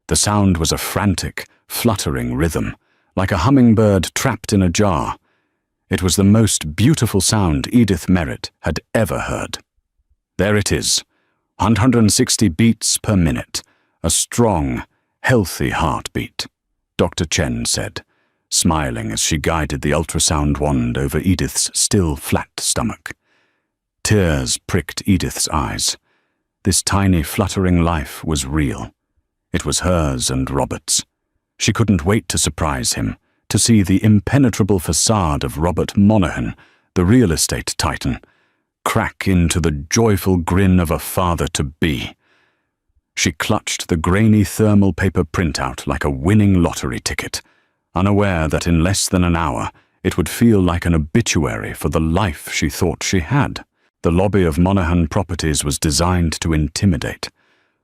The sound was a frantic, fluttering rhythm, like a hummingbird trapped in a jar. It was the most beautiful sound Edith Merritt had ever heard. There it is, 160 beats per minute, a strong, healthy heartbeat, Dr. Chen said, smiling as she guided the ultrasound wand over Edith's still flat stomach. Tears pricked Edith's eyes. This tiny, fluttering life was real. It was hers and Robert's. She couldn't wait to surprise him, to see the impenetrable facade of Robert Monaghan, the real estate titan, crack into the joyful grin of a father-to-be. She clutched the grainy thermal paper printout like a winning lottery ticket, unaware that in less than an hour it would feel like an obituary for the life she thought she had. The lobby of Monaghan Properties was designed to intimidate.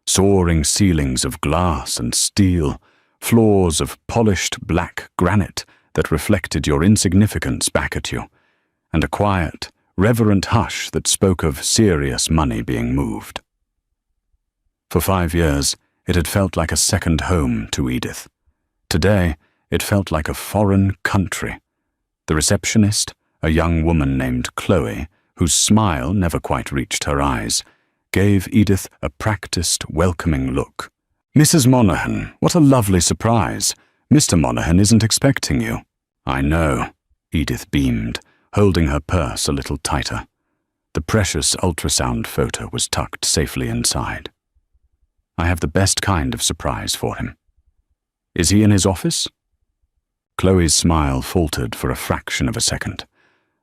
Soaring ceilings of glass and steel, floors of polished black granite that reflected your insignificance back at you, and a quiet, reverent hush that spoke of serious money being moved. For 5 years, it had felt like a second home to Edith. Today, it felt like a foreign country. The receptionist, a young woman named Chloe, whose smile never quite reached her eyes, gave Edith a practiced, welcoming look. "Mrs. Monaghan, what a lovely surprise. Mr. Monaghan isn't expecting you." "I know," Edith beamed, holding her purse a little tighter. The precious ultrasound photo was tucked safely inside. "I have the best kind of surprise for him." "Is he in his office?" Chloe's smile faltered for a fraction of a second.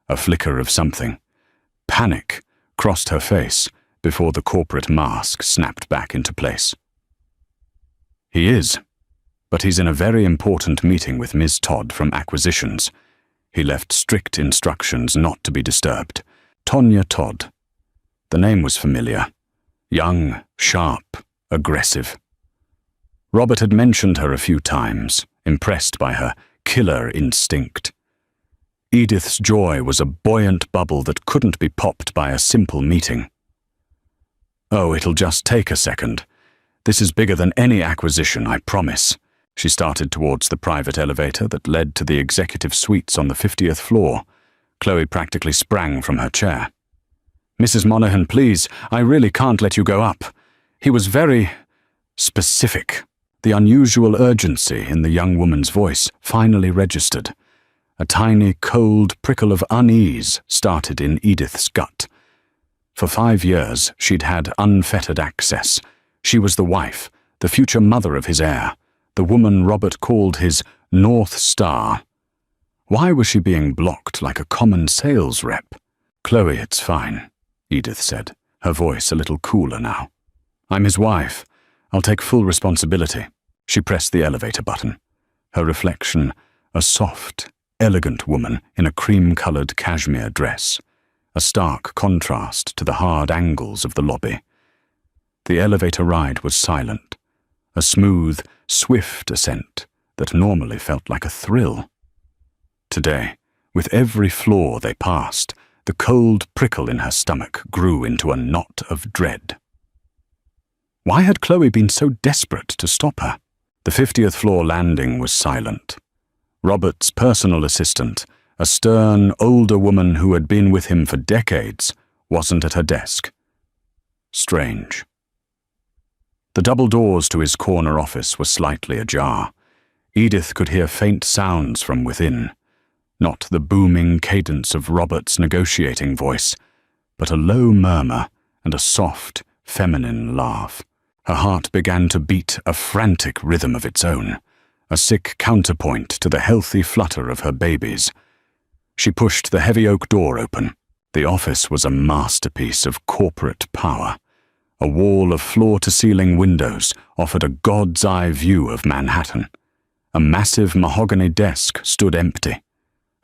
A flicker of something. Panic crossed her face before the corporate mask snapped back into place. "He is, but he's in a very important meeting with Ms. Todd from Acquisitions. He left strict instructions not to be disturbed. Tonya Todd." The name was familiar. Young, sharp, aggressive. Robert had mentioned her a few times, impressed by her killer instinct. Edith's joy was a buoyant bubble that couldn't be popped by a simple meeting. "Oh, it'll just take a second. This is bigger than any acquisition, I promise." She started towards the private elevator that led to the executive suites on the 50th floor. Chloe practically sprang from her chair. "Mrs. Monaghan, please, I really can't let you go up. He was very specific." The unusual urgency in the young woman's voice finally registered. A tiny, cold prickle of unease started in Edith's gut. For 5 years, she'd had unfettered access. She was the wife, the future mother of his heir, the woman Robert called his North Star. Why was she being blocked like a common sales rep? "Chloe, it's fine," Edith said, her voice a little cooler now. "I'm his wife. I'll take full responsibility." She pressed the elevator button. Her reflection, a soft, elegant woman in a cream-colored cashmere dress, a stark contrast to the hard angles of the lobby. The elevator ride was silent, a smooth, swift ascent that normally felt like a thrill. Today, with every floor they passed, the cold prickle in her stomach grew into a knot of dread. Why had Chloe been so desperate to stop her? The 50th floor landing was silent. Robert's personal assistant, a stern, older woman who had been with him for decades, wasn't at her desk. Strange. The double doors to his corner office were slightly ajar. Edith could hear faint sounds from within. Not the booming cadence of Robert's negotiating voice, but a low murmur and a soft, feminine laugh. Her heart began to beat a frantic rhythm of its own, a sick counterpoint to the healthy flutter of her babies. She pushed the heavy oak door open. The office was a masterpiece of corporate power. A wall of floor-to-ceiling windows offered a god's-eye view of Manhattan. A massive mahogany desk stood empty.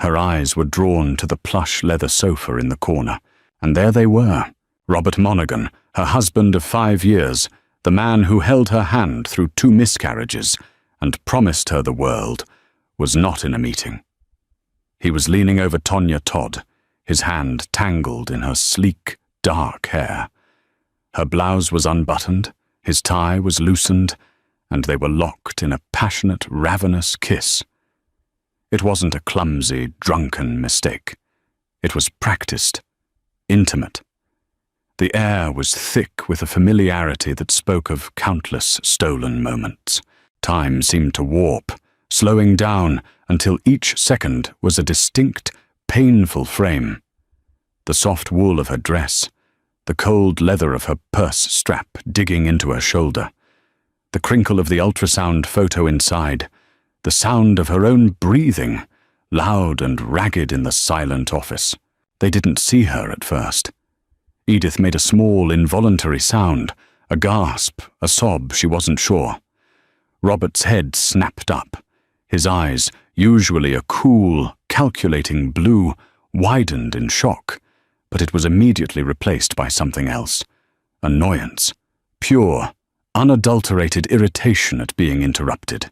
Her eyes were drawn to the plush leather sofa in the corner, and there they were. Robert Monaghan, her husband of 5 years, the man who held her hand through 2 miscarriages and promised her the world, was not in a meeting. He was leaning over Tonya Todd, his hand tangled in her sleek, dark hair. Her blouse was unbuttoned, his tie was loosened, and they were locked in a passionate, ravenous kiss. It wasn't a clumsy, drunken mistake. It was practiced, intimate. The air was thick with a familiarity that spoke of countless stolen moments. Time seemed to warp, slowing down until each second was a distinct, painful frame. The soft wool of her dress, the cold leather of her purse strap digging into her shoulder, the crinkle of the ultrasound photo inside, the sound of her own breathing, loud and ragged in the silent office. They didn't see her at first. Edith made a small, involuntary sound, a gasp, a sob, she wasn't sure. Robert's head snapped up. His eyes, usually a cool, calculating blue, widened in shock, but it was immediately replaced by something else. Annoyance. Pure, unadulterated irritation at being interrupted.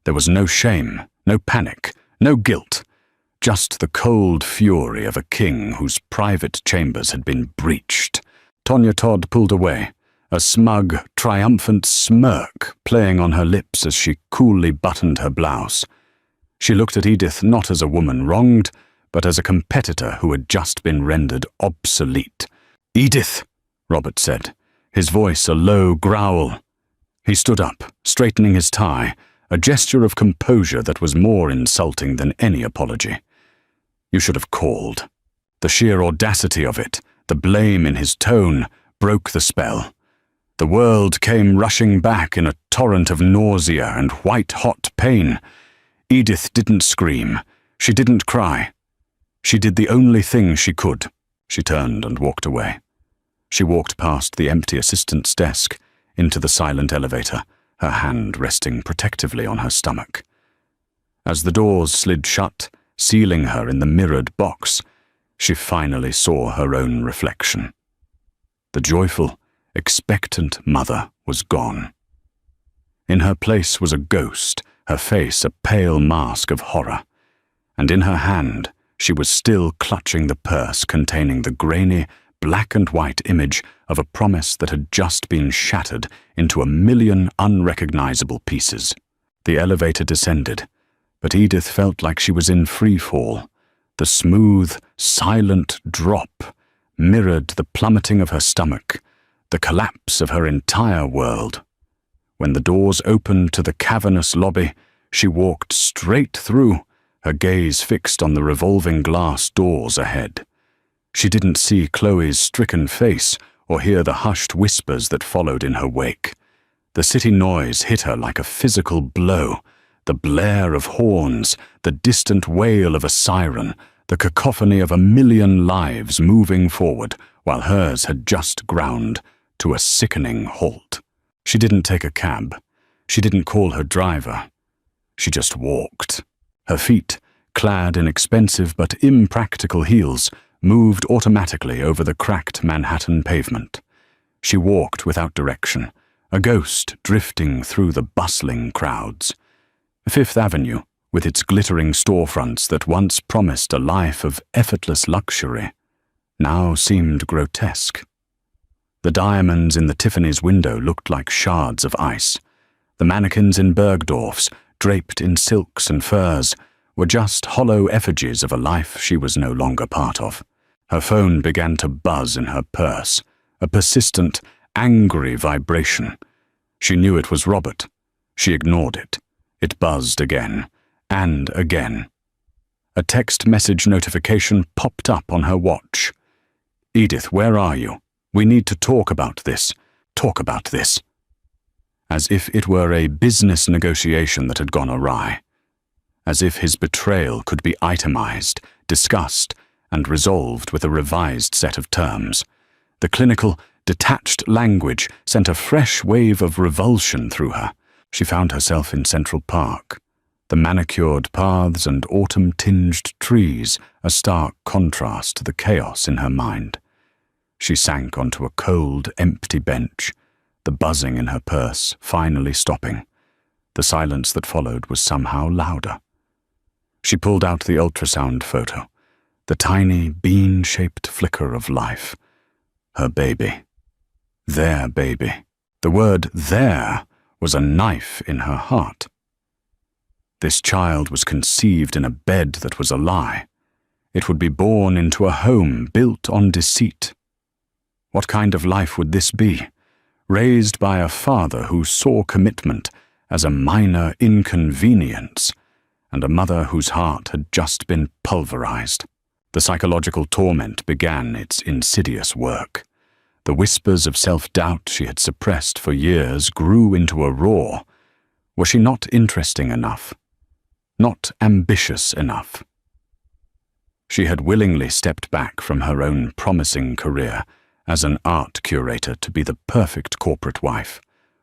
There was no shame, no panic, no guilt. Just the cold fury of a king whose private chambers had been breached. Tonya Todd pulled away, a smug, triumphant smirk playing on her lips as she coolly buttoned her blouse. She looked at Edith not as a woman wronged, but as a competitor who had just been rendered obsolete. "Edith," Robert said, his voice a low growl. He stood up, straightening his tie, a gesture of composure that was more insulting than any apology. "You should have called." The sheer audacity of it, the blame in his tone, broke the spell. The world came rushing back in a torrent of nausea and white-hot pain. Edith didn't scream. She didn't cry. She did the only thing she could. She turned and walked away. She walked past the empty assistant's desk, into the silent elevator, her hand resting protectively on her stomach. As the doors slid shut, sealing her in the mirrored box, she finally saw her own reflection. The joyful, expectant mother was gone. In her place was a ghost, her face a pale mask of horror, and in her hand she was still clutching the purse containing the grainy, black and white image of a promise that had just been shattered into a million unrecognizable pieces. The elevator descended, but Edith felt like she was in free fall. The smooth, silent drop mirrored the plummeting of her stomach, the collapse of her entire world. When the doors opened to the cavernous lobby, she walked straight through, her gaze fixed on the revolving glass doors ahead. She didn't see Chloe's stricken face or hear the hushed whispers that followed in her wake. The city noise hit her like a physical blow, the blare of horns, the distant wail of a siren, the cacophony of a million lives moving forward while hers had just ground to a sickening halt. She didn't take a cab. She didn't call her driver. She just walked. Her feet, clad in expensive but impractical heels, moved automatically over the cracked Manhattan pavement. She walked without direction, a ghost drifting through the bustling crowds. Fifth Avenue, with its glittering storefronts that once promised a life of effortless luxury, now seemed grotesque. The diamonds in the Tiffany's window looked like shards of ice. The mannequins in Bergdorf's, draped in silks and furs, were just hollow effigies of a life she was no longer part of. Her phone began to buzz in her purse, a persistent, angry vibration. She knew it was Robert. She ignored it. It buzzed again, and again. A text message notification popped up on her watch. "Edith, where are you? We need to talk about this. Talk about this." As if it were a business negotiation that had gone awry. As if his betrayal could be itemized, discussed, and resolved with a revised set of terms. The clinical, detached language sent a fresh wave of revulsion through her. She found herself in Central Park, the manicured paths and autumn-tinged trees a stark contrast to the chaos in her mind. She sank onto a cold, empty bench, the buzzing in her purse finally stopping. The silence that followed was somehow louder. She pulled out the ultrasound photo, the tiny, bean-shaped flicker of life. Her baby. Their baby. The word "their" was a knife in her heart. This child was conceived in a bed that was a lie. It would be born into a home built on deceit. What kind of life would this be, raised by a father who saw commitment as a minor inconvenience, and a mother whose heart had just been pulverized? The psychological torment began its insidious work. The whispers of self-doubt she had suppressed for years grew into a roar. Was she not interesting enough? Not ambitious enough? She had willingly stepped back from her own promising career as an art curator to be the perfect corporate wife,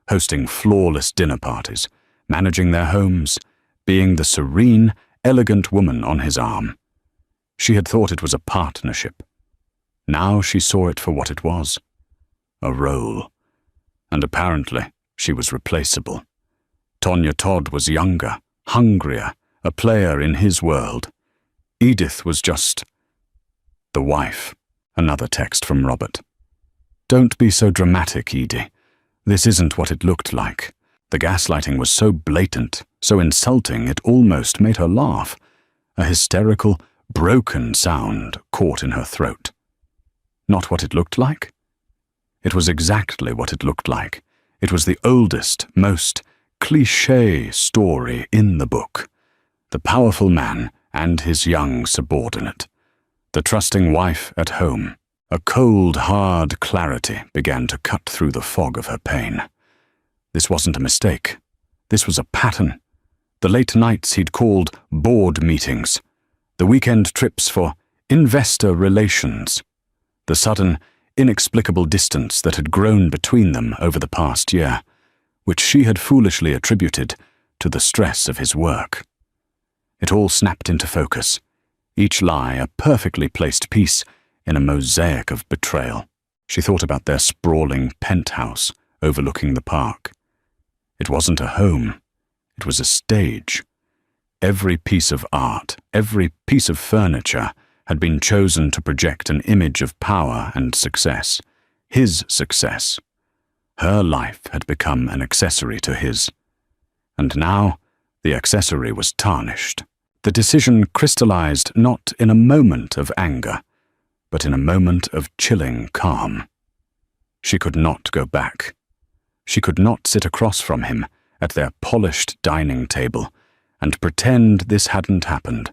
hosting flawless dinner parties, managing their homes, being the serene, elegant woman on his arm. She had thought it was a partnership. Now she saw it for what it was, a role. And apparently she was replaceable. Tonya Todd was younger, hungrier, a player in his world. Edith was just the wife. Another text from Robert. Don't be so dramatic, Edie. This isn't what it looked like. The gaslighting was so blatant, so insulting, it almost made her laugh. A hysterical, broken sound caught in her throat. Not what it looked like? It was exactly what it looked like. It was the oldest, most cliché story in the book. The powerful man and his young subordinate. The trusting wife at home. A cold, hard clarity began to cut through the fog of her pain. This wasn't a mistake. This was a pattern. The late nights he'd called board meetings. The weekend trips for investor relations. The sudden, inexplicable distance that had grown between them over the past year, which she had foolishly attributed to the stress of his work. It all snapped into focus, each lie a perfectly placed piece in a mosaic of betrayal. She thought about their sprawling penthouse overlooking the park. It wasn't a home, it was a stage. Every piece of art, every piece of furniture had been chosen to project an image of power and success. His success. Her life had become an accessory to his. And now, the accessory was tarnished. The decision crystallized not in a moment of anger, but in a moment of chilling calm. She could not go back. She could not sit across from him at their polished dining table and pretend this hadn't happened.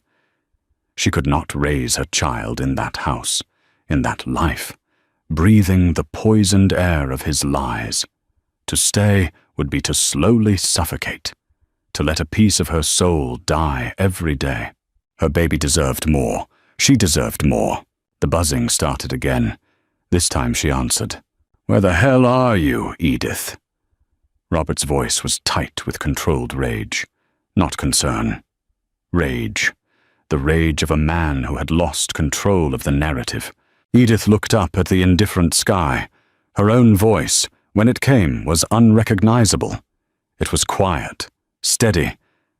She could not raise her child in that house, in that life, breathing the poisoned air of his lies. To stay would be to slowly suffocate, to let a piece of her soul die every day. Her baby deserved more. She deserved more. The buzzing started again. This time she answered. "Where the hell are you, Edith?" Robert's voice was tight with controlled rage, not concern. Rage. The rage of a man who had lost control of the narrative. Edith looked up at the indifferent sky. Her own voice, when it came, was unrecognizable. It was quiet, steady,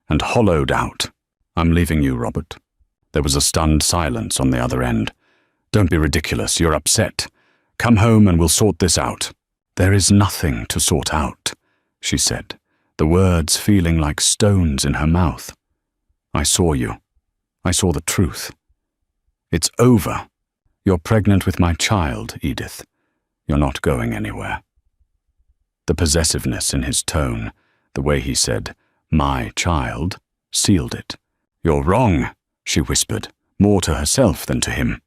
and hollowed out. "I'm leaving you, Robert." There was a stunned silence on the other end. "Don't be ridiculous, you're upset. Come home and we'll sort this out." "There is nothing to sort out," she said, the words feeling like stones in her mouth. "I saw you. I saw the truth. It's over. You're pregnant with my child, Edith. You're not going anywhere." The possessiveness in his tone, the way he said, "my child," sealed it. "You're wrong," she whispered, more to herself than to him.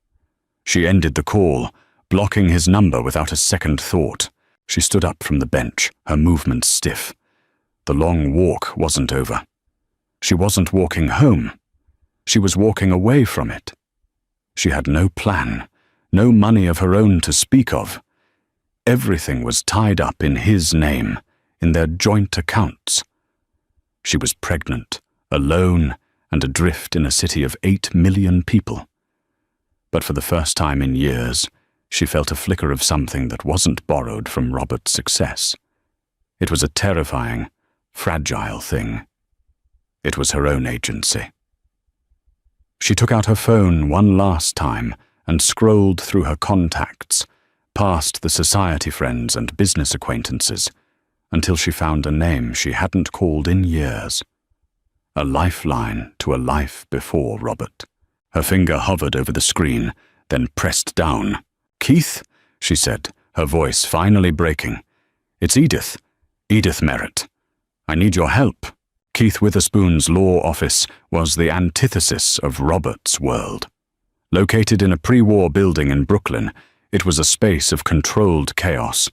She ended the call, blocking his number without a second thought. She stood up from the bench, her movements stiff. The long walk wasn't over. She wasn't walking home. She was walking away from it. She had no plan, no money of her own to speak of. Everything was tied up in his name, in their joint accounts. She was pregnant, alone, and adrift in a city of 8 million people. But for the first time in years, she felt a flicker of something that wasn't borrowed from Robert's success. It was a terrifying, fragile thing. It was her own agency. She took out her phone one last time and scrolled through her contacts, past the society friends and business acquaintances, until she found a name she hadn't called in years. A lifeline to a life before Robert. Her finger hovered over the screen, then pressed down. "Keith," she said, her voice finally breaking. "It's Edith. Edith Merritt. I need your help." Keith Witherspoon's law office was the antithesis of Robert's world. Located in a pre-war building in Brooklyn, it was a space of controlled chaos.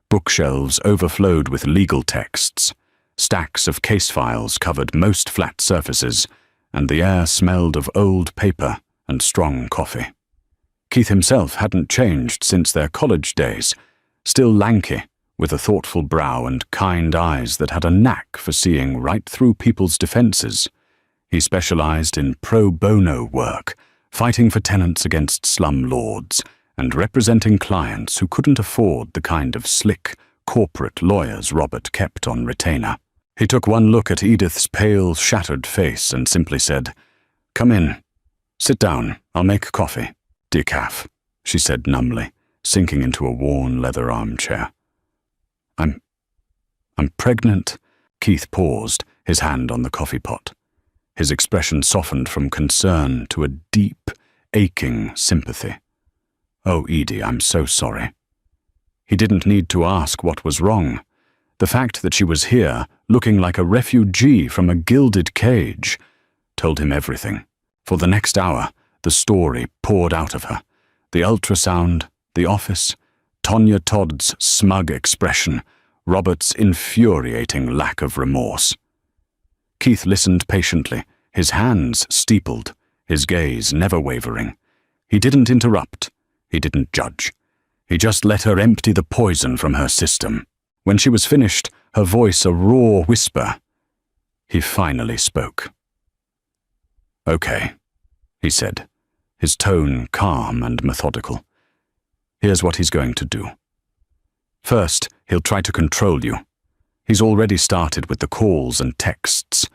Bookshelves overflowed with legal texts. Stacks of case files covered most flat surfaces, and the air smelled of old paper and strong coffee. Keith himself hadn't changed since their college days, still lanky, with a thoughtful brow and kind eyes that had a knack for seeing right through people's defenses. He specialized in pro bono work, fighting for tenants against slum lords, and representing clients who couldn't afford the kind of slick, corporate lawyers Robert kept on retainer. He took one look at Edith's pale, shattered face and simply said, "Come in. Sit down. I'll make coffee." "Decaf," she said numbly, sinking into a worn leather armchair. I'm pregnant." Keith paused, his hand on the coffee pot. His expression softened from concern to a deep, aching sympathy. "Oh, Edie, I'm so sorry." He didn't need to ask what was wrong. The fact that she was here, looking like a refugee from a gilded cage, told him everything. For the next hour, the story poured out of her. The ultrasound, the office, Tonya Todd's smug expression, Robert's infuriating lack of remorse. Keith listened patiently, his hands steepled, his gaze never wavering. He didn't interrupt. He didn't judge. He just let her empty the poison from her system. When she was finished, her voice a raw whisper, he finally spoke. "Okay," he said, his tone calm and methodical. "Here's what he's going to do. First, he'll try to control you. He's already started with the calls and texts.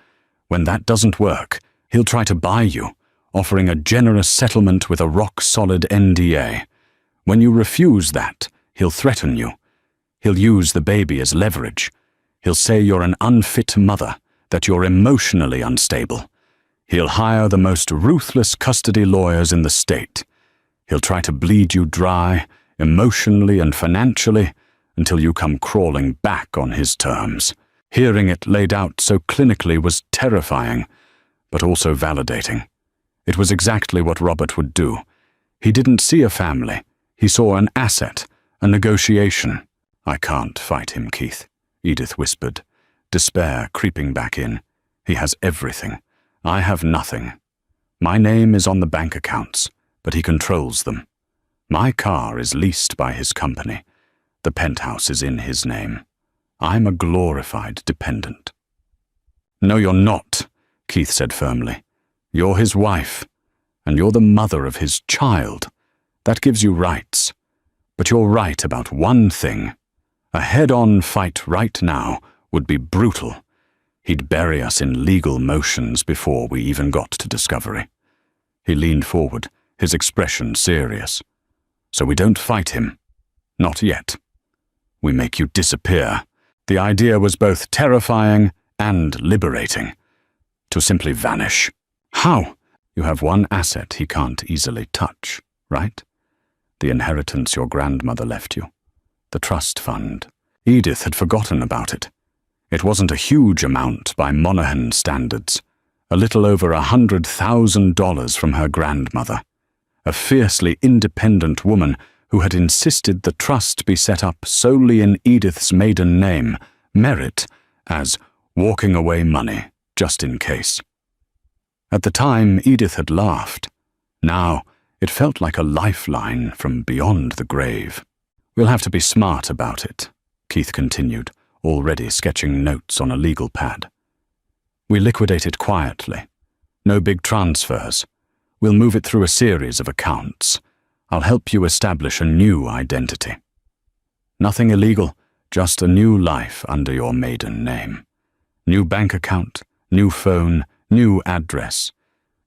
When that doesn't work, he'll try to buy you, offering a generous settlement with a rock-solid NDA. When you refuse that, he'll threaten you. He'll use the baby as leverage. He'll say you're an unfit mother, that you're emotionally unstable. He'll hire the most ruthless custody lawyers in the state. He'll try to bleed you dry, emotionally and financially, until you come crawling back on his terms." Hearing it laid out so clinically was terrifying, but also validating. It was exactly what Robert would do. He didn't see a family. He saw an asset, a negotiation. "I can't fight him, Keith," Edith whispered, despair creeping back in. "He has everything. I have nothing. My name is on the bank accounts, but he controls them. My car is leased by his company. The penthouse is in his name. I'm a glorified dependent." "No, you're not," Keith said firmly. "You're his wife, and you're the mother of his child. That gives you rights. But you're right about one thing. A head-on fight right now would be brutal. He'd bury us in legal motions before we even got to discovery." He leaned forward, his expression serious. "So we don't fight him. Not yet. We make you disappear." The idea was both terrifying and liberating. To simply vanish. How? You have one asset he can't easily touch, right? The inheritance your grandmother left you. The trust fund. Edith had forgotten about it. It wasn't a huge amount by Monaghan standards. A little over $100,000 from her grandmother. A fiercely independent woman who had insisted the trust be set up solely in Edith's maiden name, Merritt, as walking away money, just in case. At the time, Edith had laughed. Now, it felt like a lifeline from beyond the grave. "We'll have to be smart about it," Keith continued, already sketching notes on a legal pad. "We liquidate it quietly. No big transfers. We'll move it through a series of accounts. I'll help you establish a new identity. Nothing illegal, just a new life under your maiden name. New bank account, new phone, new address.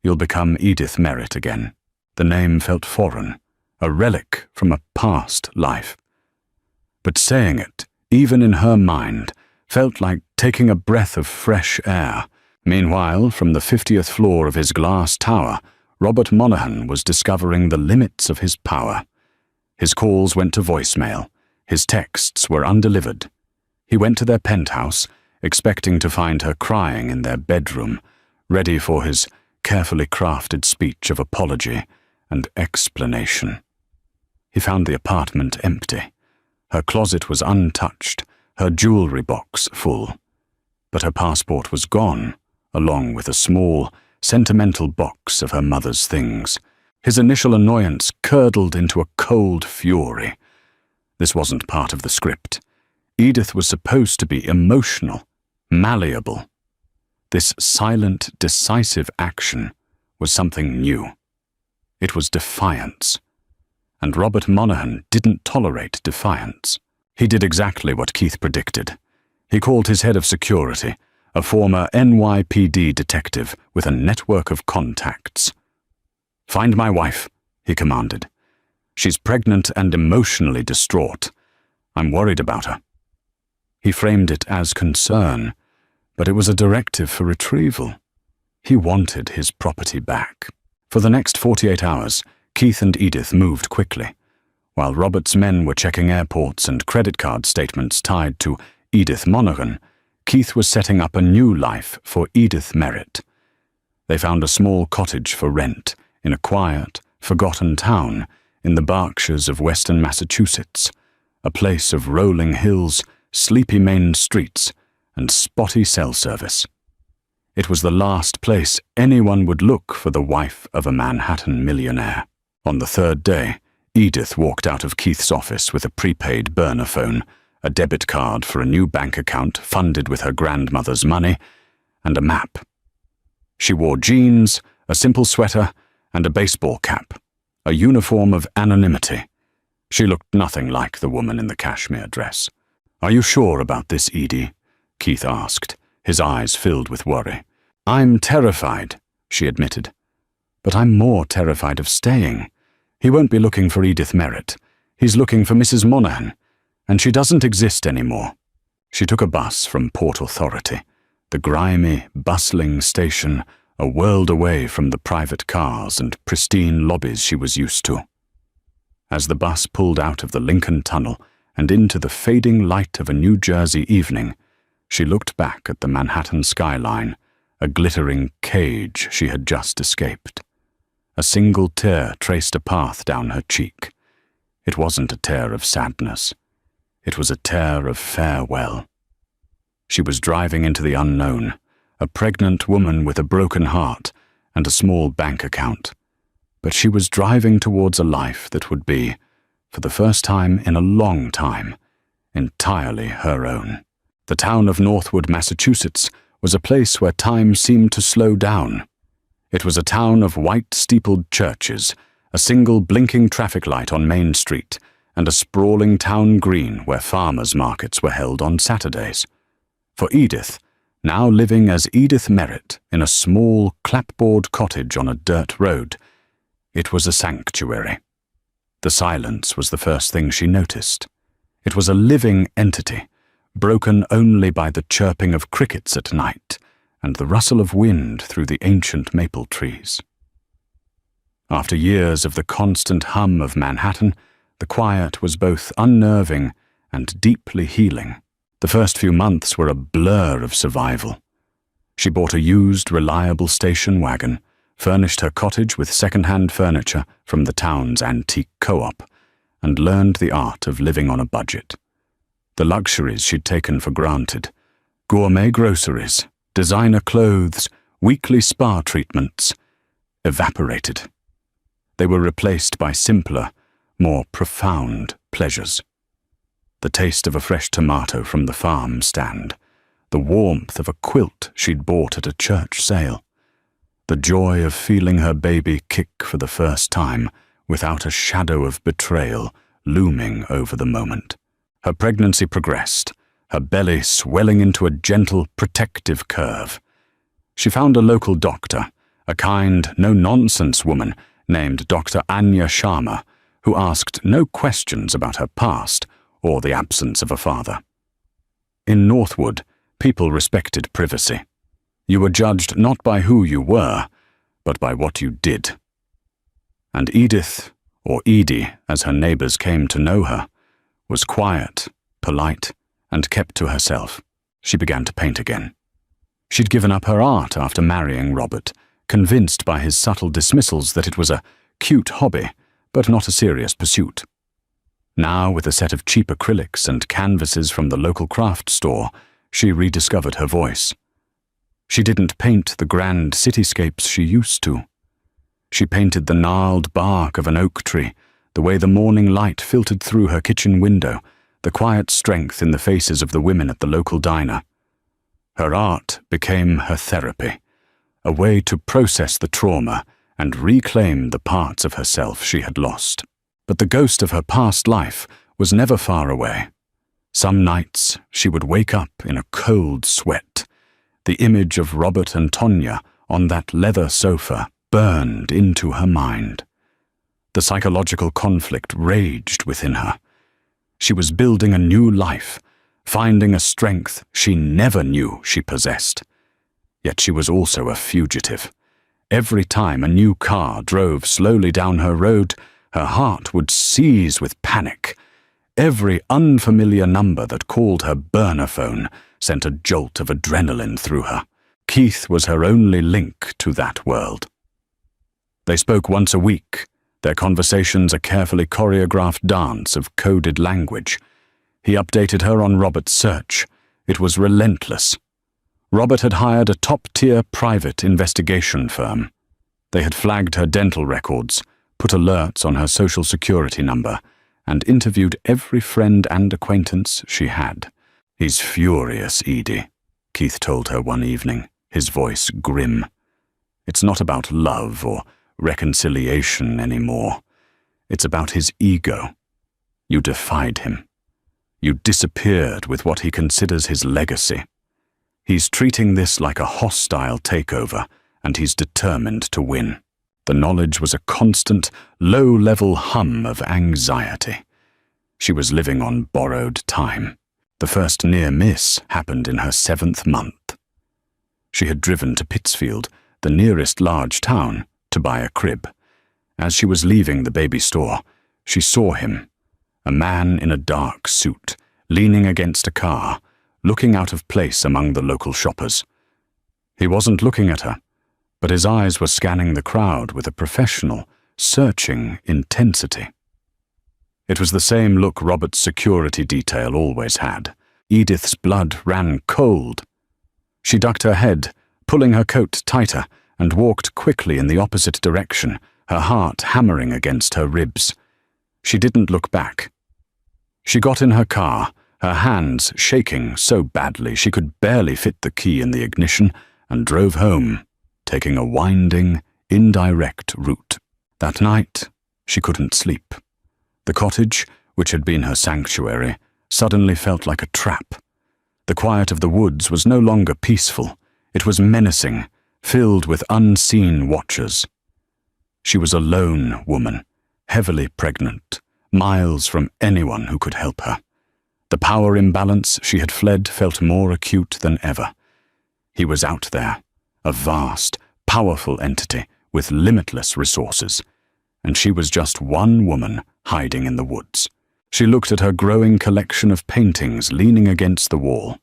You'll become Edith Merritt again." The name felt foreign, a relic from a past life. But saying it, even in her mind, felt like taking a breath of fresh air. Meanwhile, from the 50th floor of his glass tower, Robert Monaghan was discovering the limits of his power. His calls went to voicemail. His texts were undelivered. He went to their penthouse, expecting to find her crying in their bedroom, ready for his carefully crafted speech of apology and explanation. He found the apartment empty. Her closet was untouched, her jewelry box full. But her passport was gone, along with a small, sentimental box of her mother's things. His initial annoyance curdled into a cold fury. This wasn't part of the script. Edith was supposed to be emotional, malleable. This silent, decisive action was something new. It was defiance. And Robert Monaghan didn't tolerate defiance. He did exactly what Keith predicted. He called his head of security, a former NYPD detective with a network of contacts. "Find my wife," he commanded. "She's pregnant and emotionally distraught. I'm worried about her." He framed it as concern, but it was a directive for retrieval. He wanted his property back. For the next 48 hours, Keith and Edith moved quickly. While Robert's men were checking airports and credit card statements tied to Edith Monaghan, Keith was setting up a new life for Edith Merritt. They found a small cottage for rent in a quiet, forgotten town in the Berkshires of western Massachusetts, a place of rolling hills, sleepy main streets, and spotty cell service. It was the last place anyone would look for the wife of a Manhattan millionaire. On the third day, Edith walked out of Keith's office with a prepaid burner phone, a debit card for a new bank account funded with her grandmother's money, and a map. She wore jeans, a simple sweater, and a baseball cap, a uniform of anonymity. She looked nothing like the woman in the cashmere dress. "Are you sure about this, Edie?" Keith asked, his eyes filled with worry. "I'm terrified," she admitted. "But I'm more terrified of staying. He won't be looking for Edith Merritt. He's looking for Mrs. Monaghan, and she doesn't exist anymore." She took a bus from Port Authority, the grimy, bustling station a world away from the private cars and pristine lobbies she was used to. As the bus pulled out of the Lincoln Tunnel and into the fading light of a New Jersey evening, she looked back at the Manhattan skyline, a glittering cage she had just escaped. A single tear traced a path down her cheek. It wasn't a tear of sadness. It was a tear of farewell. She was driving into the unknown, a pregnant woman with a broken heart and a small bank account. But she was driving towards a life that would be, for the first time in a long time, entirely her own. The town of Northwood, Massachusetts, was a place where time seemed to slow down. It was a town of white-steepled churches, a single blinking traffic light on Main Street, and a sprawling town green where farmers' markets were held on Saturdays. For Edith, now living as Edith Merritt in a small clapboard cottage on a dirt road, it was a sanctuary. The silence was the first thing she noticed. It was a living entity, broken only by the chirping of crickets at night and the rustle of wind through the ancient maple trees. After years of the constant hum of Manhattan, the quiet was both unnerving and deeply healing. The first few months were a blur of survival. She bought a used, reliable station wagon, furnished her cottage with second-hand furniture from the town's antique co-op, and learned the art of living on a budget. The luxuries she'd taken for granted, gourmet groceries, designer clothes, weekly spa treatments, evaporated. They were replaced by simpler, more profound pleasures. The taste of a fresh tomato from the farm stand, the warmth of a quilt she'd bought at a church sale, the joy of feeling her baby kick for the first time without a shadow of betrayal looming over the moment. Her pregnancy progressed, her belly swelling into a gentle, protective curve. She found a local doctor, a kind, no-nonsense woman named Dr. Anya Sharma, who asked no questions about her past or the absence of a father. In Northwood, people respected privacy. You were judged not by who you were, but by what you did. And Edith, or Edie as her neighbors came to know her, was quiet, polite, and kept to herself. She began to paint again. She'd given up her art after marrying Robert, convinced by his subtle dismissals that it was a cute hobby, but not a serious pursuit. Now, with a set of cheap acrylics and canvases from the local craft store, she rediscovered her voice. She didn't paint the grand cityscapes she used to. She painted the gnarled bark of an oak tree, the way the morning light filtered through her kitchen window, the quiet strength in the faces of the women at the local diner. Her art became her therapy, a way to process the trauma and reclaim the parts of herself she had lost. But the ghost of her past life was never far away. Some nights she would wake up in a cold sweat. The image of Robert and Tonya on that leather sofa burned into her mind. The psychological conflict raged within her. She was building a new life, finding a strength she never knew she possessed. Yet she was also a fugitive. Every time a new car drove slowly down her road, her heart would seize with panic. Every unfamiliar number that called her burner phone sent a jolt of adrenaline through her. Keith was her only link to that world. They spoke once a week, their conversations a carefully choreographed dance of coded language. He updated her on Robert's search. It was relentless. Robert had hired a top-tier private investigation firm. They had flagged her dental records, put alerts on her social security number, and interviewed every friend and acquaintance she had. "He's furious, Edie," Keith told her one evening, his voice grim. "It's not about love or reconciliation anymore. It's about his ego. You defied him. You disappeared with what he considers his legacy. He's treating this like a hostile takeover, and he's determined to win." The knowledge was a constant, low-level hum of anxiety. She was living on borrowed time. The first near miss happened in her 7th month. She had driven to Pittsfield, the nearest large town, to buy a crib. As she was leaving the baby store, she saw him, a man in a dark suit, leaning against a car, looking out of place among the local shoppers. He wasn't looking at her, but his eyes were scanning the crowd with a professional, searching intensity. It was the same look Robert's security detail always had. Edith's blood ran cold. She ducked her head, pulling her coat tighter, and walked quickly in the opposite direction, her heart hammering against her ribs. She didn't look back. She got in her car, her hands shaking so badly she could barely fit the key in the ignition, and drove home, taking a winding, indirect route. That night, she couldn't sleep. The cottage, which had been her sanctuary, suddenly felt like a trap. The quiet of the woods was no longer peaceful. It was menacing, filled with unseen watchers. She was a lone woman, heavily pregnant, miles from anyone who could help her. The power imbalance she had fled felt more acute than ever. He was out there, a vast, powerful entity with limitless resources, and she was just one woman hiding in the woods. She looked at her growing collection of paintings leaning against the wall.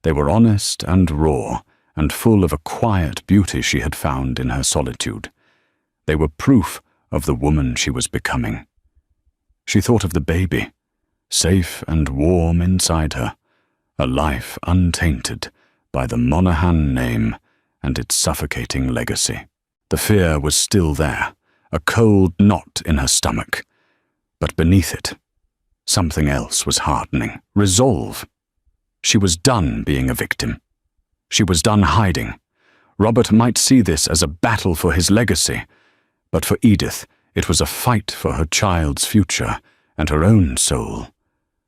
They were honest and raw, and full of a quiet beauty she had found in her solitude. They were proof of the woman she was becoming. She thought of the baby, safe and warm inside her, a life untainted by the Monaghan name and its suffocating legacy. The fear was still there, a cold knot in her stomach, but beneath it, something else was hardening. Resolve. She was done being a victim. She was done hiding. Robert might see this as a battle for his legacy, but for Edith, it was a fight for her child's future and her own soul.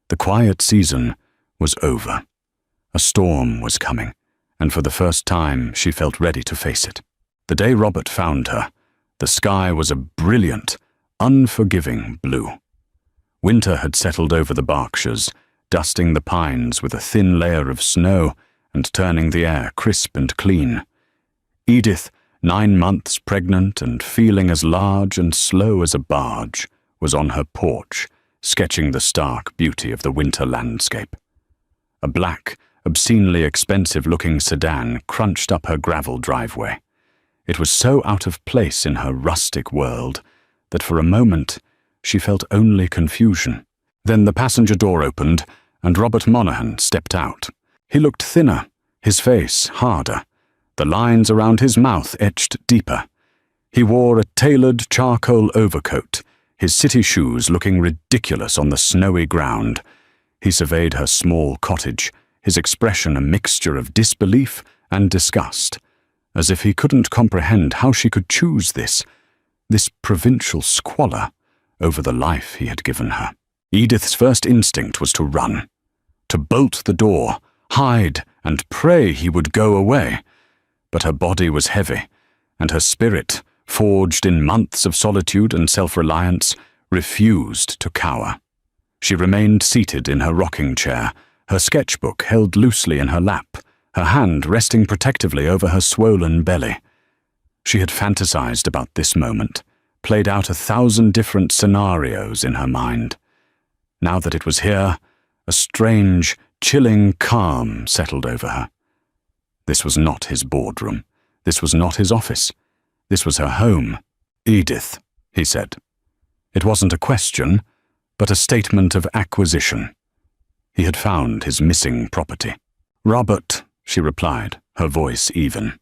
The quiet season was over. A storm was coming, and for the first time she felt ready to face it. The day Robert found her, the sky was a brilliant, unforgiving blue. Winter had settled over the Berkshires, dusting the pines with a thin layer of snow and turning the air crisp and clean. Edith, 9 months pregnant and feeling as large and slow as a barge, was on her porch, sketching the stark beauty of the winter landscape. A black, obscenely expensive-looking sedan crunched up her gravel driveway. It was so out of place in her rustic world that for a moment she felt only confusion. Then the passenger door opened and Robert Monaghan stepped out. He looked thinner, his face harder, the lines around his mouth etched deeper. He wore a tailored charcoal overcoat, his city shoes looking ridiculous on the snowy ground. He surveyed her small cottage, his expression a mixture of disbelief and disgust, as if he couldn't comprehend how she could choose this provincial squalor, over the life he had given her. Edith's first instinct was to run, to bolt the door, hide, and pray he would go away. But her body was heavy, and her spirit, forged in months of solitude and self-reliance, refused to cower. She remained seated in her rocking chair, her sketchbook held loosely in her lap, her hand resting protectively over her swollen belly. She had fantasized about this moment, played out 1,000 different scenarios in her mind. Now that it was here, a strange, chilling calm settled over her. This was not his boardroom. This was not his office. This was her home. "Edith," he said. It wasn't a question, but a statement of acquisition. He had found his missing property. "Robert," she replied, her voice even.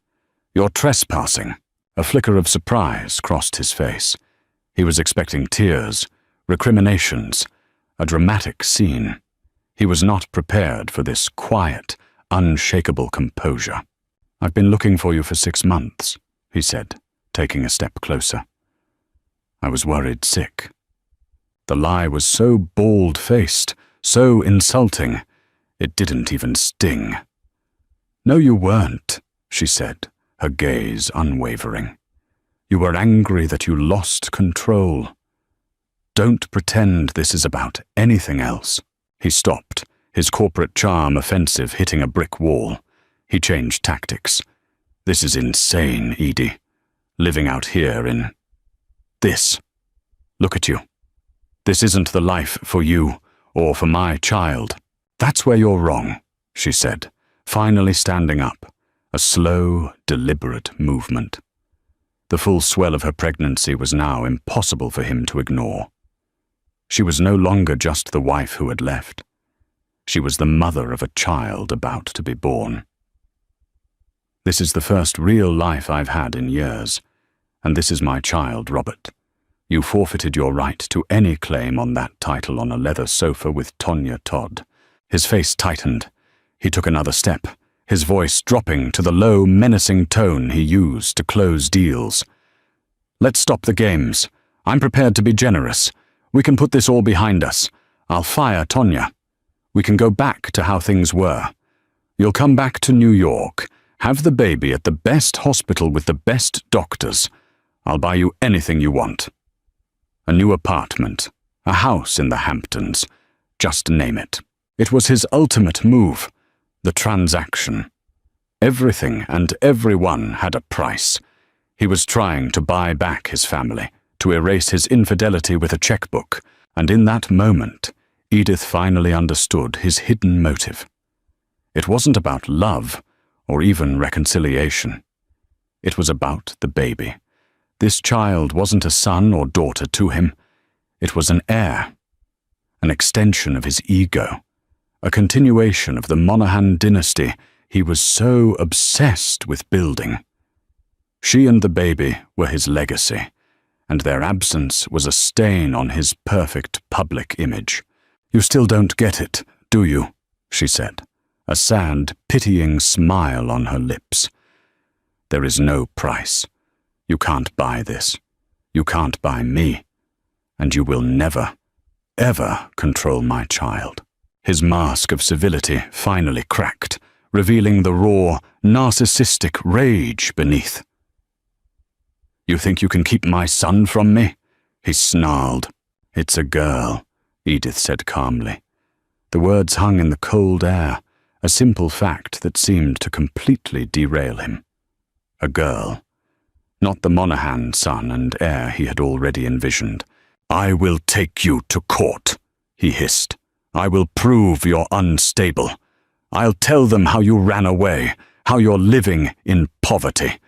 "You're trespassing." A flicker of surprise crossed his face. He was expecting tears, recriminations, a dramatic scene. He was not prepared for this quiet, unshakable composure. "I've been looking for you for 6 months," he said, taking a step closer. "I was worried sick." The lie was so bald-faced, so insulting, it didn't even sting. "No, you weren't," she said, her gaze unwavering. "You were angry that you lost control. Don't pretend this is about anything else." He stopped, his corporate charm offensive hitting a brick wall. He changed tactics. "This is insane, Edie. Living out here in this. Look at you. This isn't the life for you or for my child." "That's where you're wrong," she said, finally standing up, a slow, deliberate movement. The full swell of her pregnancy was now impossible for him to ignore. She was no longer just the wife who had left. She was the mother of a child about to be born. "This is the first real life I've had in years, and this is my child, Robert. You forfeited your right to any claim on that title on a leather sofa with Tonya Todd." His face tightened. He took another step, his voice dropping to the low, menacing tone he used to close deals. "Let's stop the games. I'm prepared to be generous. We can put this all behind us. I'll fire Tonya. We can go back to how things were. You'll come back to New York, have the baby at the best hospital with the best doctors. I'll buy you anything you want. A new apartment, a house in the Hamptons, just name it." It was his ultimate move, the transaction. Everything and everyone had a price. He was trying to buy back his family, to erase his infidelity with a checkbook, and in that moment, Edith finally understood his hidden motive. It wasn't about love, or even reconciliation. It was about the baby. This child wasn't a son or daughter to him. It was an heir, an extension of his ego, a continuation of the Monaghan dynasty he was so obsessed with building. She and the baby were his legacy, and their absence was a stain on his perfect public image. "You still don't get it, do you?" she said, a sad, pitying smile on her lips. "There is no price. You can't buy this. You can't buy me. And you will never, ever control my child." His mask of civility finally cracked, revealing the raw, narcissistic rage beneath. "You think you can keep my son from me?" he snarled. "It's a girl," Edith said calmly. The words hung in the cold air, a simple fact that seemed to completely derail him. A girl. Not the Monaghan son and heir he had already envisioned. "I will take you to court," he hissed. "I will prove you're unstable. I'll tell them how you ran away, how you're living in poverty.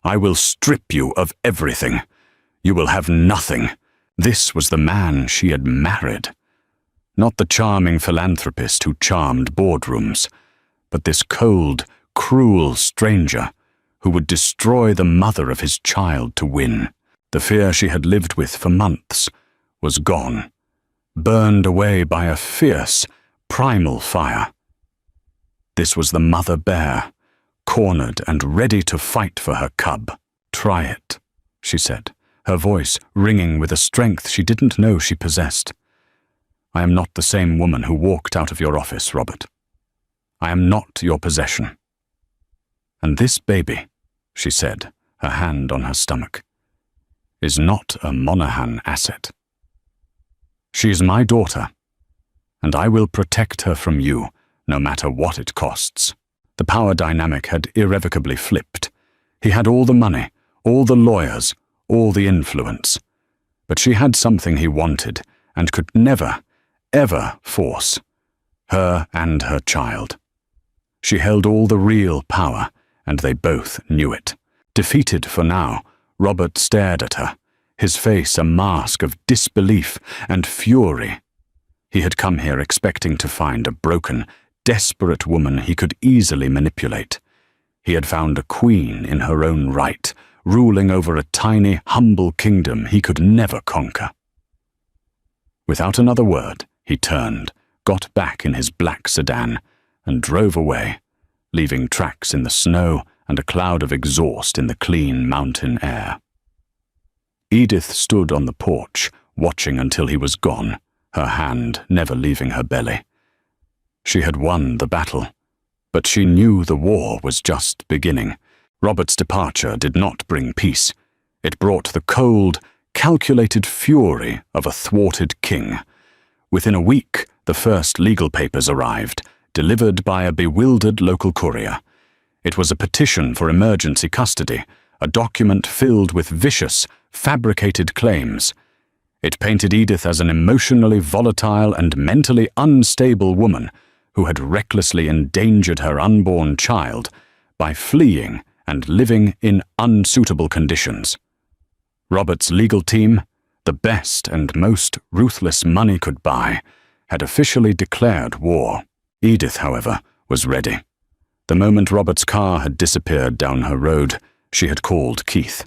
I will strip you of everything. You will have nothing." This was the man she had married. Not the charming philanthropist who charmed boardrooms, but this cold, cruel stranger who would destroy the mother of his child to win. The fear she had lived with for months was gone, burned away by a fierce, primal fire. This was the mother bear, cornered and ready to fight for her cub. "Try it," she said, her voice ringing with a strength she didn't know she possessed. "I am not the same woman who walked out of your office, Robert. I am not your possession. And this baby," she said, her hand on her stomach, "is not a Monaghan asset. She is my daughter, and I will protect her from you, no matter what it costs." The power dynamic had irrevocably flipped. He had all the money, all the lawyers, all the influence. But she had something he wanted and could never, ever force. Her and her child. She held all the real power, and they both knew it. Defeated for now, Robert stared at her, his face a mask of disbelief and fury. He had come here expecting to find a broken, desperate woman he could easily manipulate. He had found a queen in her own right, ruling over a tiny, humble kingdom he could never conquer. Without another word, he turned, got back in his black sedan, and drove away, leaving tracks in the snow and a cloud of exhaust in the clean mountain air. Edith stood on the porch, watching until he was gone, her hand never leaving her belly. She had won the battle, but she knew the war was just beginning. Robert's departure did not bring peace. It brought the cold, calculated fury of a thwarted king. Within a week, the first legal papers arrived, delivered by a bewildered local courier. It was a petition for emergency custody, a document filled with vicious, fabricated claims. It painted Edith as an emotionally volatile and mentally unstable woman who had recklessly endangered her unborn child by fleeing and living in unsuitable conditions. Robert's legal team, the best and most ruthless money could buy, had officially declared war. Edith, however, was ready. The moment Robert's car had disappeared down her road, she had called Keith.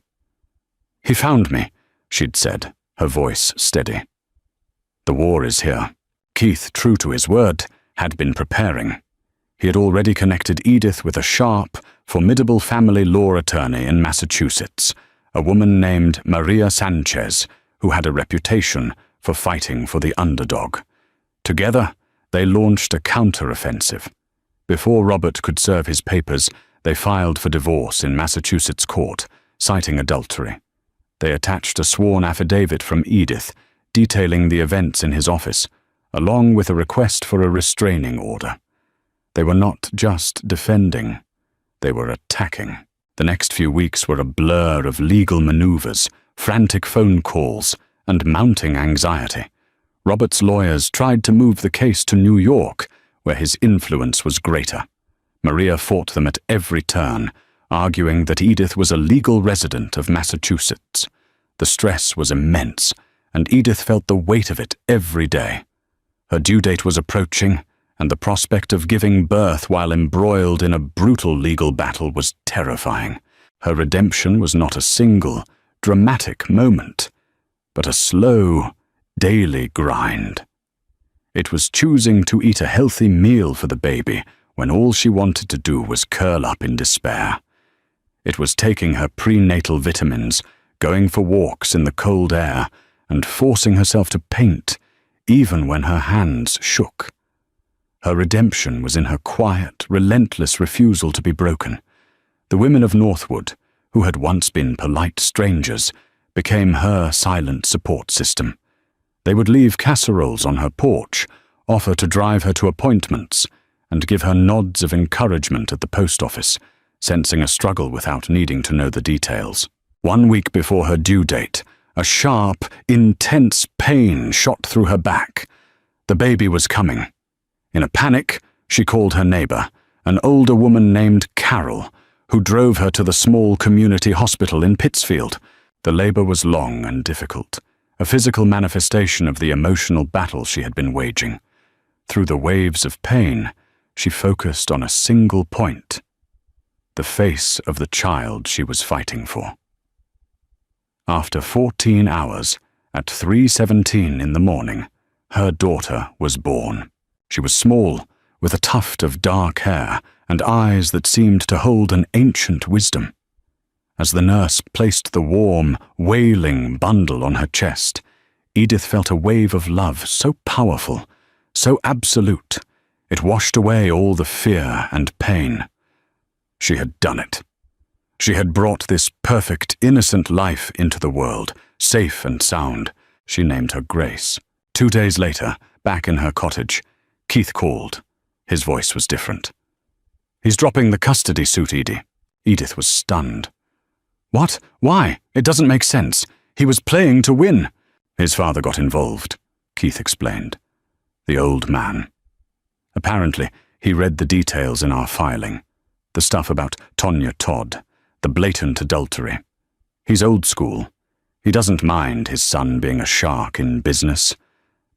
"He found me," she'd said, her voice steady. "The war is here." Keith, true to his word, had been preparing. He had already connected Edith with a sharp, formidable family law attorney in Massachusetts, a woman named Maria Sanchez, who had a reputation for fighting for the underdog. Together, they launched a counter-offensive. Before Robert could serve his papers, they filed for divorce in Massachusetts court, citing adultery. They attached a sworn affidavit from Edith, detailing the events in his office, along with a request for a restraining order. They were not just defending, they were attacking. The next few weeks were a blur of legal maneuvers, frantic phone calls, and mounting anxiety. Robert's lawyers tried to move the case to New York, where his influence was greater. Maria fought them at every turn, arguing that Edith was a legal resident of Massachusetts. The stress was immense, and Edith felt the weight of it every day. Her due date was approaching, and the prospect of giving birth while embroiled in a brutal legal battle was terrifying. Her redemption was not a single, dramatic moment, but a slow, daily grind. It was choosing to eat a healthy meal for the baby when all she wanted to do was curl up in despair. It was taking her prenatal vitamins, going for walks in the cold air, and forcing herself to paint, even when her hands shook. Her redemption was in her quiet, relentless refusal to be broken. The women of Northwood, who had once been polite strangers, became her silent support system. They would leave casseroles on her porch, offer to drive her to appointments, and give her nods of encouragement at the post office, sensing a struggle without needing to know the details. 1 week before her due date, a sharp, intense pain shot through her back. The baby was coming. In a panic, she called her neighbor, an older woman named Carol, who drove her to the small community hospital in Pittsfield. The labor was long and difficult, a physical manifestation of the emotional battle she had been waging. Through the waves of pain, she focused on a single point: the face of the child she was fighting for. After 14 hours, at 3:17 in the morning, her daughter was born. She was small, with a tuft of dark hair and eyes that seemed to hold an ancient wisdom. As the nurse placed the warm, wailing bundle on her chest, Edith felt a wave of love so powerful, so absolute, it washed away all the fear and pain. She had done it. She had brought this perfect, innocent life into the world, safe and sound. She named her Grace. 2 days later, back in her cottage, Keith called. His voice was different. "He's dropping the custody suit, Edie." Edith was stunned. "What? Why? It doesn't make sense. He was playing to win." "His father got involved," Keith explained. The old man. Apparently, he read the details in our filing. The stuff about Tonya Todd, the blatant adultery. He's old school. He doesn't mind his son being a shark in business.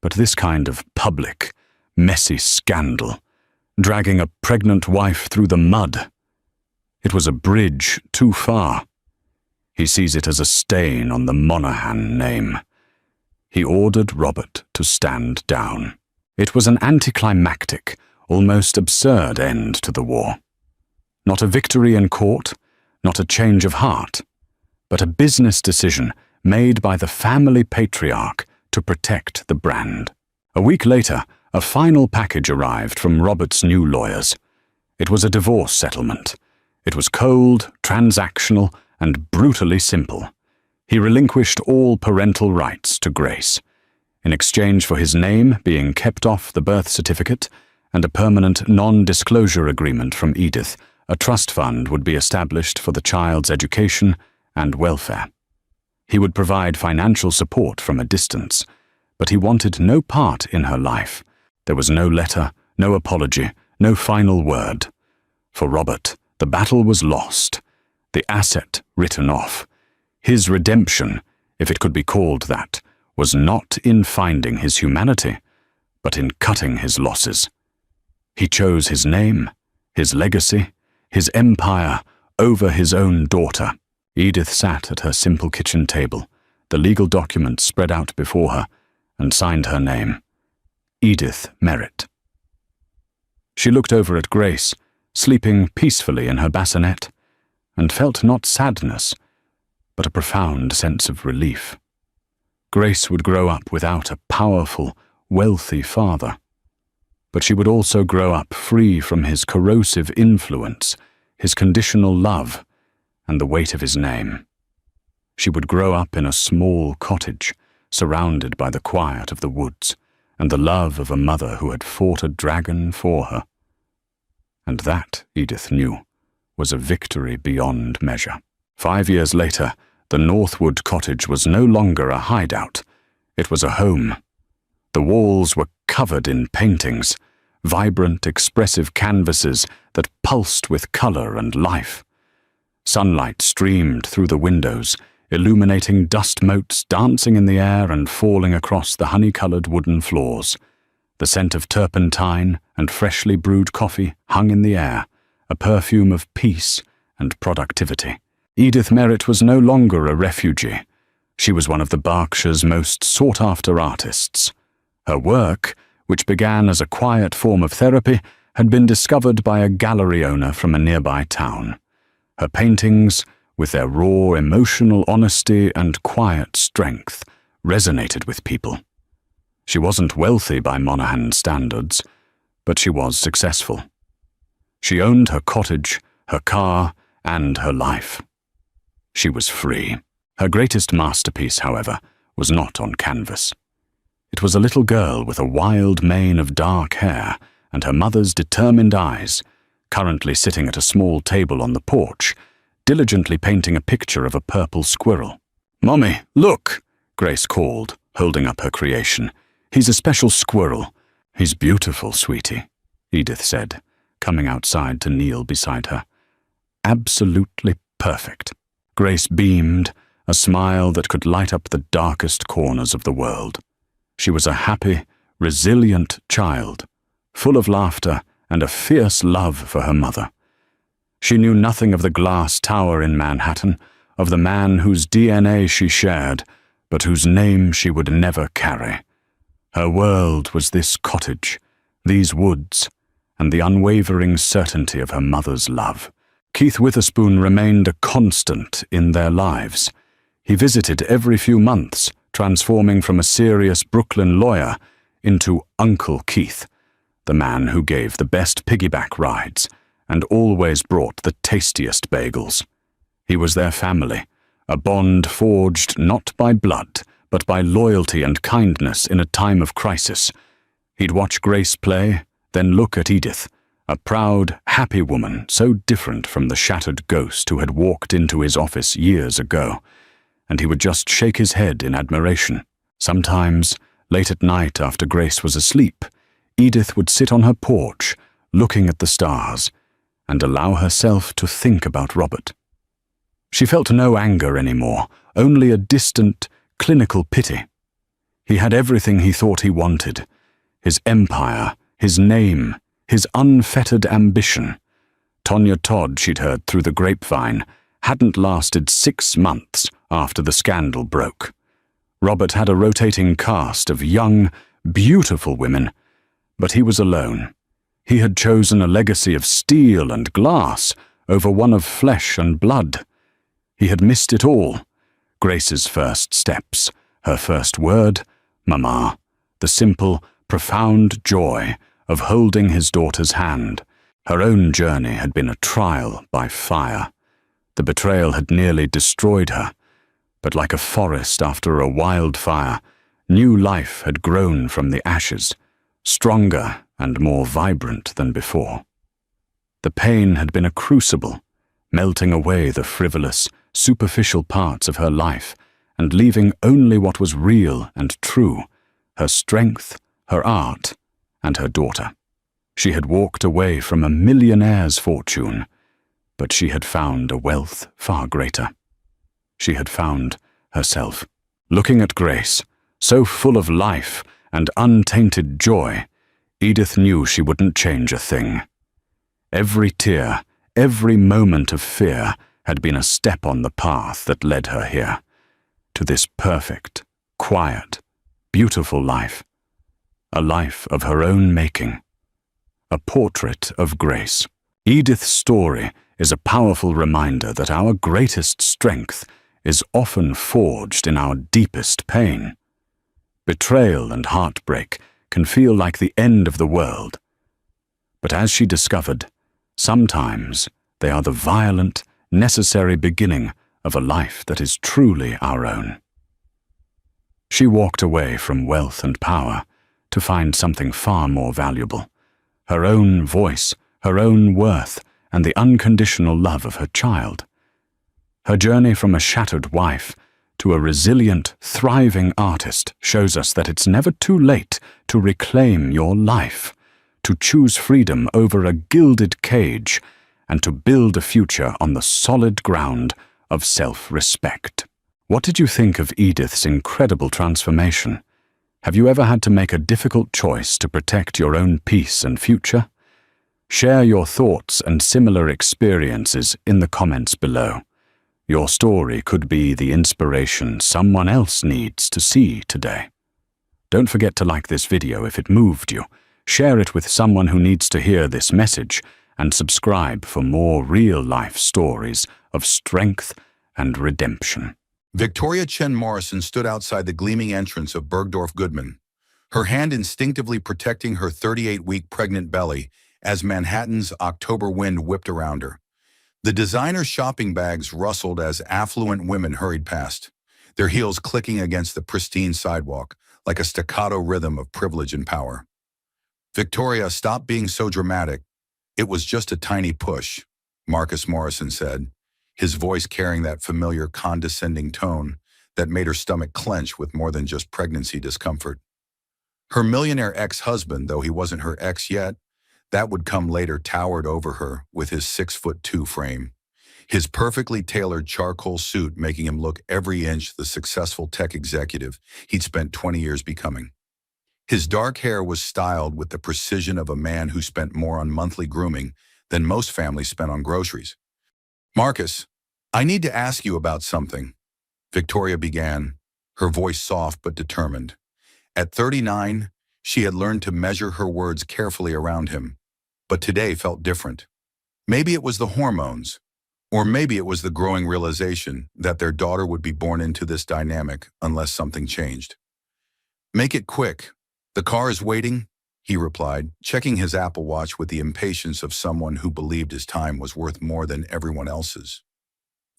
But this kind of public, messy scandal, dragging a pregnant wife through the mud, it was a bridge too far. He sees it as a stain on the Monaghan name. He ordered Robert to stand down. It was an anticlimactic, almost absurd end to the war. Not a victory in court, not a change of heart, but a business decision made by the family patriarch to protect the brand. A week later, a final package arrived from Robert's new lawyers. It was a divorce settlement. It was cold, transactional, and brutally simple. He relinquished all parental rights to Grace. In exchange for his name being kept off the birth certificate and a permanent non-disclosure agreement from Edith, a trust fund would be established for the child's education and welfare. He would provide financial support from a distance, but he wanted no part in her life. There was no letter, no apology, no final word. For Robert, the battle was lost, the asset written off. His redemption, if it could be called that, was not in finding his humanity, but in cutting his losses. He chose his name, his legacy, his empire over his own daughter. Edith sat at her simple kitchen table, the legal documents spread out before her, and signed her name, Edith Merritt. She looked over at Grace, sleeping peacefully in her bassinet, and felt not sadness, but a profound sense of relief. Grace would grow up without a powerful, wealthy father, but she would also grow up free from his corrosive influence, his conditional love, and the weight of his name. She would grow up in a small cottage, surrounded by the quiet of the woods and the love of a mother who had fought a dragon for her. And that, Edith knew, was a victory beyond measure. 5 years later, the Northwood cottage was no longer a hideout. It was a home. The walls were covered in paintings, vibrant, expressive canvases that pulsed with color and life. Sunlight streamed through the windows, illuminating dust motes dancing in the air and falling across the honey-colored wooden floors. The scent of turpentine and freshly brewed coffee hung in the air, a perfume of peace and productivity. Edith Merritt was no longer a refugee. She was one of the Berkshire's most sought-after artists. Her work, which began as a quiet form of therapy, had been discovered by a gallery owner from a nearby town. Her paintings, with their raw emotional honesty and quiet strength, resonated with people. She wasn't wealthy by Monaghan standards, but she was successful. She owned her cottage, her car, and her life. She was free. Her greatest masterpiece, however, was not on canvas. It was a little girl with a wild mane of dark hair and her mother's determined eyes, currently sitting at a small table on the porch, diligently painting a picture of a purple squirrel. "Mommy, look!" Grace called, holding up her creation. "He's a special squirrel." "He's beautiful, sweetie," Edith said, coming outside to kneel beside her. "Absolutely perfect." Grace beamed, a smile that could light up the darkest corners of the world. She was a happy, resilient child, full of laughter and a fierce love for her mother. She knew nothing of the glass tower in Manhattan, of the man whose DNA she shared, but whose name she would never carry. Her world was this cottage, these woods, and the unwavering certainty of her mother's love. Keith Witherspoon remained a constant in their lives. He visited every few months, transforming from a serious Brooklyn lawyer into Uncle Keith, the man who gave the best piggyback rides and always brought the tastiest bagels. He was their family, a bond forged not by blood, but by loyalty and kindness in a time of crisis. He'd watch Grace play, then look at Edith, a proud, happy woman so different from the shattered ghost who had walked into his office years ago, and he would just shake his head in admiration. Sometimes, late at night after Grace was asleep, Edith would sit on her porch, looking at the stars, and allow herself to think about Robert. She felt no anger anymore, only a distant, clinical pity. He had everything he thought he wanted: his empire, his name, his unfettered ambition. Tonya Todd, she'd heard through the grapevine, hadn't lasted 6 months after the scandal broke. Robert had a rotating cast of young, beautiful women, but he was alone. He had chosen a legacy of steel and glass over one of flesh and blood. He had missed it all: Grace's first steps, her first word, Mama, the simple, profound joy of holding his daughter's hand. Her own journey had been a trial by fire. The betrayal had nearly destroyed her, but like a forest after a wildfire, new life had grown from the ashes, stronger and more vibrant than before. The pain had been a crucible, melting away the frivolous, superficial parts of her life and leaving only what was real and true: her strength, her art, and her daughter. She had walked away from a millionaire's fortune, but she had found a wealth far greater. She had found herself. Looking at Grace, so full of life and untainted joy, Edith knew she wouldn't change a thing. Every tear, every moment of fear had been a step on the path that led her here, to this perfect, quiet, beautiful life. A life of her own making. A portrait of Grace. Edith's story is a powerful reminder that our greatest strength is often forged in our deepest pain. Betrayal and heartbreak can feel like the end of the world. But as she discovered, sometimes they are the violent, necessary beginning of a life that is truly our own. She walked away from wealth and power to find something far more valuable: her own voice, her own worth, and the unconditional love of her child. Her journey from a shattered wife to a resilient, thriving artist shows us that it's never too late to reclaim your life, to choose freedom over a gilded cage, and to build a future on the solid ground of self-respect. What did you think of Edith's incredible transformation? Have you ever had to make a difficult choice to protect your own peace and future? Share your thoughts and similar experiences in the comments below. Your story could be the inspiration someone else needs to see today. Don't forget to like this video if it moved you, share it with someone who needs to hear this message, and subscribe for more real-life stories of strength and redemption. Victoria Chen Morrison stood outside the gleaming entrance of Bergdorf Goodman, her hand instinctively protecting her 38-week pregnant belly as Manhattan's October wind whipped around her. The designer shopping bags rustled as affluent women hurried past, their heels clicking against the pristine sidewalk, like a staccato rhythm of privilege and power. "Victoria, stop being so dramatic. It was just a tiny push," Marcus Morrison said, his voice carrying that familiar condescending tone that made her stomach clench with more than just pregnancy discomfort. Her millionaire ex-husband, though he wasn't her ex yet, that would come later, towered over her with his 6'2" frame. His perfectly tailored charcoal suit making him look every inch the successful tech executive he'd spent 20 years becoming. His dark hair was styled with the precision of a man who spent more on monthly grooming than most families spent on groceries. "Marcus, I need to ask you about something," Victoria began, her voice soft but determined. At 39, she had learned to measure her words carefully around him, but today felt different. Maybe it was the hormones, or maybe it was the growing realization that their daughter would be born into this dynamic unless something changed. "Make it quick. The car is waiting," he replied, checking his Apple Watch with the impatience of someone who believed his time was worth more than everyone else's.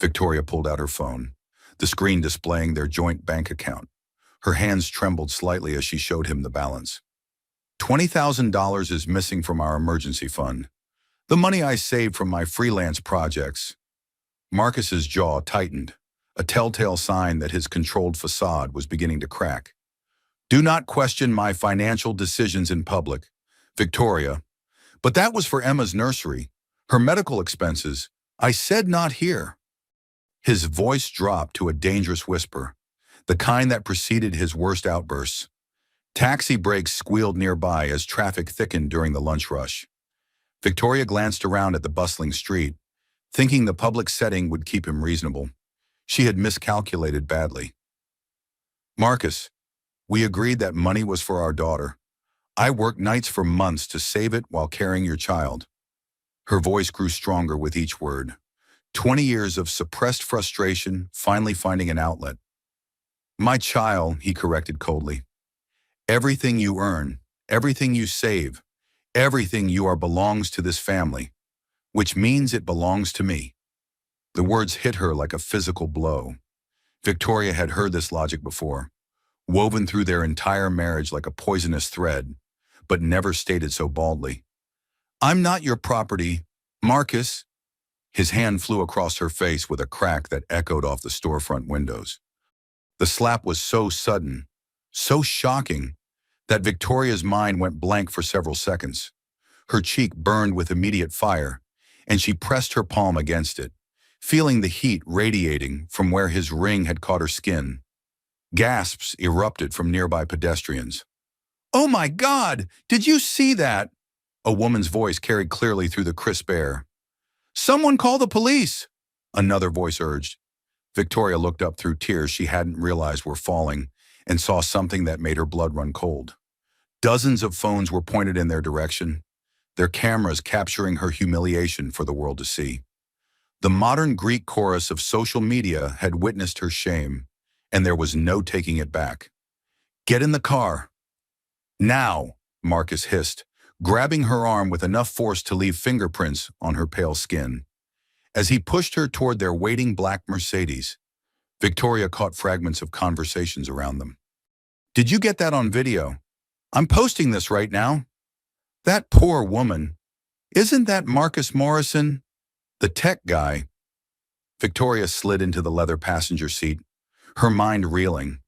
Victoria pulled out her phone, the screen displaying their joint bank account. Her hands trembled slightly as she showed him the balance. "$20,000 is missing from our emergency fund. The money I saved from my freelance projects." Marcus's jaw tightened, a telltale sign that his controlled facade was beginning to crack. "Do not question my financial decisions in public, Victoria. But that was for Emma's nursery, her medical expenses. I said not here." His voice dropped to a dangerous whisper, the kind that preceded his worst outbursts. Taxi brakes squealed nearby as traffic thickened during the lunch rush. Victoria glanced around at the bustling street, thinking the public setting would keep him reasonable. She had miscalculated badly. "Marcus, we agreed that money was for our daughter. I worked nights for months to save it while carrying your child." Her voice grew stronger with each word. 20 years of suppressed frustration finally finding an outlet. "My child," he corrected coldly. "Everything you earn, everything you save, everything you are belongs to this family, which means it belongs to me." The words hit her like a physical blow. Victoria had heard this logic before, woven through their entire marriage like a poisonous thread, but never stated so baldly. "I'm not your property, Marcus." His hand flew across her face with a crack that echoed off the storefront windows. The slap was so sudden, so shocking, that Victoria's mind went blank for several seconds. Her cheek burned with immediate fire, and she pressed her palm against it, feeling the heat radiating from where his ring had caught her skin. Gasps erupted from nearby pedestrians. "Oh my God! Did you see that?" A woman's voice carried clearly through the crisp air. "Someone call the police!" another voice urged. Victoria looked up through tears she hadn't realized were falling and saw something that made her blood run cold. Dozens of phones were pointed in their direction, their cameras capturing her humiliation for the world to see. The modern Greek chorus of social media had witnessed her shame, and there was no taking it back. "Get in the car." "Now," Marcus hissed, grabbing her arm with enough force to leave fingerprints on her pale skin. As he pushed her toward their waiting black Mercedes, Victoria caught fragments of conversations around them. "Did you get that on video? I'm posting this right now." "That poor woman. Isn't that Marcus Morrison? The tech guy?" Victoria slid into the leather passenger seat, her mind reeling.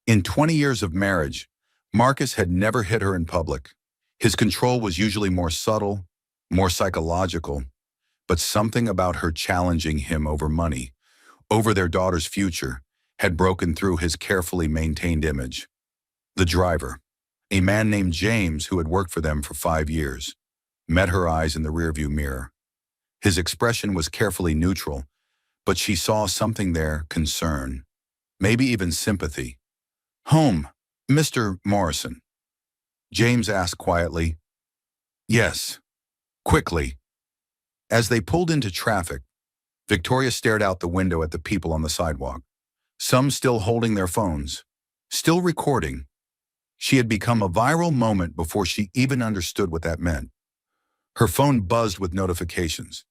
In 20 years of marriage, Marcus had never hit her in public. His control was usually more subtle, more psychological, but something about her challenging him over money, over their daughter's future, had broken through his carefully maintained image. The driver, a man named James who had worked for them for 5 years, met her eyes in the rearview mirror. His expression was carefully neutral, but she saw something there, concern, maybe even sympathy. "Home, Mr. Morrison?" James asked quietly. "Yes." Quickly. As they pulled into traffic, Victoria stared out the window at the people on the sidewalk, some still holding their phones, still recording. She had become a viral moment before she even understood what that meant. Her phone buzzed with notifications.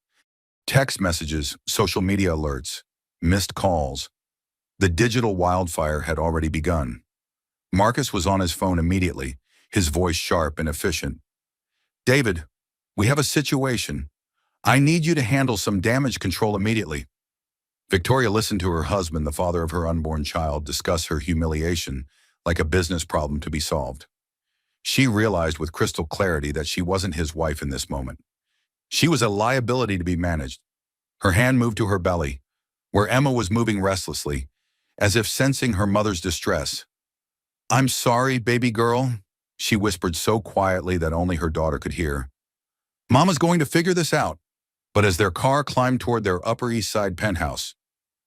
Text messages, social media alerts, missed calls. The digital wildfire had already begun. Marcus was on his phone immediately, his voice sharp and efficient. "David, we have a situation. I need you to handle some damage control immediately." Victoria listened to her husband, the father of her unborn child, discuss her humiliation like a business problem to be solved. She realized with crystal clarity that she wasn't his wife in this moment. She was a liability to be managed. Her hand moved to her belly, where Emma was moving restlessly, as if sensing her mother's distress. "I'm sorry, baby girl," she whispered so quietly that only her daughter could hear. "Mama's going to figure this out." But as their car climbed toward their Upper East Side penthouse,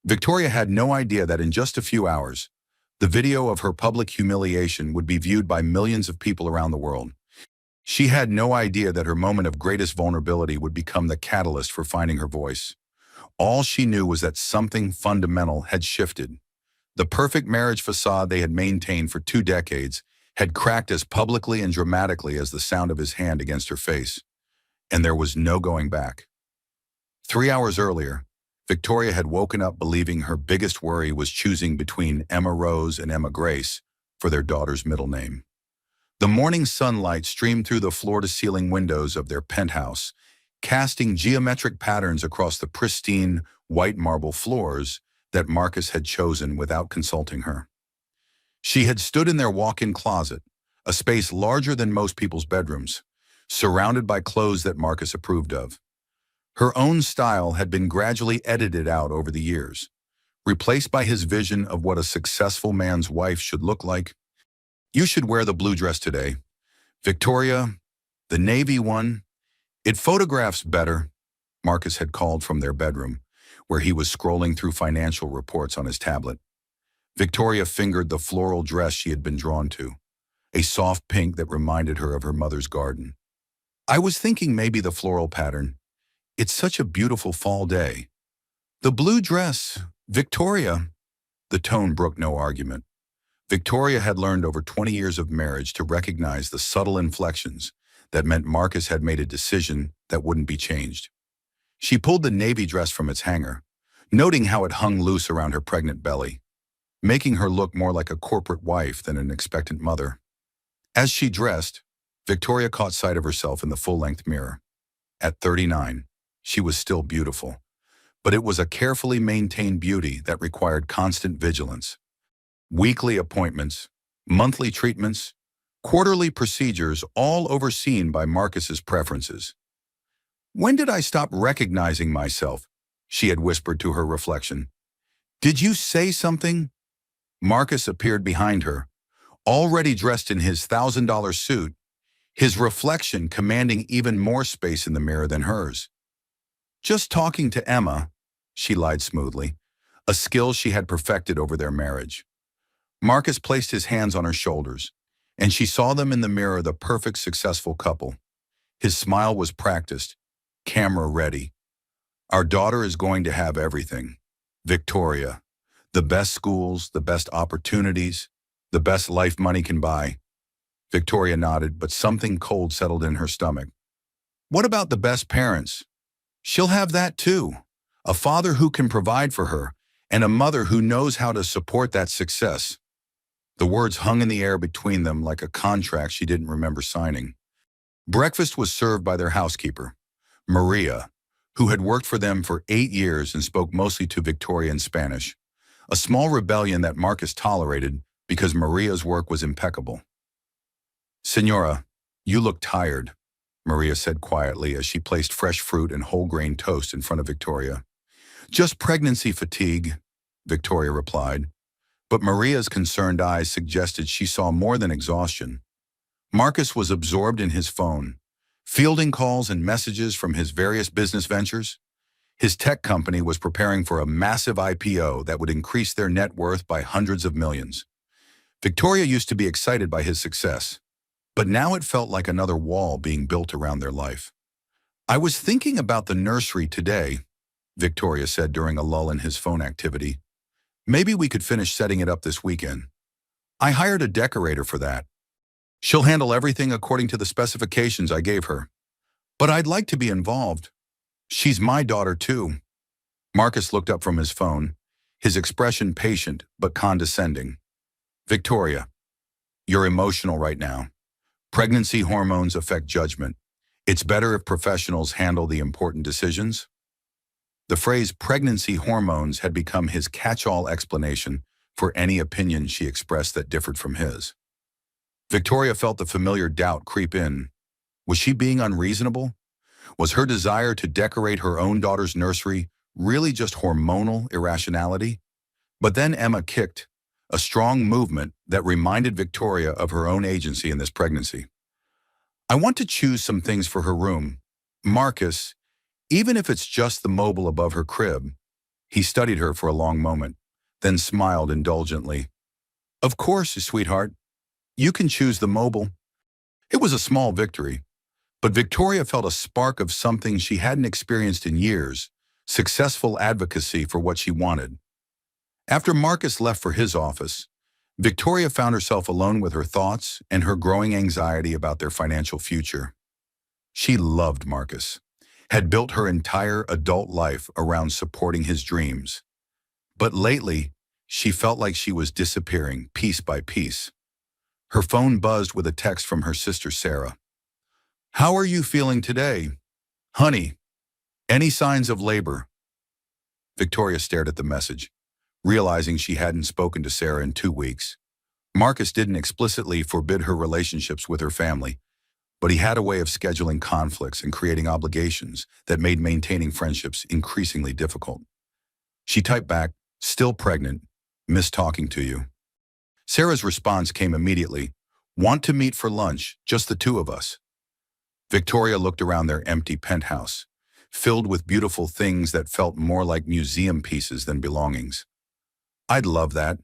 Victoria had no idea that in just a few hours, the video of her public humiliation would be viewed by millions of people around the world. She had no idea that her moment of greatest vulnerability would become the catalyst for finding her voice. All she knew was that something fundamental had shifted. The perfect marriage facade they had maintained for 2 decades had cracked as publicly and dramatically as the sound of his hand against her face. And there was no going back. 3 hours earlier, Victoria had woken up believing her biggest worry was choosing between Emma Rose and Emma Grace for their daughter's middle name. The morning sunlight streamed through the floor-to-ceiling windows of their penthouse, casting geometric patterns across the pristine, white marble floors that Marcus had chosen without consulting her. She had stood in their walk-in closet, a space larger than most people's bedrooms, surrounded by clothes that Marcus approved of. Her own style had been gradually edited out over the years, replaced by his vision of what a successful man's wife should look like. "You should wear the blue dress today. Victoria, the navy one. It photographs better," Marcus had called from their bedroom, where he was scrolling through financial reports on his tablet. Victoria fingered the floral dress she had been drawn to, a soft pink that reminded her of her mother's garden. "I was thinking maybe the floral pattern. It's such a beautiful fall day." "The blue dress, Victoria." The tone brooked no argument. Victoria had learned over 20 years of marriage to recognize the subtle inflections that meant Marcus had made a decision that wouldn't be changed. She pulled the navy dress from its hanger, noting how it hung loose around her pregnant belly, making her look more like a corporate wife than an expectant mother. As she dressed, Victoria caught sight of herself in the full-length mirror. At 39, she was still beautiful, but it was a carefully maintained beauty that required constant vigilance. Weekly appointments, monthly treatments, quarterly procedures, all overseen by Marcus's preferences. "When did I stop recognizing myself?" she had whispered to her reflection. "Did you say something?" Marcus appeared behind her, already dressed in his $1,000 suit, his reflection commanding even more space in the mirror than hers. "Just talking to Emma," she lied smoothly, a skill she had perfected over their marriage. Marcus placed his hands on her shoulders, and she saw them in the mirror, the perfect successful couple. His smile was practiced, camera ready. "Our daughter is going to have everything. Victoria. The best schools, the best opportunities, the best life money can buy." Victoria nodded, but something cold settled in her stomach. "What about the best parents?" "She'll have that too. A father who can provide for her, and a mother who knows how to support that success." The words hung in the air between them like a contract she didn't remember signing. Breakfast was served by their housekeeper, Maria, who had worked for them for 8 years and spoke mostly to Victoria in Spanish, a small rebellion that Marcus tolerated because Maria's work was impeccable. "Señora, you look tired," Maria said quietly as she placed fresh fruit and whole-grain toast in front of Victoria. "Just pregnancy fatigue," Victoria replied, but Maria's concerned eyes suggested she saw more than exhaustion. Marcus was absorbed in his phone, fielding calls and messages from his various business ventures. His tech company was preparing for a massive IPO that would increase their net worth by hundreds of millions. Victoria used to be excited by his success, but now it felt like another wall being built around their life. "I was thinking about the nursery today," Victoria said during a lull in his phone activity. "Maybe we could finish setting it up this weekend. I hired a decorator for that. She'll handle everything according to the specifications I gave her. But I'd like to be involved. She's my daughter too." Marcus looked up from his phone, his expression patient but condescending. "Victoria, You're emotional right now. Pregnancy hormones affect judgment. It's better if professionals handle the important decisions. The phrase pregnancy hormones had become his catch-all explanation for any opinion she expressed that differed from his. Victoria felt the familiar doubt creep in. Was she being unreasonable? Was her desire to decorate her own daughter's nursery really just hormonal irrationality? But then Emma kicked, a strong movement that reminded Victoria of her own agency in this pregnancy. I want to choose some things for her room. Marcus, even if it's just the mobile above her crib. He studied her for a long moment, then smiled indulgently. Of course, sweetheart. You can choose the mobile. It was a small victory, but Victoria felt a spark of something she hadn't experienced in years, successful advocacy for what she wanted. After Marcus left for his office, Victoria found herself alone with her thoughts and her growing anxiety about their financial future. She loved Marcus, had built her entire adult life around supporting his dreams. But lately, she felt like she was disappearing piece by piece. Her phone buzzed with a text from her sister Sarah. How are you feeling today? Honey, any signs of labor? Victoria stared at the message, realizing she hadn't spoken to Sarah in 2 weeks. Marcus didn't explicitly forbid her relationships with her family, but he had a way of scheduling conflicts and creating obligations that made maintaining friendships increasingly difficult. She typed back, still pregnant, miss talking to you. Sarah's response came immediately, want to meet for lunch, just the two of us. Victoria looked around their empty penthouse, filled with beautiful things that felt more like museum pieces than belongings. I'd love that,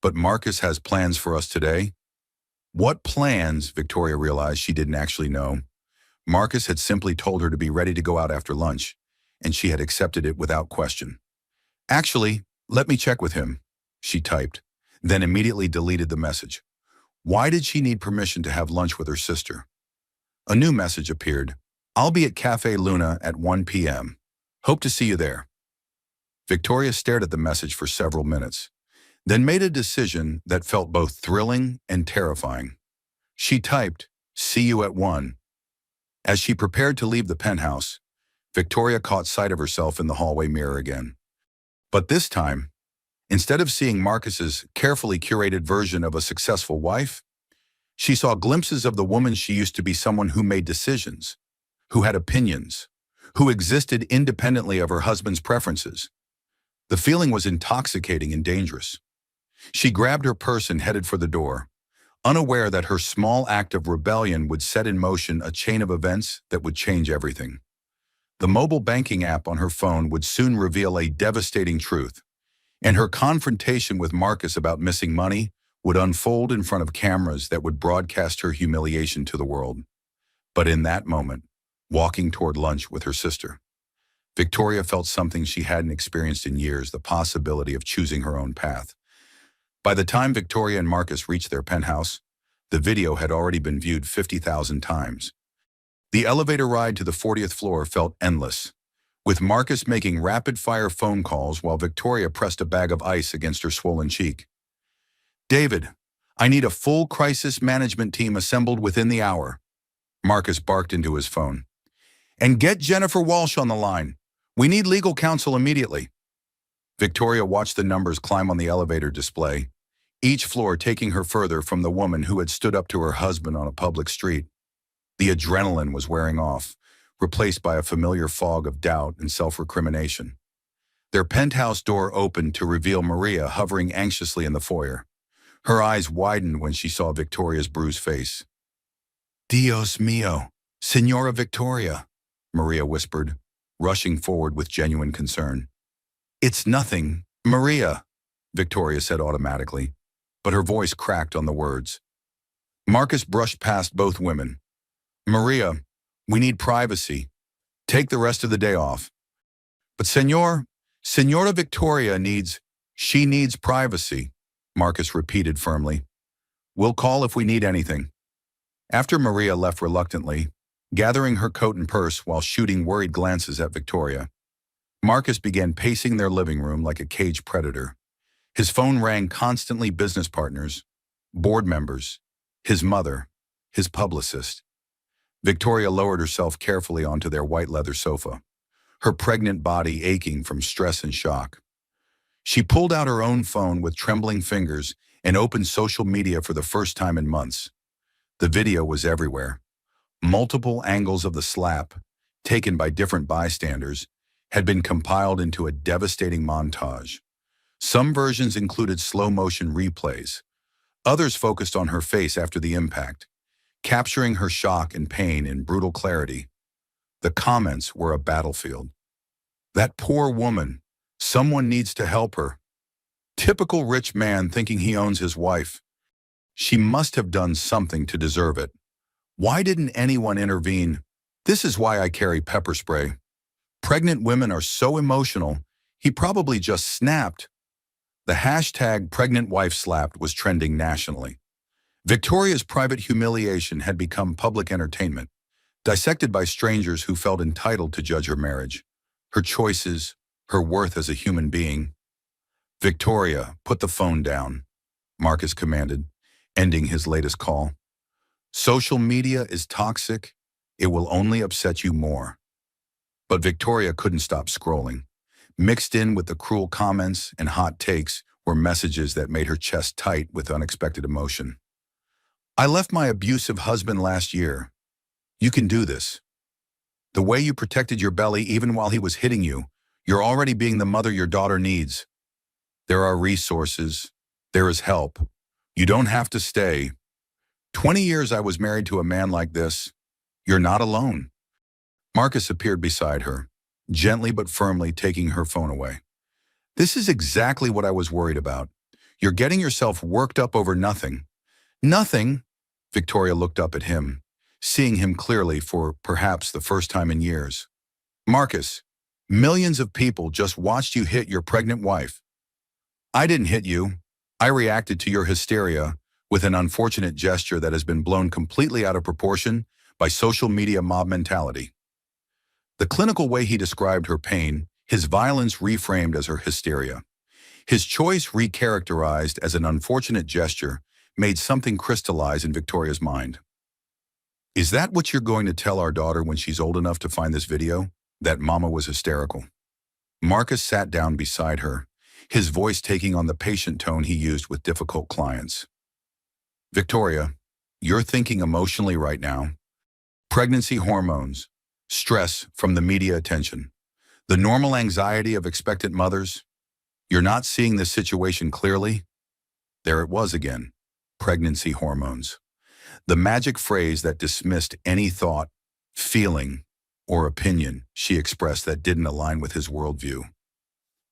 but Marcus has plans for us today. What plans, Victoria realized she didn't actually know. Marcus had simply told her to be ready to go out after lunch, and she had accepted it without question. Actually, let me check with him, she typed, then immediately deleted the message. Why did she need permission to have lunch with her sister? A new message appeared. I'll be at Cafe Luna at 1 p.m. Hope to see you there. Victoria stared at the message for several minutes, then made a decision that felt both thrilling and terrifying. She typed, see you at 1. As she prepared to leave the penthouse, Victoria caught sight of herself in the hallway mirror again. But this time, instead of seeing Marcus's carefully curated version of a successful wife, she saw glimpses of the woman she used to be, someone who made decisions, who had opinions, who existed independently of her husband's preferences. The feeling was intoxicating and dangerous. She grabbed her purse and headed for the door, unaware that her small act of rebellion would set in motion a chain of events that would change everything. The mobile banking app on her phone would soon reveal a devastating truth, and her confrontation with Marcus about missing money would unfold in front of cameras that would broadcast her humiliation to the world. But in that moment, walking toward lunch with her sister, Victoria felt something she hadn't experienced in years, the possibility of choosing her own path. By the time Victoria and Marcus reached their penthouse, the video had already been viewed 50,000 times. The elevator ride to the 40th floor felt endless, with Marcus making rapid-fire phone calls while Victoria pressed a bag of ice against her swollen cheek. David, I need a full crisis management team assembled within the hour, Marcus barked into his phone. And get Jennifer Walsh on the line. We need legal counsel immediately. Victoria watched the numbers climb on the elevator display, each floor taking her further from the woman who had stood up to her husband on a public street. The adrenaline was wearing off, replaced by a familiar fog of doubt and self-recrimination. Their penthouse door opened to reveal Maria hovering anxiously in the foyer. Her eyes widened when she saw Victoria's bruised face. Dios mío, Señora Victoria, Maria whispered, rushing forward with genuine concern. It's nothing, Maria, Victoria said automatically, but her voice cracked on the words. Marcus brushed past both women. Maria, we need privacy. Take the rest of the day off. But Señora Victoria needs privacy, Marcus repeated firmly. We'll call if we need anything. After Maria left reluctantly, gathering her coat and purse while shooting worried glances at Victoria, Marcus began pacing their living room like a caged predator. His phone rang constantly: business partners, board members, his mother, his publicist. Victoria lowered herself carefully onto their white leather sofa, her pregnant body aching from stress and shock. She pulled out her own phone with trembling fingers and opened social media for the first time in months. The video was everywhere. Multiple angles of the slap, taken by different bystanders, had been compiled into a devastating montage. Some versions included slow-motion replays. Others focused on her face after the impact, capturing her shock and pain in brutal clarity. The comments were a battlefield. That poor woman. Someone needs to help her. Typical rich man thinking he owns his wife. She must have done something to deserve it. Why didn't anyone intervene? This is why I carry pepper spray. Pregnant women are so emotional. He probably just snapped. The hashtag pregnant wife slapped was trending nationally. Victoria's private humiliation had become public entertainment, dissected by strangers who felt entitled to judge her marriage, her choices, her worth as a human being. "Victoria, put the phone down," Marcus commanded, ending his latest call. "Social media is toxic. It will only upset you more." But Victoria couldn't stop scrolling. Mixed in with the cruel comments and hot takes were messages that made her chest tight with unexpected emotion. "I left my abusive husband last year. You can do this. The way you protected your belly even while he was hitting you, you're already being the mother your daughter needs. There are resources. There is help. You don't have to stay. 20 years I was married to a man like this. You're not alone." Marcus appeared beside her, gently but firmly taking her phone away. "This is exactly what I was worried about. You're getting yourself worked up over nothing." "Nothing?" Victoria looked up at him, seeing him clearly for perhaps the first time in years. "Marcus, millions of people just watched you hit your pregnant wife. I didn't hit you. I reacted to your hysteria with an unfortunate gesture that has been blown completely out of proportion by social media mob mentality." The clinical way he described her pain, his violence reframed as her hysteria, his choice recharacterized as an unfortunate gesture, made something crystallize in Victoria's mind. "Is that what you're going to tell our daughter when she's old enough to find this video? That Mama was hysterical?" Marcus sat down beside her, his voice taking on the patient tone he used with difficult clients. "Victoria, you're thinking emotionally right now. Pregnancy hormones, stress from the media attention, the normal anxiety of expectant mothers. You're not seeing this situation clearly." There it was again, pregnancy hormones. The magic phrase that dismissed any thought, feeling, or opinion she expressed that didn't align with his worldview.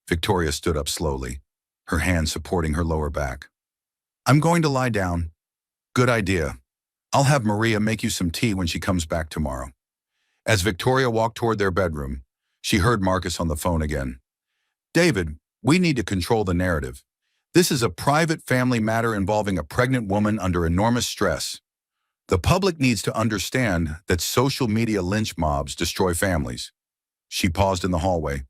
Victoria stood up slowly, her hand supporting her lower back. "I'm going to lie down." "Good idea. I'll have Maria make you some tea when she comes back tomorrow." As Victoria walked toward their bedroom, she heard Marcus on the phone again. "David, we need to control the narrative. This is a private family matter involving a pregnant woman under enormous stress. The public needs to understand that social media lynch mobs destroy families." She paused in the hallway,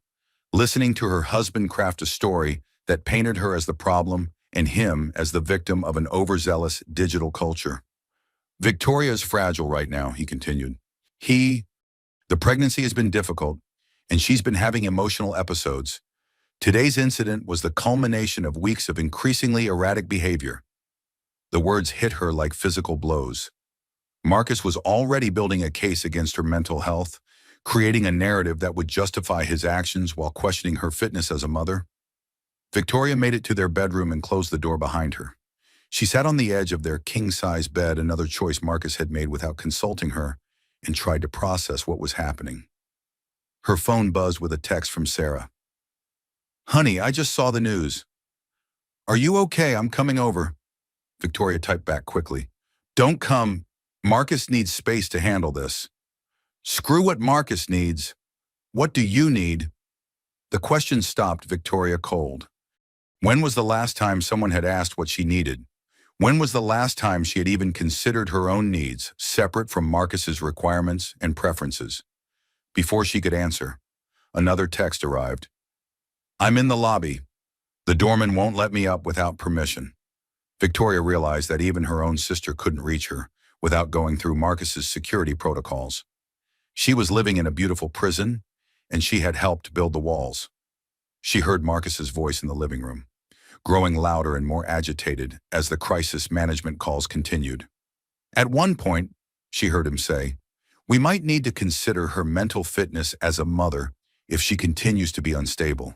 listening to her husband craft a story that painted her as the problem and him as the victim of an overzealous digital culture. "Victoria is fragile right now," he continued. The pregnancy has been difficult, and she's been having emotional episodes. Today's incident was the culmination of weeks of increasingly erratic behavior." The words hit her like physical blows. Marcus was already building a case against her mental health, creating a narrative that would justify his actions while questioning her fitness as a mother. Victoria made it to their bedroom and closed the door behind her. She sat on the edge of their king-size bed, another choice Marcus had made without consulting her, and tried to process what was happening. Her phone buzzed with a text from Sarah. "Honey, I just saw the news." "Are you okay? I'm coming over." Victoria typed back quickly. "Don't come. Marcus needs space to handle this." "Screw what Marcus needs. What do you need?" The question stopped Victoria cold. When was the last time someone had asked what she needed? When was the last time she had even considered her own needs, separate from Marcus's requirements and preferences? Before she could answer, another text arrived. "I'm in the lobby. The doorman won't let me up without permission." Victoria realized that even her own sister couldn't reach her without going through Marcus's security protocols. She was living in a beautiful prison, and she had helped build the walls. She heard Marcus's voice in the living room, growing louder and more agitated as the crisis management calls continued. At one point, she heard him say, "We might need to consider her mental fitness as a mother if she continues to be unstable."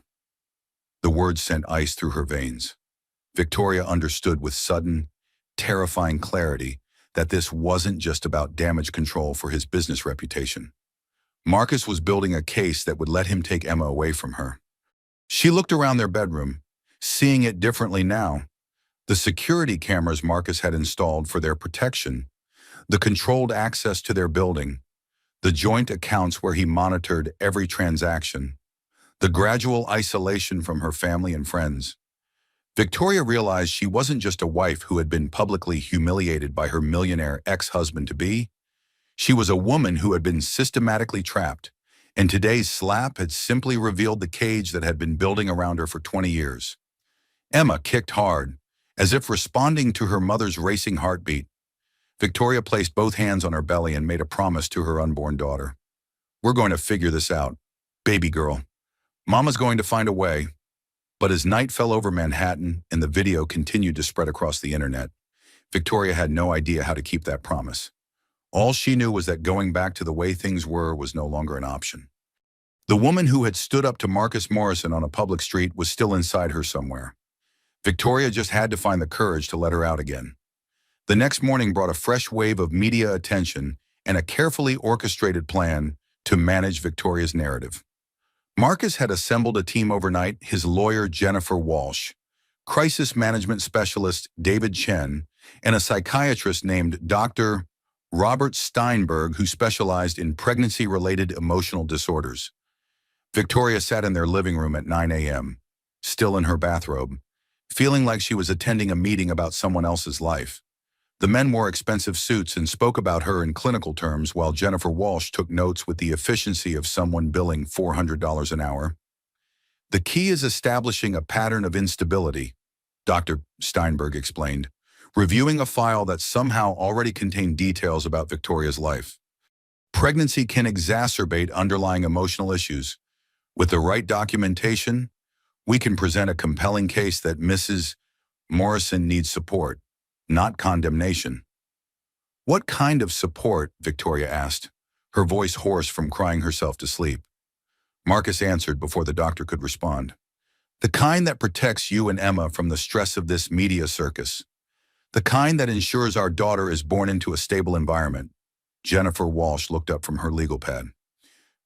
The words sent ice through her veins. Victoria understood with sudden, terrifying clarity that this wasn't just about damage control for his business reputation. Marcus was building a case that would let him take Emma away from her. She looked around their bedroom, seeing it differently now. The security cameras Marcus had installed for their protection, the controlled access to their building, the joint accounts where he monitored every transaction, the gradual isolation from her family and friends. Victoria realized she wasn't just a wife who had been publicly humiliated by her millionaire ex-husband-to-be. She was a woman who had been systematically trapped, and today's slap had simply revealed the cage that had been building around her for 20 years. Emma kicked hard, as if responding to her mother's racing heartbeat. Victoria placed both hands on her belly and made a promise to her unborn daughter. "We're going to figure this out, baby girl. Mama's going to find a way." But as night fell over Manhattan and the video continued to spread across the internet, Victoria had no idea how to keep that promise. All she knew was that going back to the way things were was no longer an option. The woman who had stood up to Marcus Morrison on a public street was still inside her somewhere. Victoria just had to find the courage to let her out again. The next morning brought a fresh wave of media attention and a carefully orchestrated plan to manage Victoria's narrative. Marcus had assembled a team overnight: his lawyer Jennifer Walsh, crisis management specialist David Chen, and a psychiatrist named Dr. Robert Steinberg, who specialized in pregnancy-related emotional disorders. Victoria sat in their living room at 9 a.m., still in her bathrobe, feeling like she was attending a meeting about someone else's life. The men wore expensive suits and spoke about her in clinical terms, while Jennifer Walsh took notes with the efficiency of someone billing $400 an hour. "The key is establishing a pattern of instability," Dr. Steinberg explained, reviewing a file that somehow already contained details about Victoria's life. "Pregnancy can exacerbate underlying emotional issues. With the right documentation, we can present a compelling case that Mrs. Morrison needs support, not condemnation." "What kind of support?" Victoria asked, her voice hoarse from crying herself to sleep. Marcus answered before the doctor could respond. "The kind that protects you and Emma from the stress of this media circus. The kind that ensures our daughter is born into a stable environment." Jennifer Walsh looked up from her legal pad.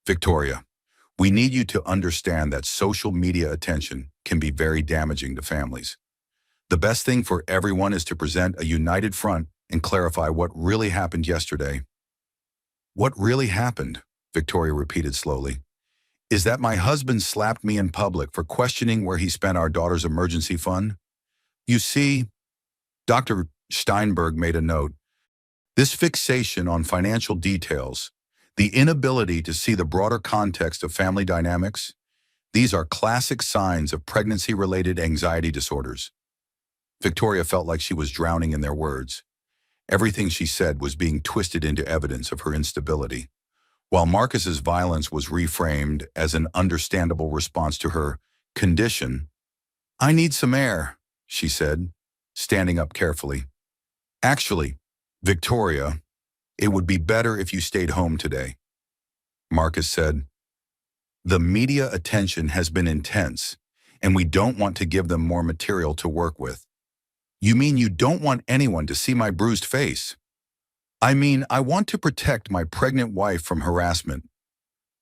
"Victoria, we need you to understand that social media attention can be very damaging to families. The best thing for everyone is to present a united front and clarify what really happened yesterday." "What really happened?" Victoria repeated slowly. "Is that my husband slapped me in public for questioning where he spent our daughter's emergency fund. You see," Dr. Steinberg made a note, "this fixation on financial details, the inability to see the broader context of family dynamics, these are classic signs of pregnancy-related anxiety disorders." Victoria felt like she was drowning in their words. Everything she said was being twisted into evidence of her instability, while Marcus's violence was reframed as an understandable response to her condition. "I need some air," she said, standing up carefully. "Actually, Victoria, it would be better if you stayed home today." Marcus said, "The media attention has been intense, and we don't want to give them more material to work with." "You mean you don't want anyone to see my bruised face?" "I mean, I want to protect my pregnant wife from harassment."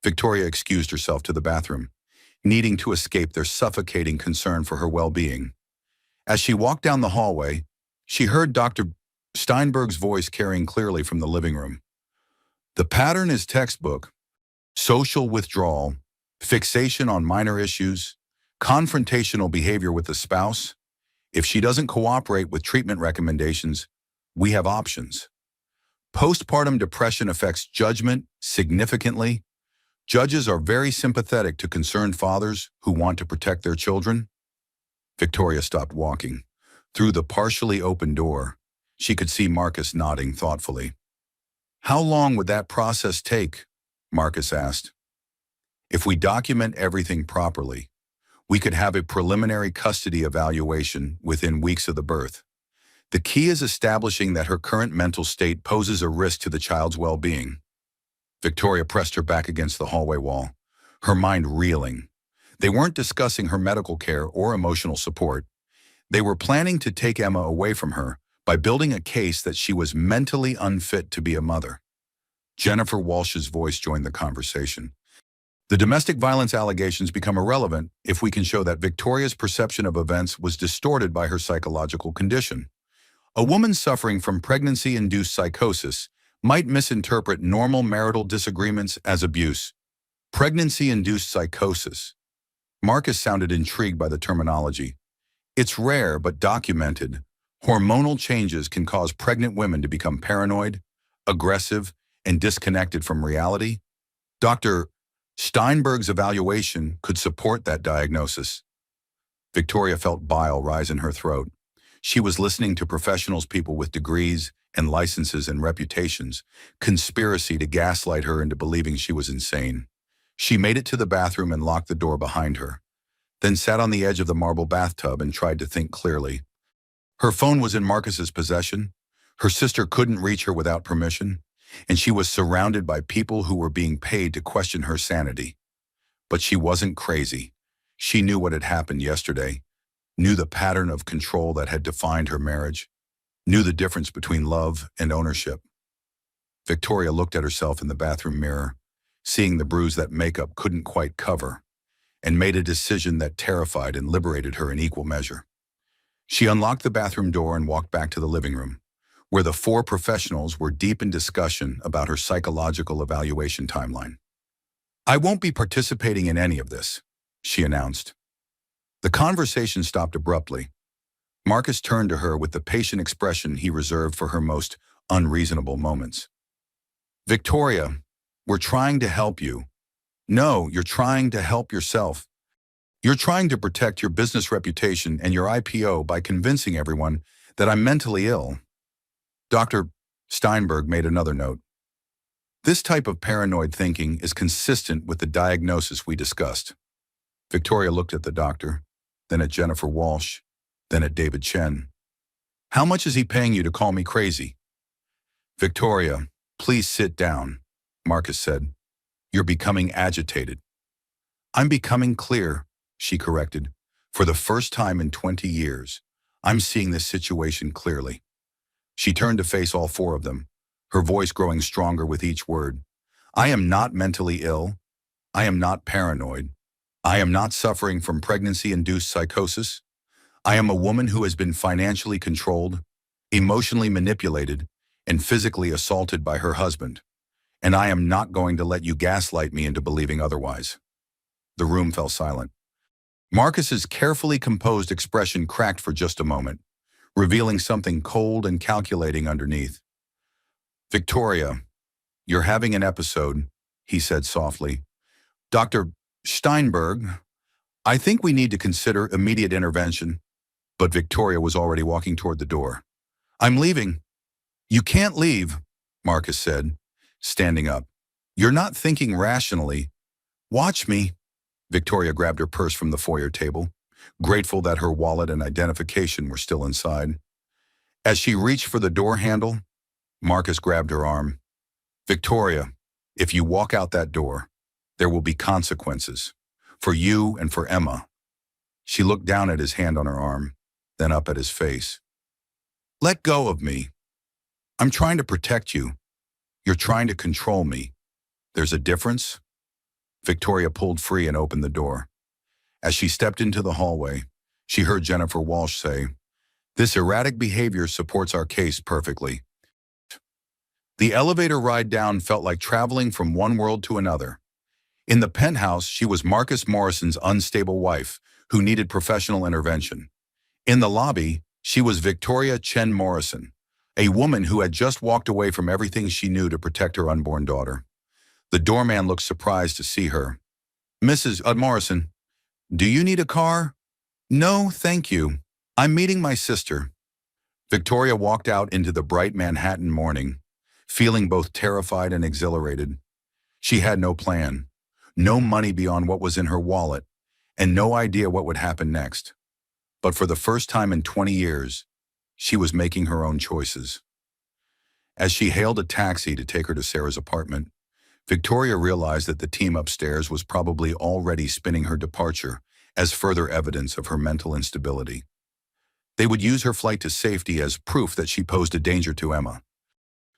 Victoria excused herself to the bathroom, needing to escape their suffocating concern for her well-being. As she walked down the hallway, she heard Dr. Steinberg's voice carrying clearly from the living room. "The pattern is textbook: social withdrawal, fixation on minor issues, confrontational behavior with the spouse. If she doesn't cooperate with treatment recommendations, we have options. Postpartum depression affects judgment significantly. Judges are very sympathetic to concerned fathers who want to protect their children." Victoria stopped walking, Through the partially open door, she could see Marcus nodding thoughtfully. "How long would that process take?" Marcus asked. "If we document everything properly, we could have a preliminary custody evaluation within weeks of the birth. The key is establishing that her current mental state poses a risk to the child's well-being." Victoria pressed her back against the hallway wall, her mind reeling. They weren't discussing her medical care or emotional support. They were planning to take Emma away from her by building a case that she was mentally unfit to be a mother. Jennifer Walsh's voice joined the conversation. "The domestic violence allegations become irrelevant if we can show that Victoria's perception of events was distorted by her psychological condition. A woman suffering from pregnancy-induced psychosis might misinterpret normal marital disagreements as abuse." Pregnancy-induced psychosis. Marcus sounded intrigued by the terminology. "It's rare but documented. Hormonal changes can cause pregnant women to become paranoid, aggressive, and disconnected from reality. Dr. Steinberg's evaluation could support that diagnosis." Victoria felt bile rise in her throat. She was listening to professionals, people with degrees and licenses and reputations, conspiracy to gaslight her into believing she was insane. She made it to the bathroom and locked the door behind her, then sat on the edge of the marble bathtub and tried to think clearly. Her phone was in Marcus's possession. Her sister couldn't reach her without permission, and she was surrounded by people who were being paid to question her sanity. But she wasn't crazy. She knew what had happened yesterday, knew the pattern of control that had defined her marriage, knew the difference between love and ownership. Victoria looked at herself in the bathroom mirror, seeing the bruise that makeup couldn't quite cover, and made a decision that terrified and liberated her in equal measure. She unlocked the bathroom door and walked back to the living room, where the four professionals were deep in discussion about her psychological evaluation timeline. "I won't be participating in any of this," she announced. The conversation stopped abruptly. Marcus turned to her with the patient expression he reserved for her most unreasonable moments. "Victoria, we're trying to help you." "No, you're trying to help yourself. You're trying to protect your business reputation and your IPO by convincing everyone that I'm mentally ill." Dr. Steinberg made another note. "This type of paranoid thinking is consistent with the diagnosis we discussed." Victoria looked at the doctor, then at Jennifer Walsh, then at David Chen. "How much is he paying you to call me crazy?" "Victoria, please sit down," Marcus said. "You're becoming agitated." "I'm becoming clear," she corrected. "For the first time in 20 years, I'm seeing this situation clearly." She turned to face all four of them, her voice growing stronger with each word. "I am not mentally ill. I am not paranoid. I am not suffering from pregnancy-induced psychosis. I am a woman who has been financially controlled, emotionally manipulated, and physically assaulted by her husband. And I am not going to let you gaslight me into believing otherwise." The room fell silent. Marcus's carefully composed expression cracked for just a moment, revealing something cold and calculating underneath. "Victoria, you're having an episode," he said softly. "Dr. Steinberg, I think we need to consider immediate intervention." But Victoria was already walking toward the door. "I'm leaving." "You can't leave," Marcus said, standing up. "You're not thinking rationally. Watch me." Victoria grabbed her purse from the foyer table, grateful that her wallet and identification were still inside. As she reached for the door handle, Marcus grabbed her arm. "Victoria, if you walk out that door, there will be consequences. For you and for Emma." She looked down at his hand on her arm, then up at his face. "Let go of me. I'm trying to protect you. You're trying to control me. There's a difference?" Victoria pulled free and opened the door. As she stepped into the hallway, she heard Jennifer Walsh say, "This erratic behavior supports our case perfectly." The elevator ride down felt like traveling from one world to another. In the penthouse, she was Marcus Morrison's unstable wife, who needed professional intervention. In the lobby, she was Victoria Chen Morrison, a woman who had just walked away from everything she knew to protect her unborn daughter. The doorman looked surprised to see her. "Mrs. Morrison, do you need a car?" "No, thank you." I'm meeting my sister. Victoria walked out into the bright Manhattan morning, feeling both terrified and exhilarated. She had no plan, no money beyond what was in her wallet, and no idea what would happen next. But for the first time in 20 years, she was making her own choices. As she hailed a taxi to take her to Sarah's apartment, Victoria realized that the team upstairs was probably already spinning her departure as further evidence of her mental instability. They would use her flight to safety as proof that she posed a danger to Emma.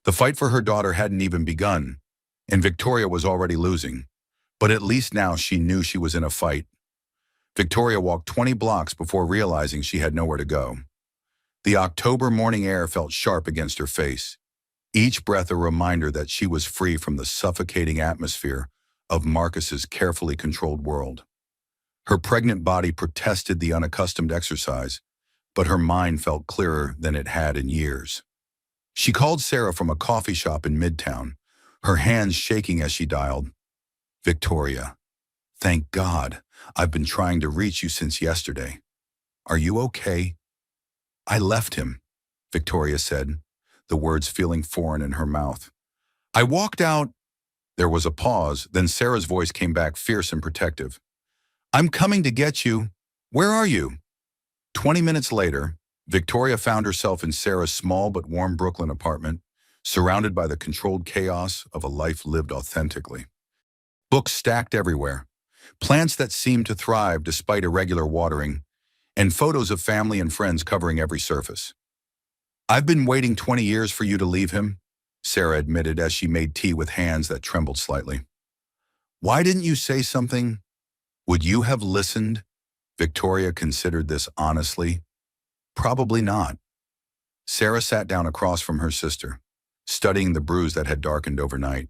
The fight for her daughter hadn't even begun, and Victoria was already losing. But at least now she knew she was in a fight. Victoria walked 20 blocks before realizing she had nowhere to go. The October morning air felt sharp against her face, each breath a reminder that she was free from the suffocating atmosphere of Marcus's carefully controlled world. Her pregnant body protested the unaccustomed exercise, but her mind felt clearer than it had in years. She called Sarah from a coffee shop in Midtown, her hands shaking as she dialed. Victoria, thank God, I've been trying to reach you since yesterday. Are you okay? I left him, Victoria said, the words feeling foreign in her mouth. I walked out. There was a pause, then Sarah's voice came back fierce and protective. I'm coming to get you. Where are you? 20 minutes later, Victoria found herself in Sarah's small but warm Brooklyn apartment, surrounded by the controlled chaos of a life lived authentically. Books stacked everywhere, plants that seemed to thrive despite irregular watering, and photos of family and friends covering every surface. I've been waiting 20 years for you to leave him, Sarah admitted as she made tea with hands that trembled slightly. Why didn't you say something? Would you have listened? Victoria considered this honestly. Probably not. Sarah sat down across from her sister, studying the bruise that had darkened overnight.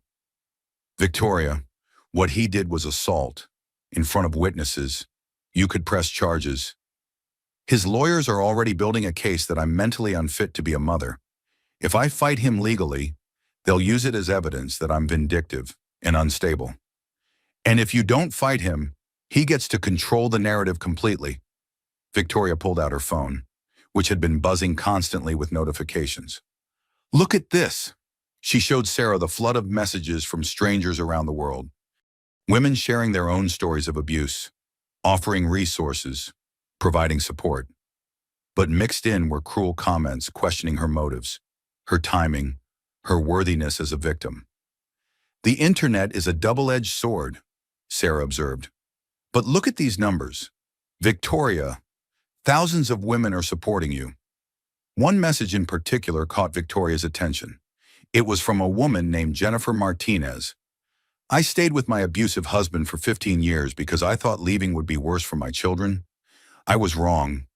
Victoria, what he did was assault. In front of witnesses. You could press charges. His lawyers are already building a case that I'm mentally unfit to be a mother. If I fight him legally, they'll use it as evidence that I'm vindictive and unstable. And if you don't fight him, he gets to control the narrative completely. Victoria pulled out her phone, which had been buzzing constantly with notifications. Look at this. She showed Sarah the flood of messages from strangers around the world. Women sharing their own stories of abuse, offering resources, providing support. But mixed in were cruel comments questioning her motives, her timing, her worthiness as a victim. The internet is a double-edged sword, Sarah observed. But look at these numbers. Victoria, thousands of women are supporting you. One message in particular caught Victoria's attention. It was from a woman named Jennifer Martinez. I stayed with my abusive husband for 15 years because I thought leaving would be worse for my children. I was wrong.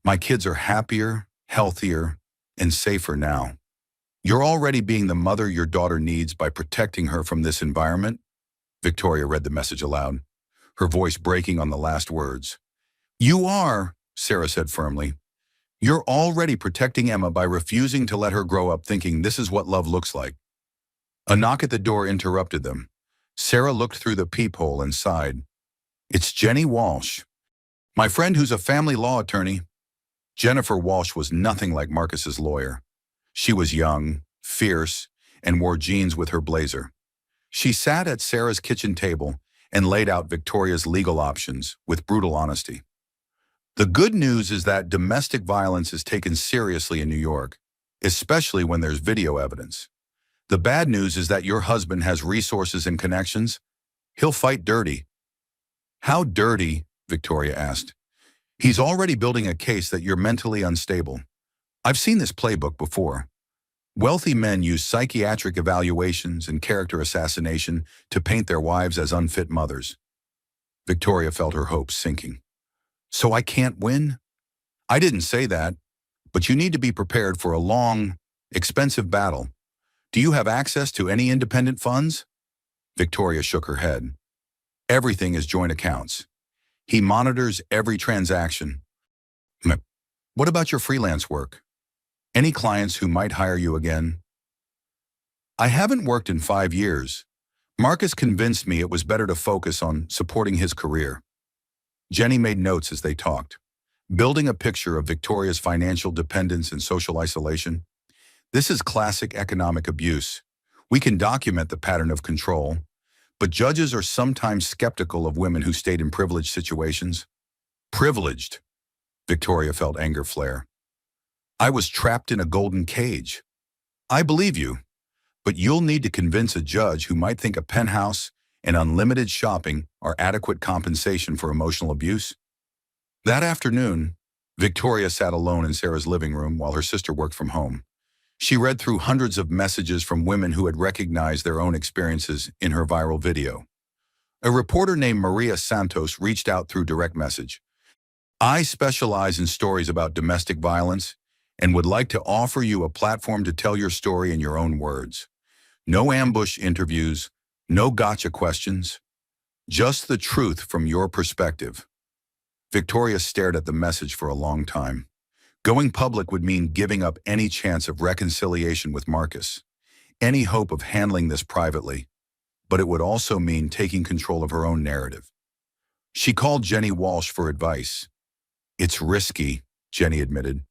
My kids are happier, healthier, and safer now. You're already being the mother your daughter needs by protecting her from this environment. Victoria read the message aloud, her voice breaking on the last words. You are, Sarah said firmly. You're already protecting Emma by refusing to let her grow up thinking this is what love looks like. A knock at the door interrupted them. Sarah looked through the peephole and sighed. It's Jenny Walsh, my friend who's a family law attorney. Jennifer Walsh was nothing like Marcus's lawyer. She was young, fierce, and wore jeans with her blazer. She sat at Sarah's kitchen table and laid out Victoria's legal options with brutal honesty. The good news is that domestic violence is taken seriously in New York, especially when there's video evidence. The bad news is that your husband has resources and connections. He'll fight dirty. How dirty? Victoria asked. He's already building a case that you're mentally unstable. I've seen this playbook before. Wealthy men use psychiatric evaluations and character assassination to paint their wives as unfit mothers. Victoria felt her hopes sinking. So I can't win? I didn't say that, but you need to be prepared for a long, expensive battle. Do you have access to any independent funds? Victoria shook her head. Everything is joint accounts. He monitors every transaction. What about your freelance work? Any clients who might hire you again? I haven't worked in 5 years. Marcus convinced me it was better to focus on supporting his career. Jenny made notes as they talked, building a picture of Victoria's financial dependence and social isolation. This is classic economic abuse. We can document the pattern of control, but judges are sometimes skeptical of women who stayed in privileged situations. Privileged, Victoria felt anger flare. I was trapped in a golden cage. I believe you, but you'll need to convince a judge who might think a penthouse and unlimited shopping are adequate compensation for emotional abuse. That afternoon, Victoria sat alone in Sarah's living room while her sister worked from home. She read through hundreds of messages from women who had recognized their own experiences in her viral video. A reporter named Maria Santos reached out through direct message. I specialize in stories about domestic violence and would like to offer you a platform to tell your story in your own words. No ambush interviews, no gotcha questions, just the truth from your perspective. Victoria stared at the message for a long time. Going public would mean giving up any chance of reconciliation with Marcus, any hope of handling this privately, but it would also mean taking control of her own narrative. She called Jenny Walsh for advice. It's risky, Jenny admitted,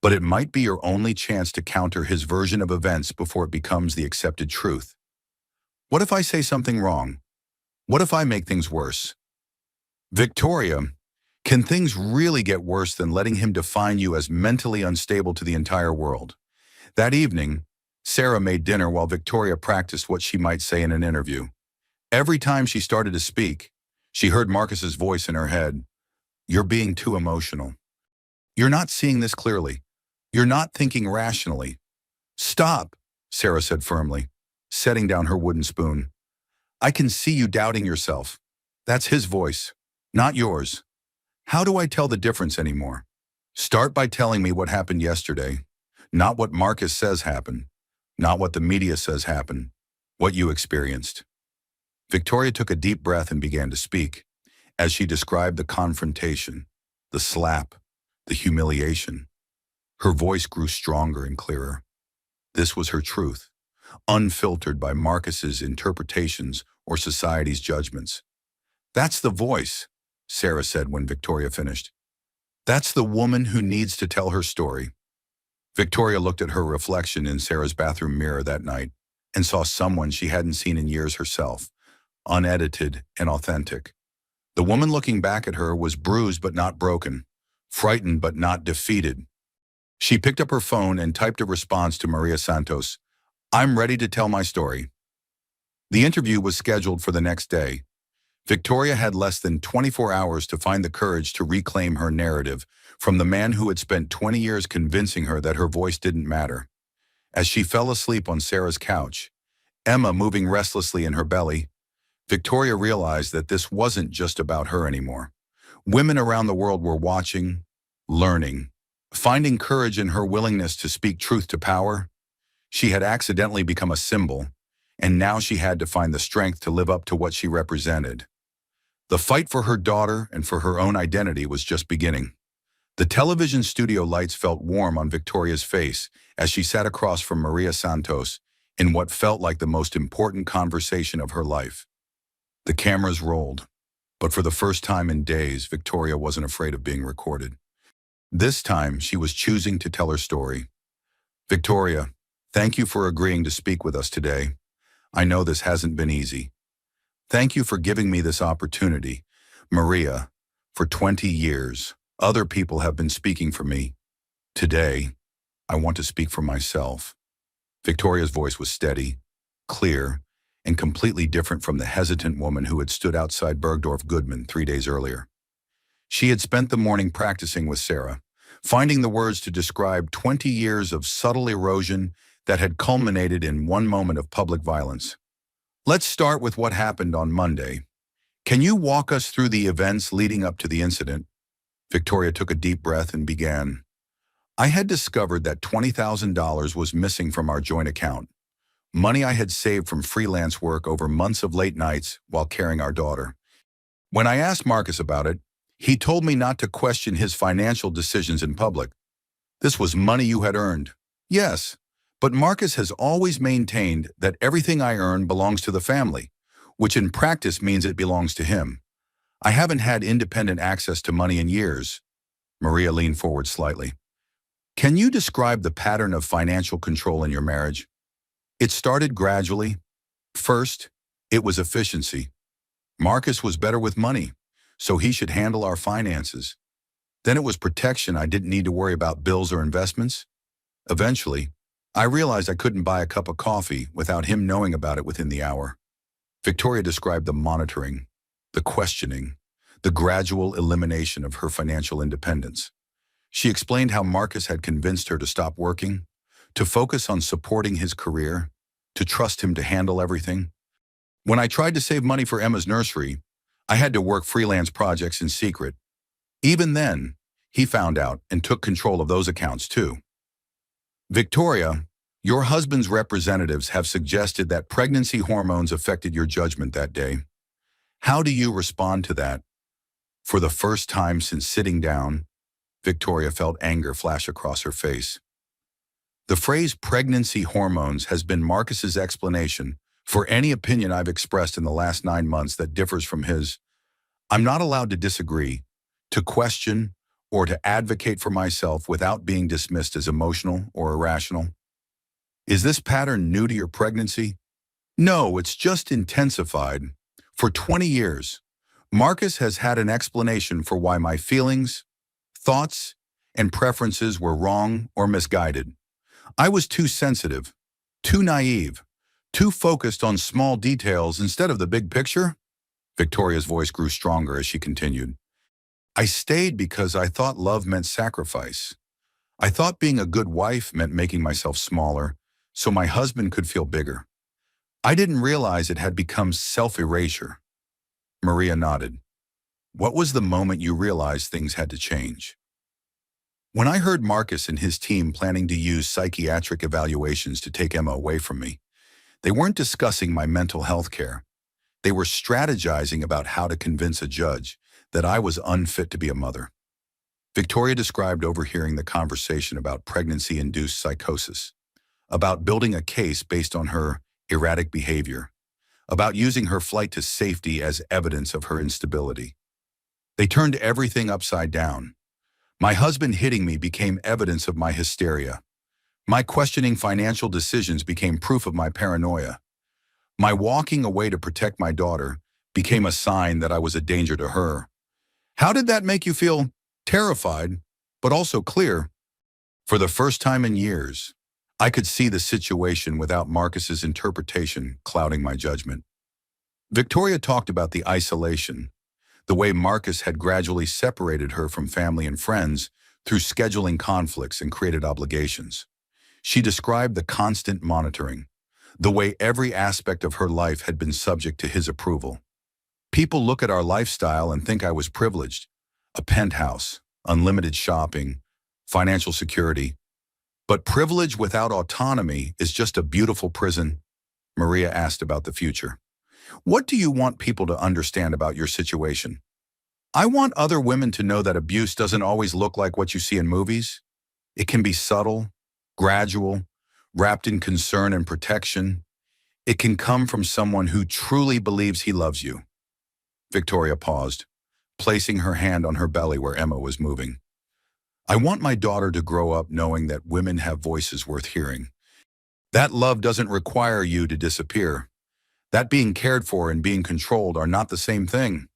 but it might be your only chance to counter his version of events before it becomes the accepted truth. What if I say something wrong? What if I make things worse? Victoria, can things really get worse than letting him define you as mentally unstable to the entire world? That evening, Sarah made dinner while Victoria practiced what she might say in an interview. Every time she started to speak, she heard Marcus's voice in her head. You're being too emotional. You're not seeing this clearly. You're not thinking rationally. Stop, Sarah said firmly, setting down her wooden spoon. I can see you doubting yourself. That's his voice, not yours. How do I tell the difference anymore? Start by telling me what happened yesterday, not what Marcus says happened, not what the media says happened, what you experienced. Victoria took a deep breath and began to speak, as she described the confrontation, the slap, the humiliation. Her voice grew stronger and clearer. This was her truth, unfiltered by Marcus's interpretations or society's judgments. That's the voice, Sarah said when Victoria finished. That's the woman who needs to tell her story. Victoria looked at her reflection in Sarah's bathroom mirror that night and saw someone she hadn't seen in years herself, unedited and authentic. The woman looking back at her was bruised but not broken, frightened but not defeated. She picked up her phone and typed a response to Maria Santos. I'm ready to tell my story. The interview was scheduled for the next day. Victoria had less than 24 hours to find the courage to reclaim her narrative from the man who had spent 20 years convincing her that her voice didn't matter. As she fell asleep on Sarah's couch, Emma moving restlessly in her belly, Victoria realized that this wasn't just about her anymore. Women around the world were watching, learning, finding courage in her willingness to speak truth to power. She had accidentally become a symbol, and now she had to find the strength to live up to what she represented. The fight for her daughter and for her own identity was just beginning. The television studio lights felt warm on Victoria's face as she sat across from Maria Santos in what felt like the most important conversation of her life. The cameras rolled, but for the first time in days, Victoria wasn't afraid of being recorded. This time, she was choosing to tell her story. Victoria, thank you for agreeing to speak with us today. I know this hasn't been easy. Thank you for giving me this opportunity. Maria, for 20 years, other people have been speaking for me. Today, I want to speak for myself. Victoria's voice was steady, clear, and completely different from the hesitant woman who had stood outside Bergdorf Goodman 3 days earlier. She had spent the morning practicing with Sarah, finding the words to describe 20 years of subtle erosion that had culminated in one moment of public violence. Let's start with what happened on Monday. Can you walk us through the events leading up to the incident? Victoria took a deep breath and began. I had discovered that $20,000 was missing from our joint account, money I had saved from freelance work over months of late nights while carrying our daughter. When I asked Marcus about it, he told me not to question his financial decisions in public. This was money you had earned. Yes, but Marcus has always maintained that everything I earn belongs to the family, which in practice means it belongs to him. I haven't had independent access to money in years. Maria leaned forward slightly. Can you describe the pattern of financial control in your marriage? It started gradually. First, it was efficiency. Marcus was better with money, so he should handle our finances. Then it was protection. I didn't need to worry about bills or investments. Eventually, I realized I couldn't buy a cup of coffee without him knowing about it within the hour. Victoria described the monitoring, the questioning, the gradual elimination of her financial independence. She explained how Marcus had convinced her to stop working, to focus on supporting his career, to trust him to handle everything. When I tried to save money for Emma's nursery, I had to work freelance projects in secret. Even then, he found out and took control of those accounts too. Victoria, your husband's representatives have suggested that pregnancy hormones affected your judgment that day. How do you respond to that? For the first time since sitting down, Victoria felt anger flash across her face. The phrase pregnancy hormones has been Marcus's explanation for any opinion I've expressed in the last 9 months that differs from his. I'm not allowed to disagree, to question, or to advocate for myself without being dismissed as emotional or irrational. Is this pattern new to your pregnancy? No, it's just intensified. For 20 years, Marcus has had an explanation for why my feelings, thoughts, and preferences were wrong or misguided. I was too sensitive, too naive, too focused on small details instead of the big picture. Victoria's voice grew stronger as she continued. I stayed because I thought love meant sacrifice. I thought being a good wife meant making myself smaller so my husband could feel bigger. I didn't realize it had become self-erasure. Maria nodded. What was the moment you realized things had to change? When I heard Marcus and his team planning to use psychiatric evaluations to take Emma away from me, they weren't discussing my mental health care. They were strategizing about how to convince a judge that I was unfit to be a mother. Victoria described overhearing the conversation about pregnancy-induced psychosis, about building a case based on her erratic behavior, about using her flight to safety as evidence of her instability. They turned everything upside down. My husband hitting me became evidence of my hysteria. My questioning financial decisions became proof of my paranoia. My walking away to protect my daughter became a sign that I was a danger to her. How did that make you feel? Terrified, but also clear. For the first time in years, I could see the situation without Marcus's interpretation clouding my judgment. Victoria talked about the isolation, the way Marcus had gradually separated her from family and friends through scheduling conflicts and created obligations. She described the constant monitoring, the way every aspect of her life had been subject to his approval. People look at our lifestyle and think I was privileged. A penthouse, unlimited shopping, financial security. But privilege without autonomy is just a beautiful prison. Maria asked about the future. What do you want people to understand about your situation? I want other women to know that abuse doesn't always look like what you see in movies. It can be subtle, gradual, wrapped in concern and protection. It can come from someone who truly believes he loves you. Victoria paused, placing her hand on her belly where Emma was moving. I want my daughter to grow up knowing that women have voices worth hearing. That love doesn't require you to disappear. That being cared for and being controlled are not the same thing.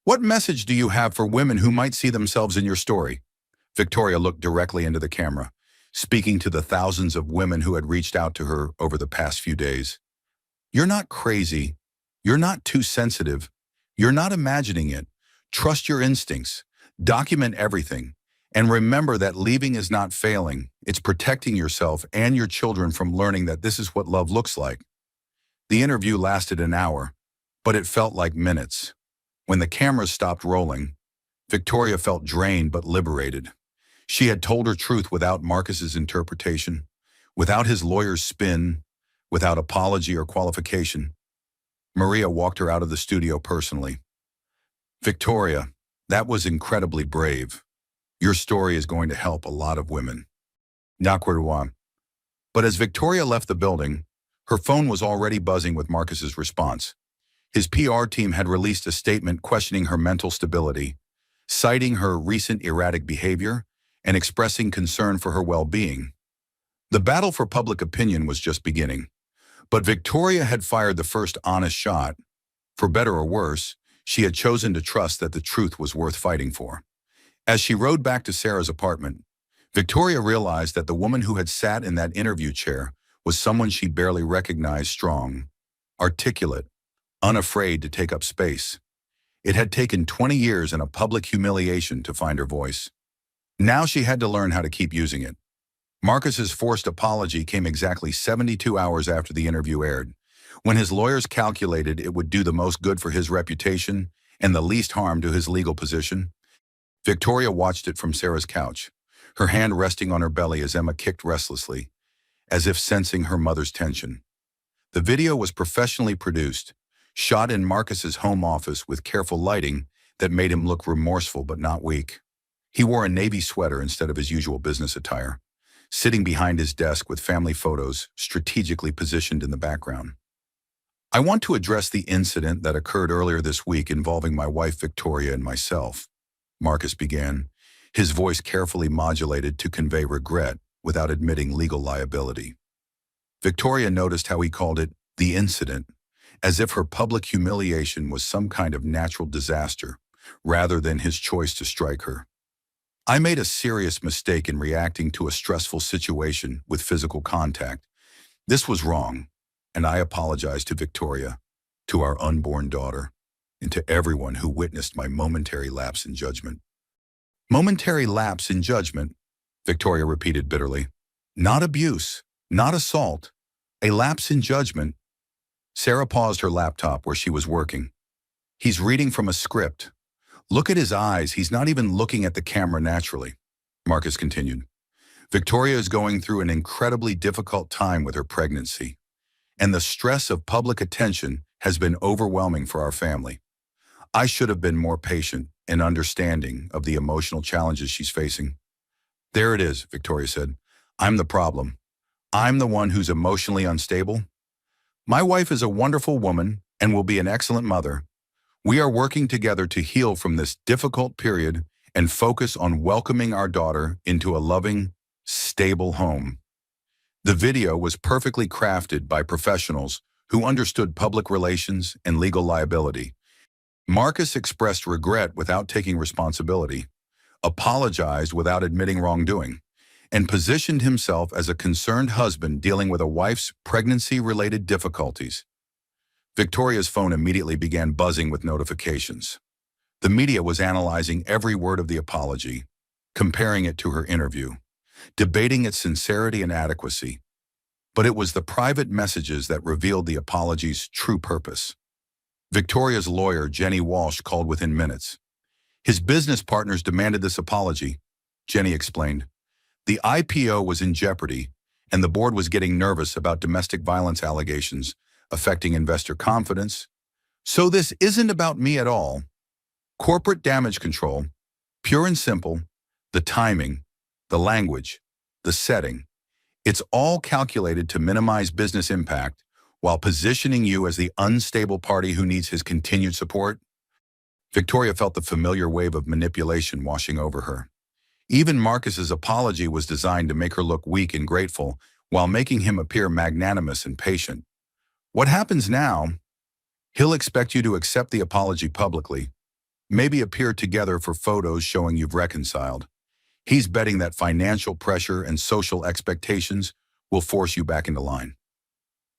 What message do you have for women who might see themselves in your story? Victoria looked directly into the camera, speaking to the thousands of women who had reached out to her over the past few days. You're not crazy. You're not too sensitive. You're not imagining it. Trust your instincts. Document everything. And remember that leaving is not failing. It's protecting yourself and your children from learning that this is what love looks like. The interview lasted an hour, but it felt like minutes. When the cameras stopped rolling, Victoria felt drained but liberated. She had told her truth without Marcus's interpretation, without his lawyer's spin, without apology or qualification. Maria walked her out of the studio personally. Victoria, that was incredibly brave. Your story is going to help a lot of women. Northwood. But as Victoria left the building, her phone was already buzzing with Marcus's response. His PR team had released a statement questioning her mental stability. citing her recent erratic behavior and expressing concern for her well-being. The battle for public opinion was just beginning, but Victoria had fired the first honest shot. For better or worse, she had chosen to trust that the truth was worth fighting for. As she rode back to Sarah's apartment, Victoria realized that the woman who had sat in that interview chair was someone she barely recognized: strong, articulate, unafraid to take up space. It had taken 20 years and a public humiliation to find her voice. Now she had to learn how to keep using it. Marcus's forced apology came exactly 72 hours after the interview aired, when his lawyers calculated it would do the most good for his reputation and the least harm to his legal position. Victoria watched it from Sarah's couch, her hand resting on her belly as Emma kicked restlessly, as if sensing her mother's tension. The video was professionally produced, shot in Marcus's home office with careful lighting that made him look remorseful but not weak. He wore a navy sweater instead of his usual business attire, sitting behind his desk with family photos strategically positioned in the background. "I want to address the incident that occurred earlier this week involving my wife Victoria and myself," Marcus began, his voice carefully modulated to convey regret without admitting legal liability. Victoria noticed how he called it the incident, as if her public humiliation was some kind of natural disaster, rather than his choice to strike her. "I made a serious mistake in reacting to a stressful situation with physical contact. This was wrong, and I apologize to Victoria, to our unborn daughter, and to everyone who witnessed my momentary lapse in judgment." "Momentary lapse in judgment," Victoria repeated bitterly. "Not abuse, not assault, a lapse in judgment." Sarah paused her laptop where she was working. "He's reading from a script. Look at his eyes, he's not even looking at the camera naturally," Marcus continued. "Victoria is going through an incredibly difficult time with her pregnancy, and the stress of public attention has been overwhelming for our family. I should have been more patient and understanding of the emotional challenges she's facing." "There it is," Victoria said. "I'm the problem. I'm the one who's emotionally unstable. My wife is a wonderful woman and will be an excellent mother. We are working together to heal from this difficult period and focus on welcoming our daughter into a loving, stable home." The video was perfectly crafted by professionals who understood public relations and legal liability. Marcus expressed regret without taking responsibility, apologized without admitting wrongdoing, and positioned himself as a concerned husband dealing with a wife's pregnancy-related difficulties. Victoria's phone immediately began buzzing with notifications. The media was analyzing every word of the apology, comparing it to her interview, debating its sincerity and adequacy. But it was the private messages that revealed the apology's true purpose. Victoria's lawyer, Jenny Walsh, called within minutes. "His business partners demanded this apology," Jenny explained. "The IPO was in jeopardy, and the board was getting nervous about domestic violence allegations affecting investor confidence. So this isn't about me at all. Corporate damage control, pure and simple, the timing, the language, the setting. It's all calculated to minimize business impact while positioning you as the unstable party who needs his continued support." Victoria felt the familiar wave of manipulation washing over her. Even Marcus's apology was designed to make her look weak and grateful while making him appear magnanimous and patient. "What happens now? He'll expect you to accept the apology publicly, maybe appear together for photos showing you've reconciled. He's betting that financial pressure and social expectations will force you back into line."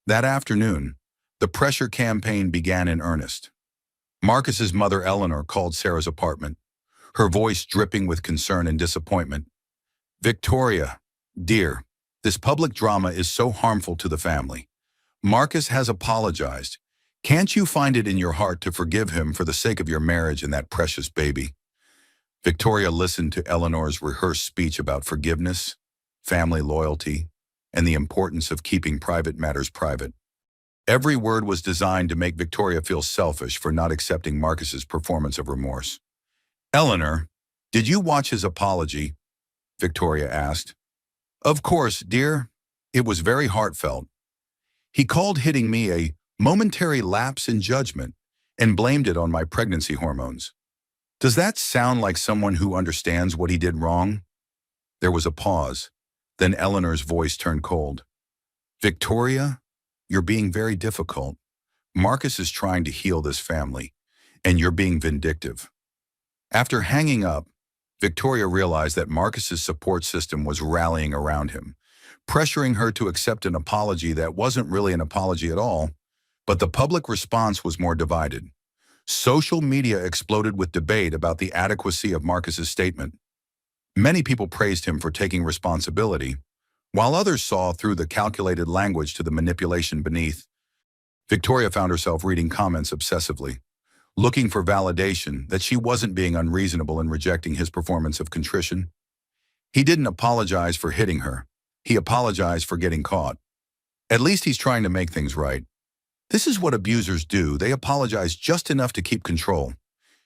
That afternoon, the pressure campaign began in earnest. Marcus's mother, Eleanor, called Sarah's apartment, her voice dripping with concern and disappointment. "Victoria, dear, this public drama is so harmful to the family. Marcus has apologized. Can't you find it in your heart to forgive him for the sake of your marriage and that precious baby?" Victoria listened to Eleanor's rehearsed speech about forgiveness, family loyalty, and the importance of keeping private matters private. Every word was designed to make Victoria feel selfish for not accepting Marcus's performance of remorse. "Eleanor, did you watch his apology?" Victoria asked. "Of course, dear. It was very heartfelt. He called hitting me a momentary lapse in judgment and blamed it on my pregnancy hormones." Does that sound like someone who understands what he did wrong? There was a pause. Then Eleanor's voice turned cold. Victoria, you're being very difficult. Marcus is trying to heal this family, and you're being vindictive. After hanging up, Victoria realized that Marcus's support system was rallying around him, pressuring her to accept an apology that wasn't really an apology at all, but the public response was more divided. Social media exploded with debate about the adequacy of Marcus's statement. Many people praised him for taking responsibility, while others saw through the calculated language to the manipulation beneath. Victoria found herself reading comments obsessively, looking for validation that she wasn't being unreasonable in rejecting his performance of contrition. He didn't apologize for hitting her. He apologized for getting caught. At least he's trying to make things right. This is what abusers do. They apologize just enough to keep control.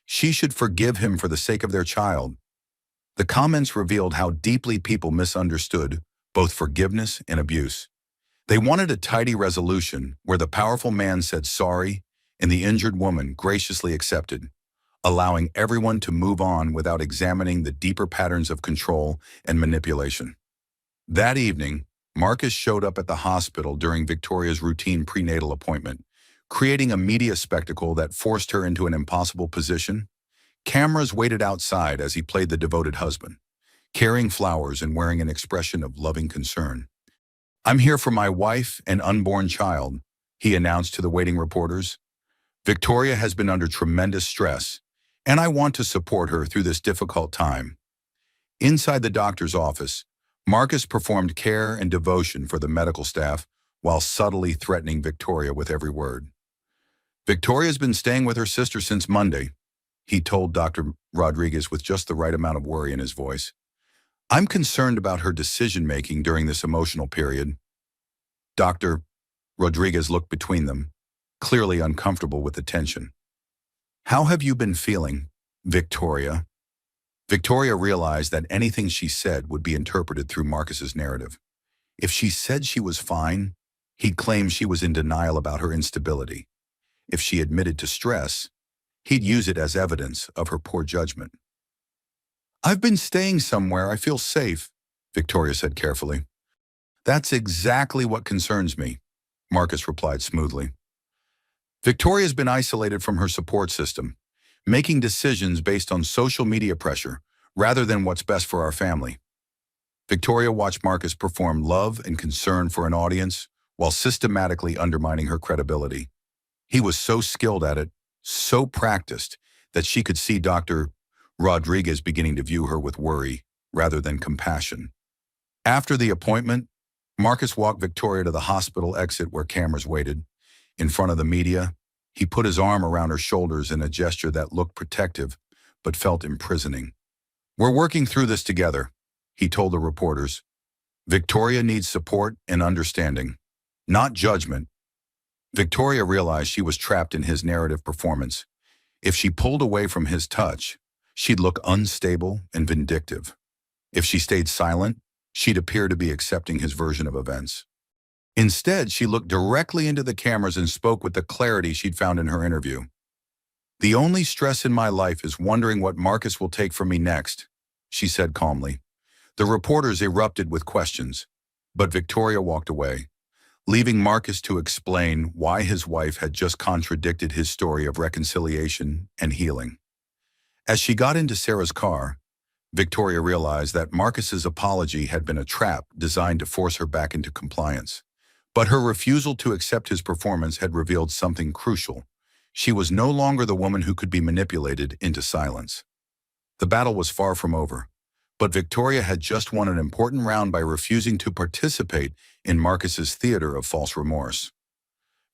She should forgive him for the sake of their child. The comments revealed how deeply people misunderstood both forgiveness and abuse. They wanted a tidy resolution where the powerful man said sorry and the injured woman graciously accepted, allowing everyone to move on without examining the deeper patterns of control and manipulation. That evening, Marcus showed up at the hospital during Victoria's routine prenatal appointment, creating a media spectacle that forced her into an impossible position. Cameras waited outside as he played the devoted husband, carrying flowers and wearing an expression of loving concern. "I'm here for my wife and unborn child," he announced to the waiting reporters. "Victoria has been under tremendous stress, and I want to support her through this difficult time." Inside the doctor's office, Marcus performed care and devotion for the medical staff while subtly threatening Victoria with every word. "Victoria's been staying with her sister since Monday," he told Dr. Rodriguez with just the right amount of worry in his voice. "I'm concerned about her decision-making during this emotional period." Dr. Rodriguez looked between them, clearly uncomfortable with the tension. "How have you been feeling, Victoria?" Victoria realized that anything she said would be interpreted through Marcus's narrative. If she said she was fine, he'd claim she was in denial about her instability. If she admitted to stress, he'd use it as evidence of her poor judgment. "I've been staying somewhere I feel safe," Victoria said carefully. "That's exactly what concerns me," Marcus replied smoothly. Victoria's been isolated from her support system, making decisions based on social media pressure rather than what's best for our family. Victoria watched Marcus perform love and concern for an audience while systematically undermining her credibility. He was so skilled at it, so practiced, that she could see Dr. Rodriguez beginning to view her with worry rather than compassion. After the appointment, Marcus walked Victoria to the hospital exit where cameras waited. In front of the media, he put his arm around her shoulders in a gesture that looked protective but felt imprisoning. "We're working through this together," he told the reporters. "Victoria needs support and understanding, not judgment." Victoria realized she was trapped in his narrative performance. If she pulled away from his touch, she'd look unstable and vindictive. If she stayed silent, she'd appear to be accepting his version of events. Instead, she looked directly into the cameras and spoke with the clarity she'd found in her interview. "The only stress in my life is wondering what Marcus will take from me next," she said calmly. The reporters erupted with questions, but Victoria walked away, leaving Marcus to explain why his wife had just contradicted his story of reconciliation and healing. As she got into Sarah's car, Victoria realized that Marcus's apology had been a trap designed to force her back into compliance. But her refusal to accept his performance had revealed something crucial. She was no longer the woman who could be manipulated into silence. The battle was far from over, but Victoria had just won an important round by refusing to participate in Marcus's theater of false remorse.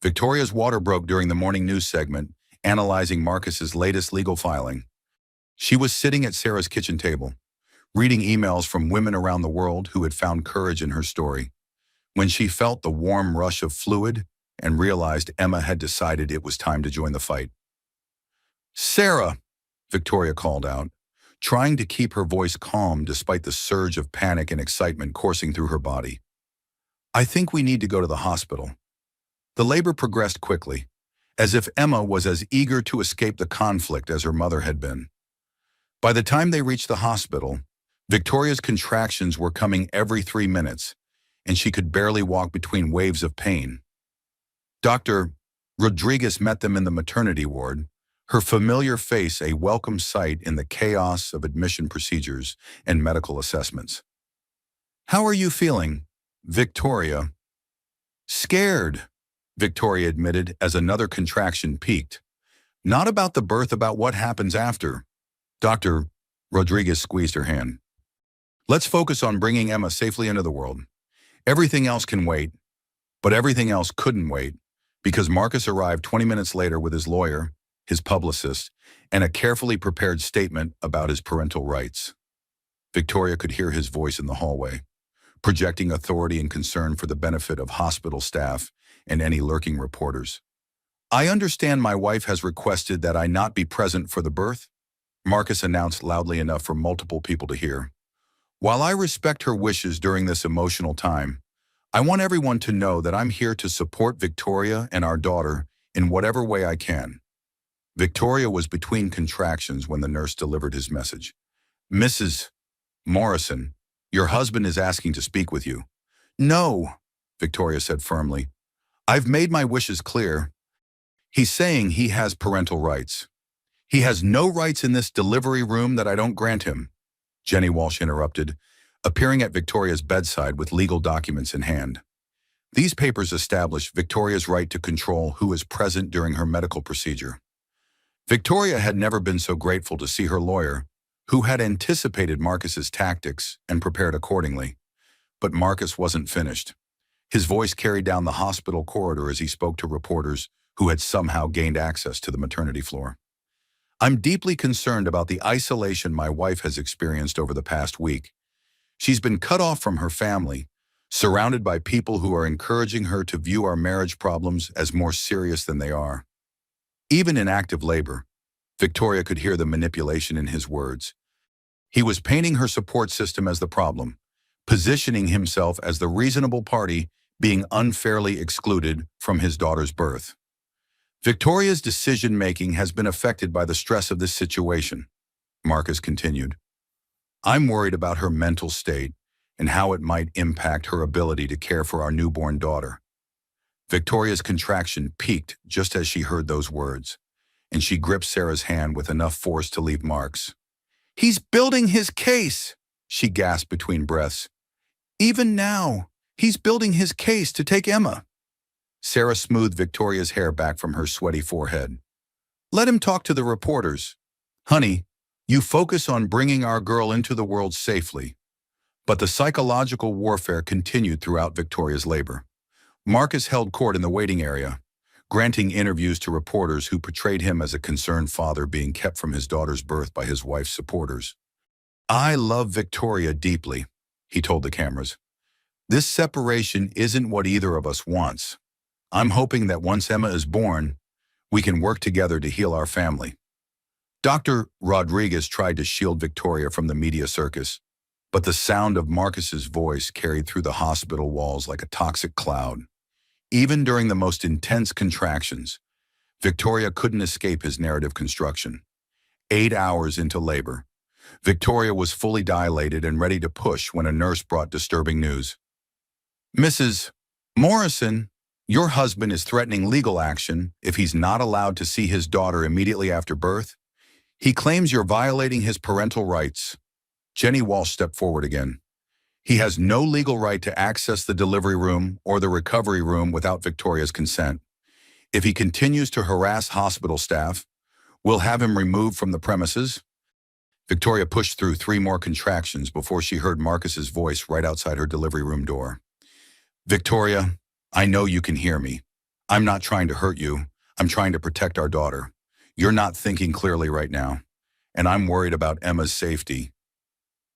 Victoria's water broke during the morning news segment, analyzing Marcus's latest legal filing. She was sitting at Sarah's kitchen table, reading emails from women around the world who had found courage in her story, when she felt the warm rush of fluid and realized Emma had decided it was time to join the fight. "Sarah," Victoria called out, trying to keep her voice calm despite the surge of panic and excitement coursing through her body. "I think we need to go to the hospital." The labor progressed quickly, as if Emma was as eager to escape the conflict as her mother had been. By the time they reached the hospital, Victoria's contractions were coming every 3 minutes, and she could barely walk between waves of pain. Dr. Rodriguez met them in the maternity ward, her familiar face a welcome sight in the chaos of admission procedures and medical assessments. "How are you feeling, Victoria?" "Scared," Victoria admitted as another contraction peaked. "Not about the birth, about what happens after." Dr. Rodriguez squeezed her hand. "Let's focus on bringing Emma safely into the world. Everything else can wait," but everything else couldn't wait, because Marcus arrived 20 minutes later with his lawyer, his publicist, and a carefully prepared statement about his parental rights. Victoria could hear his voice in the hallway, projecting authority and concern for the benefit of hospital staff and any lurking reporters. "I understand my wife has requested that I not be present for the birth," Marcus announced loudly enough for multiple people to hear. "While I respect her wishes during this emotional time, I want everyone to know that I'm here to support Victoria and our daughter in whatever way I can." Victoria was between contractions when the nurse delivered his message. "Mrs. Morrison, your husband is asking to speak with you." "No," Victoria said firmly. "I've made my wishes clear. He's saying he has parental rights. He has no rights in this delivery room that I don't grant him," Jenny Walsh interrupted, appearing at Victoria's bedside with legal documents in hand. These papers establish Victoria's right to control who is present during her medical procedure. Victoria had never been so grateful to see her lawyer, who had anticipated Marcus's tactics and prepared accordingly. But Marcus wasn't finished. His voice carried down the hospital corridor as he spoke to reporters who had somehow gained access to the maternity floor. "I'm deeply concerned about the isolation my wife has experienced over the past week. She's been cut off from her family, surrounded by people who are encouraging her to view our marriage problems as more serious than they are." Even in active labor, Victoria could hear the manipulation in his words. He was painting her support system as the problem, positioning himself as the reasonable party being unfairly excluded from his daughter's birth. "Victoria's decision-making has been affected by the stress of this situation," Marcus continued. "I'm worried about her mental state and how it might impact her ability to care for our newborn daughter." Victoria's contraction peaked just as she heard those words, and she gripped Sarah's hand with enough force to leave marks. "He's building his case," she gasped between breaths. "Even now, he's building his case to take Emma." Sarah smoothed Victoria's hair back from her sweaty forehead. "Let him talk to the reporters. Honey, you focus on bringing our girl into the world safely." But the psychological warfare continued throughout Victoria's labor. Marcus held court in the waiting area, granting interviews to reporters who portrayed him as a concerned father being kept from his daughter's birth by his wife's supporters. "I love Victoria deeply," he told the cameras. "This separation isn't what either of us wants. I'm hoping that once Emma is born, we can work together to heal our family." Dr. Rodriguez tried to shield Victoria from the media circus, but the sound of Marcus's voice carried through the hospital walls like a toxic cloud. Even during the most intense contractions, Victoria couldn't escape his narrative construction. 8 hours into labor, Victoria was fully dilated and ready to push when a nurse brought disturbing news. "Mrs. Morrison, your husband is threatening legal action if he's not allowed to see his daughter immediately after birth. He claims you're violating his parental rights." Jenny Walsh stepped forward again. "He has no legal right to access the delivery room or the recovery room without Victoria's consent. If he continues to harass hospital staff, we'll have him removed from the premises." Victoria pushed through 3 more contractions before she heard Marcus's voice right outside her delivery room door. "Victoria, I know you can hear me. I'm not trying to hurt you. I'm trying to protect our daughter. You're not thinking clearly right now, and I'm worried about Emma's safety."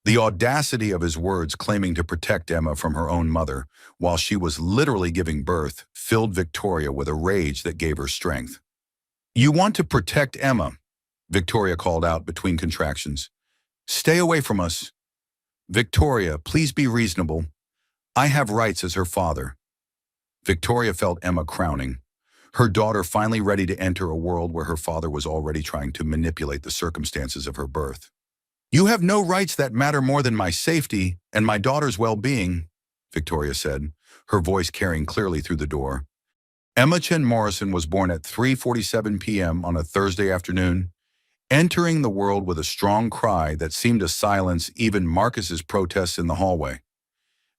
The audacity of his words claiming to protect Emma from her own mother while she was literally giving birth filled Victoria with a rage that gave her strength. "You want to protect Emma," Victoria called out between contractions. "Stay away from us. Victoria, please be reasonable. I have rights as her father." Victoria felt Emma crowning, her daughter finally ready to enter a world where her father was already trying to manipulate the circumstances of her birth. You have no rights that matter more than my safety and my daughter's well-being, Victoria said, her voice carrying clearly through the door. Emma Chen Morrison was born at 3:47 p.m. on a Thursday afternoon, entering the world with a strong cry that seemed to silence even Marcus's protests in the hallway.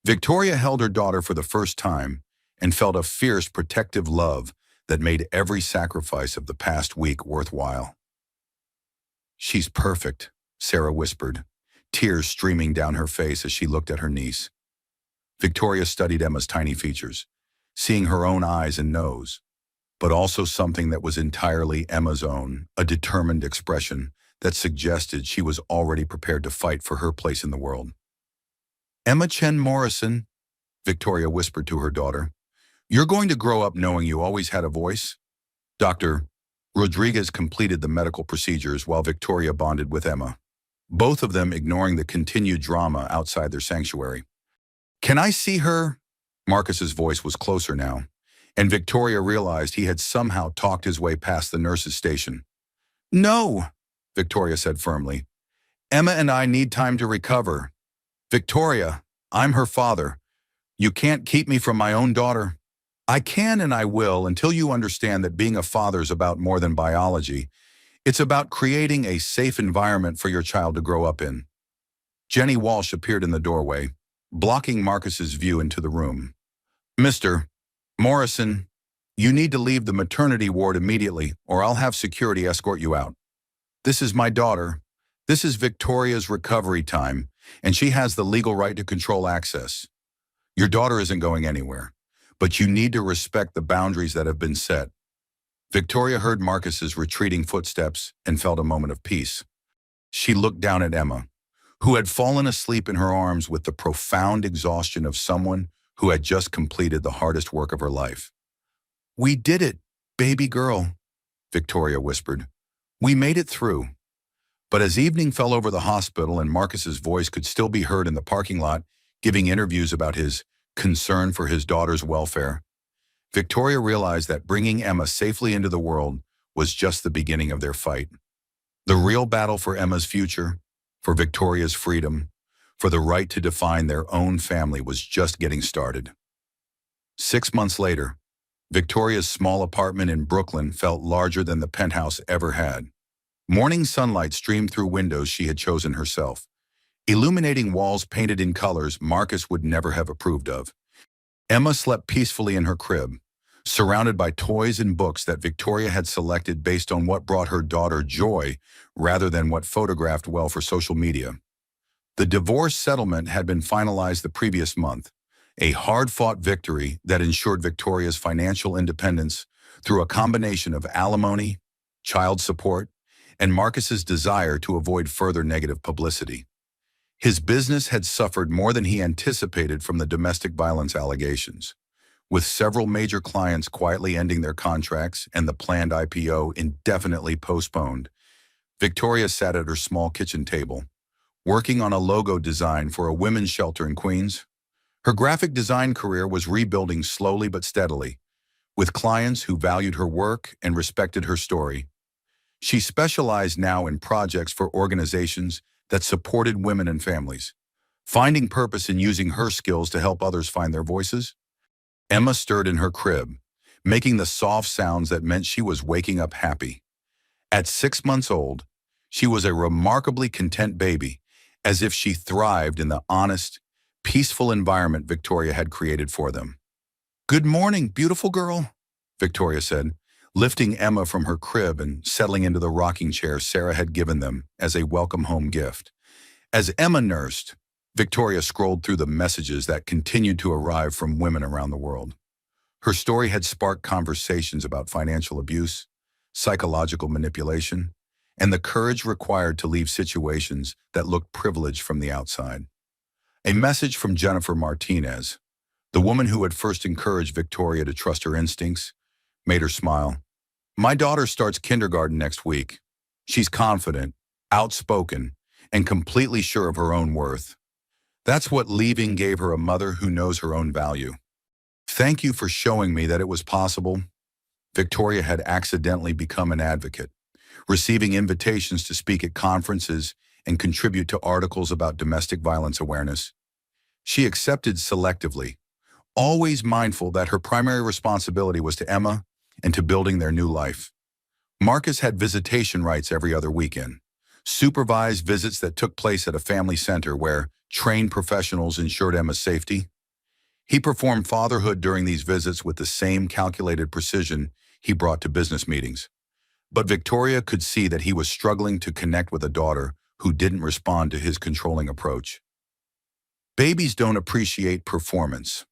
Victoria held her daughter for the first time and felt a fierce protective love that made every sacrifice of the past week worthwhile. "She's perfect," Sarah whispered, tears streaming down her face as she looked at her niece. Victoria studied Emma's tiny features, seeing her own eyes and nose, but also something that was entirely Emma's own, a determined expression that suggested she was already prepared to fight for her place in the world. "Emma Chen Morrison," Victoria whispered to her daughter, "you're going to grow up knowing you always had a voice." Dr. Rodriguez completed the medical procedures while Victoria bonded with Emma, both of them ignoring the continued drama outside their sanctuary. "Can I see her?" Marcus's voice was closer now, and Victoria realized he had somehow talked his way past the nurse's station. "No," Victoria said firmly. "Emma and I need time to recover. Victoria, I'm her father. You can't keep me from my own daughter." "I can and I will until you understand that being a father is about more than biology. It's about creating a safe environment for your child to grow up in." Jenny Walsh appeared in the doorway, blocking Marcus's view into the room. "Mr. Morrison, you need to leave the maternity ward immediately, or I'll have security escort you out. This is my daughter. This is Victoria's recovery time, and she has the legal right to control access. Your daughter isn't going anywhere, but you need to respect the boundaries that have been set." Victoria heard Marcus's retreating footsteps and felt a moment of peace. She looked down at Emma, who had fallen asleep in her arms with the profound exhaustion of someone who had just completed the hardest work of her life. "We did it, baby girl," Victoria whispered. "We made it through." But as evening fell over the hospital and Marcus's voice could still be heard in the parking lot, giving interviews about his concern for his daughter's welfare, Victoria realized that bringing Emma safely into the world was just the beginning of their fight. The real battle for Emma's future, for Victoria's freedom, for the right to define their own family was just getting started. 6 months later, Victoria's small apartment in Brooklyn felt larger than the penthouse ever had. Morning sunlight streamed through windows she had chosen herself, illuminating walls painted in colors Marcus would never have approved of. Emma slept peacefully in her crib, surrounded by toys and books that Victoria had selected based on what brought her daughter joy rather than what photographed well for social media. The divorce settlement had been finalized the previous month, a hard-fought victory that ensured Victoria's financial independence through a combination of alimony, child support, and Marcus's desire to avoid further negative publicity. His business had suffered more than he anticipated from the domestic violence allegations, with several major clients quietly ending their contracts and the planned IPO indefinitely postponed. Victoria sat at her small kitchen table, working on a logo design for a women's shelter in Queens. Her graphic design career was rebuilding slowly but steadily, with clients who valued her work and respected her story. She specialized now in projects for organizations that supported women and families, finding purpose in using her skills to help others find their voices. Emma stirred in her crib, making the soft sounds that meant she was waking up happy. At 6 months old, she was a remarkably content baby, as if she thrived in the honest, peaceful environment Victoria had created for them. "Good morning, beautiful girl," Victoria said, lifting Emma from her crib and settling into the rocking chair Sarah had given them as a welcome home gift. As Emma nursed, Victoria scrolled through the messages that continued to arrive from women around the world. Her story had sparked conversations about financial abuse, psychological manipulation, and the courage required to leave situations that looked privileged from the outside. A message from Jennifer Martinez, the woman who had first encouraged Victoria to trust her instincts, made her smile. "My daughter starts kindergarten next week. She's confident, outspoken, and completely sure of her own worth. That's what leaving gave her, a mother who knows her own value. Thank you for showing me that it was possible." Victoria had accidentally become an advocate, receiving invitations to speak at conferences and contribute to articles about domestic violence awareness. She accepted selectively, always mindful that her primary responsibility was to Emma and to building their new life. Marcus had visitation rights every other weekend, supervised visits that took place at a family center where trained professionals ensured Emma's safety. He performed fatherhood during these visits with the same calculated precision he brought to business meetings. But Victoria could see that he was struggling to connect with a daughter who didn't respond to his controlling approach. Babies don't appreciate performance,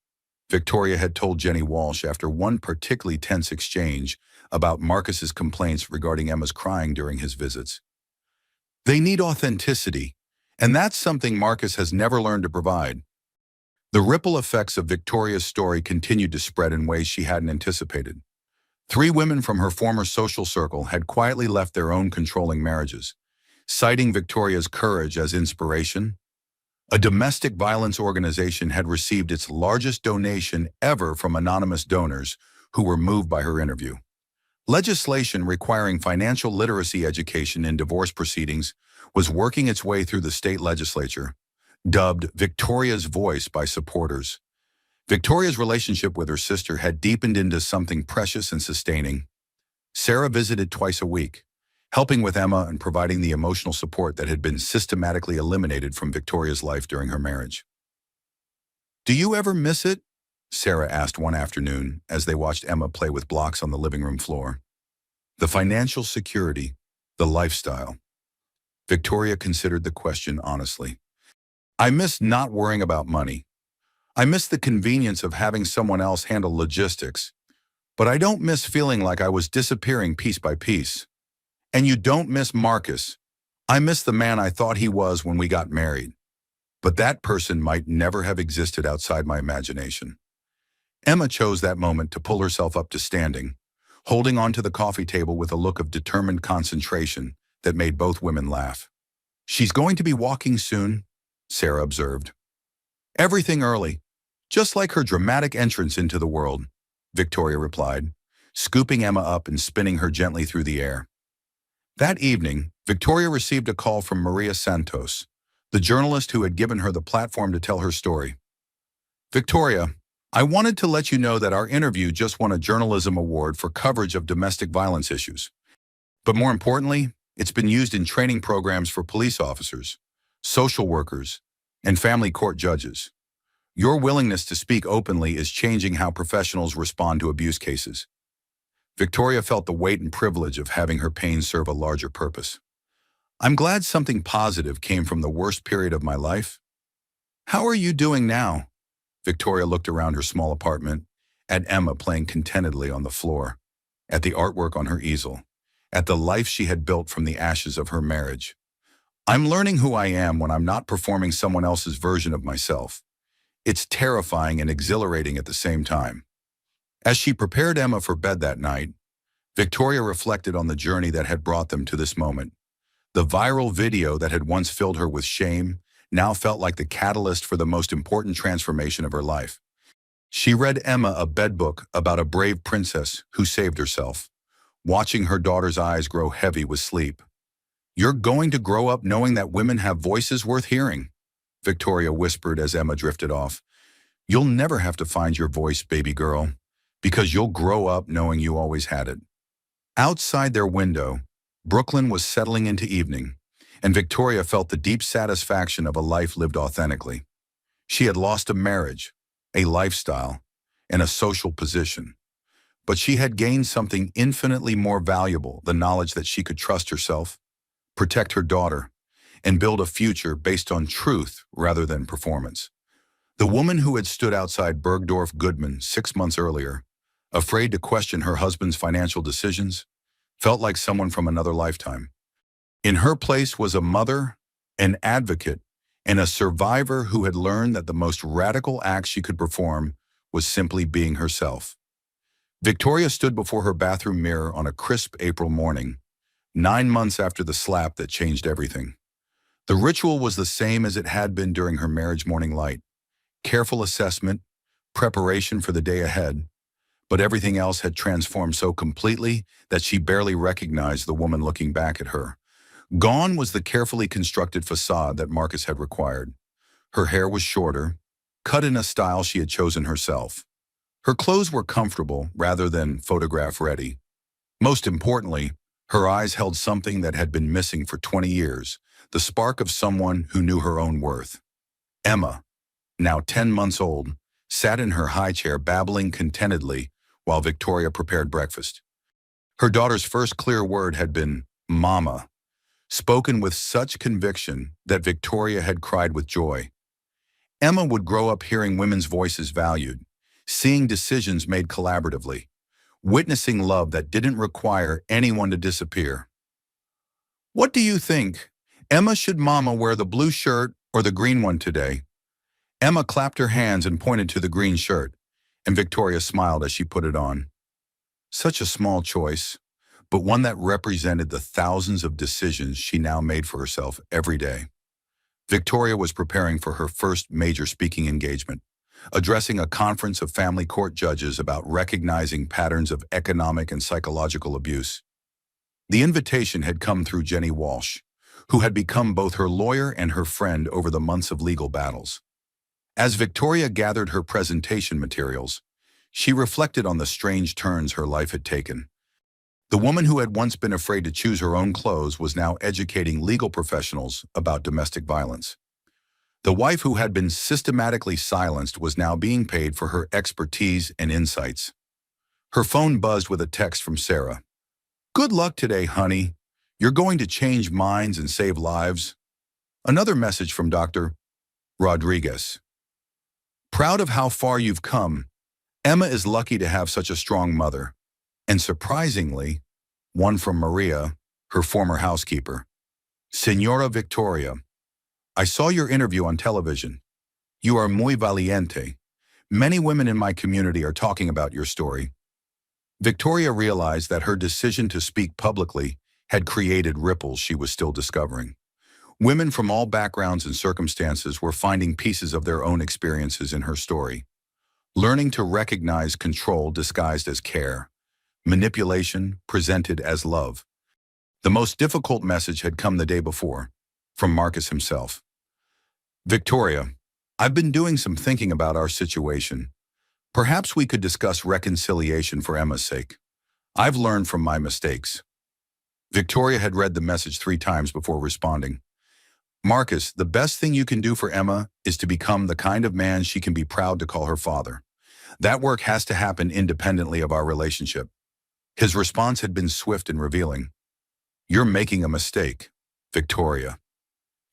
Victoria had told Jenny Walsh after one particularly tense exchange about Marcus's complaints regarding Emma's crying during his visits. They need authenticity, and that's something Marcus has never learned to provide. The ripple effects of Victoria's story continued to spread in ways she hadn't anticipated. 3 women from her former social circle had quietly left their own controlling marriages, citing Victoria's courage as inspiration. A domestic violence organization had received its largest donation ever from anonymous donors who were moved by her interview. Legislation requiring financial literacy education in divorce proceedings was working its way through the state legislature, dubbed Victoria's Voice by supporters. Victoria's relationship with her sister had deepened into something precious and sustaining. Sarah visited twice a week, helping with Emma and providing the emotional support that had been systematically eliminated from Victoria's life during her marriage. "Do you ever miss it?" Sarah asked one afternoon as they watched Emma play with blocks on the living room floor. The financial security, the lifestyle. Victoria considered the question honestly. "I miss not worrying about money. I miss the convenience of having someone else handle logistics, but I don't miss feeling like I was disappearing piece by piece. And you don't miss Marcus. I miss the man I thought he was when we got married. But that person might never have existed outside my imagination." Emma chose that moment to pull herself up to standing, holding onto the coffee table with a look of determined concentration that made both women laugh. "She's going to be walking soon," Sarah observed. "Everything early, just like her dramatic entrance into the world," Victoria replied, scooping Emma up and spinning her gently through the air. That evening, Victoria received a call from Maria Santos, the journalist who had given her the platform to tell her story. "Victoria, I wanted to let you know that our interview just won a journalism award for coverage of domestic violence issues. But more importantly, it's been used in training programs for police officers, social workers, and family court judges. Your willingness to speak openly is changing how professionals respond to abuse cases." Victoria felt the weight and privilege of having her pain serve a larger purpose. "I'm glad something positive came from the worst period of my life. How are you doing now?" Victoria looked around her small apartment, at Emma playing contentedly on the floor, at the artwork on her easel, at the life she had built from the ashes of her marriage. "I'm learning who I am when I'm not performing someone else's version of myself. It's terrifying and exhilarating at the same time." As she prepared Emma for bed that night, Victoria reflected on the journey that had brought them to this moment. The viral video that had once filled her with shame now felt like the catalyst for the most important transformation of her life. She read Emma a bedbook about a brave princess who saved herself, watching her daughter's eyes grow heavy with sleep. "You're going to grow up knowing that women have voices worth hearing," Victoria whispered as Emma drifted off. "You'll never have to find your voice, baby girl, because you'll grow up knowing you always had it." Outside their window, Brooklyn was settling into evening, and Victoria felt the deep satisfaction of a life lived authentically. She had lost a marriage, a lifestyle, and a social position, but she had gained something infinitely more valuable, the knowledge that she could trust herself, protect her daughter, and build a future based on truth rather than performance. The woman who had stood outside Bergdorf Goodman 6 months earlier, afraid to question her husband's financial decisions, felt like someone from another lifetime. In her place was a mother, an advocate, and a survivor who had learned that the most radical act she could perform was simply being herself. Victoria stood before her bathroom mirror on a crisp April morning, 9 months after the slap that changed everything. The ritual was the same as it had been during her marriage morning light: careful assessment, preparation for the day ahead, but everything else had transformed so completely that she barely recognized the woman looking back at her, Gone was the carefully constructed facade that Marcus had required. Her hair was shorter, cut in a style she had chosen herself. Her clothes were comfortable rather than photograph-ready. Most importantly, her eyes held something that had been missing for 20 years, the spark of someone who knew her own worth. Emma, now 10 months old, sat in her high chair babbling contentedly while Victoria prepared breakfast. Her daughter's first clear word had been, "Mama," spoken with such conviction that Victoria had cried with joy. Emma would grow up hearing women's voices valued, seeing decisions made collaboratively, witnessing love that didn't require anyone to disappear. "What do you think? Emma, should Mama wear the blue shirt or the green one today?" Emma clapped her hands and pointed to the green shirt, and Victoria smiled as she put it on. Such a small choice, but one that represented the thousands of decisions she now made for herself every day. Victoria was preparing for her first major speaking engagement, addressing a conference of family court judges about recognizing patterns of economic and psychological abuse. The invitation had come through Jenny Walsh, who had become both her lawyer and her friend over the months of legal battles. As Victoria gathered her presentation materials, she reflected on the strange turns her life had taken. The woman who had once been afraid to choose her own clothes was now educating legal professionals about domestic violence. The wife who had been systematically silenced was now being paid for her expertise and insights. Her phone buzzed with a text from Sarah. "Good luck today, honey. You're going to change minds and save lives." Another message from Dr. Rodriguez. "Proud of how far you've come. Emma is lucky to have such a strong mother." And surprisingly, one from Maria, her former housekeeper. "Señora Victoria, I saw your interview on television. You are muy valiente. Many women in my community are talking about your story." Victoria realized that her decision to speak publicly had created ripples she was still discovering. Women from all backgrounds and circumstances were finding pieces of their own experiences in her story, learning to recognize control disguised as care, manipulation presented as love. The most difficult message had come the day before, from Marcus himself. "Victoria, I've been doing some thinking about our situation. Perhaps we could discuss reconciliation for Emma's sake. I've learned from my mistakes." Victoria had read the message 3 times before responding. "Marcus, the best thing you can do for Emma is to become the kind of man she can be proud to call her father. That work has to happen independently of our relationship." His response had been swift and revealing. "You're making a mistake, Victoria.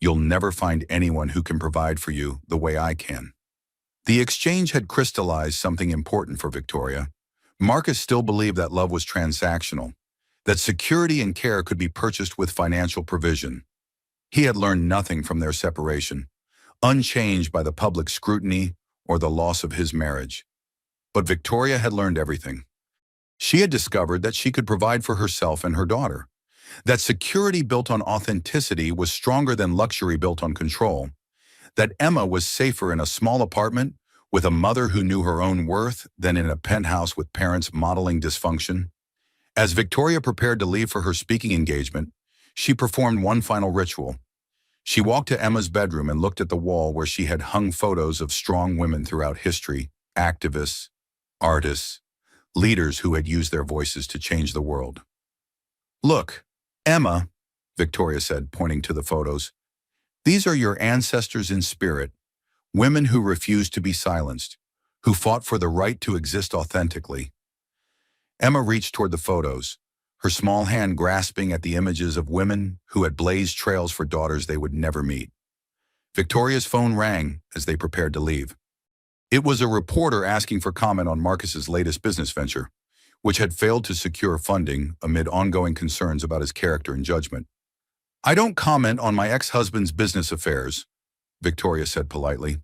You'll never find anyone who can provide for you the way I can." The exchange had crystallized something important for Victoria. Marcus still believed that love was transactional, that security and care could be purchased with financial provision. He had learned nothing from their separation, unchanged by the public scrutiny or the loss of his marriage. But Victoria had learned everything. She had discovered that she could provide for herself and her daughter, that security built on authenticity was stronger than luxury built on control, that Emma was safer in a small apartment with a mother who knew her own worth than in a penthouse with parents modeling dysfunction. As Victoria prepared to leave for her speaking engagement, she performed one final ritual. She walked to Emma's bedroom and looked at the wall where she had hung photos of strong women throughout history, activists, artists, leaders who had used their voices to change the world. "Look, Emma," Victoria said, pointing to the photos, "these are your ancestors in spirit, women who refused to be silenced, who fought for the right to exist authentically." Emma reached toward the photos, her small hand grasping at the images of women who had blazed trails for daughters they would never meet. Victoria's phone rang as they prepared to leave. It was a reporter asking for comment on Marcus's latest business venture, which had failed to secure funding amid ongoing concerns about his character and judgment. "I don't comment on my ex-husband's business affairs," Victoria said politely.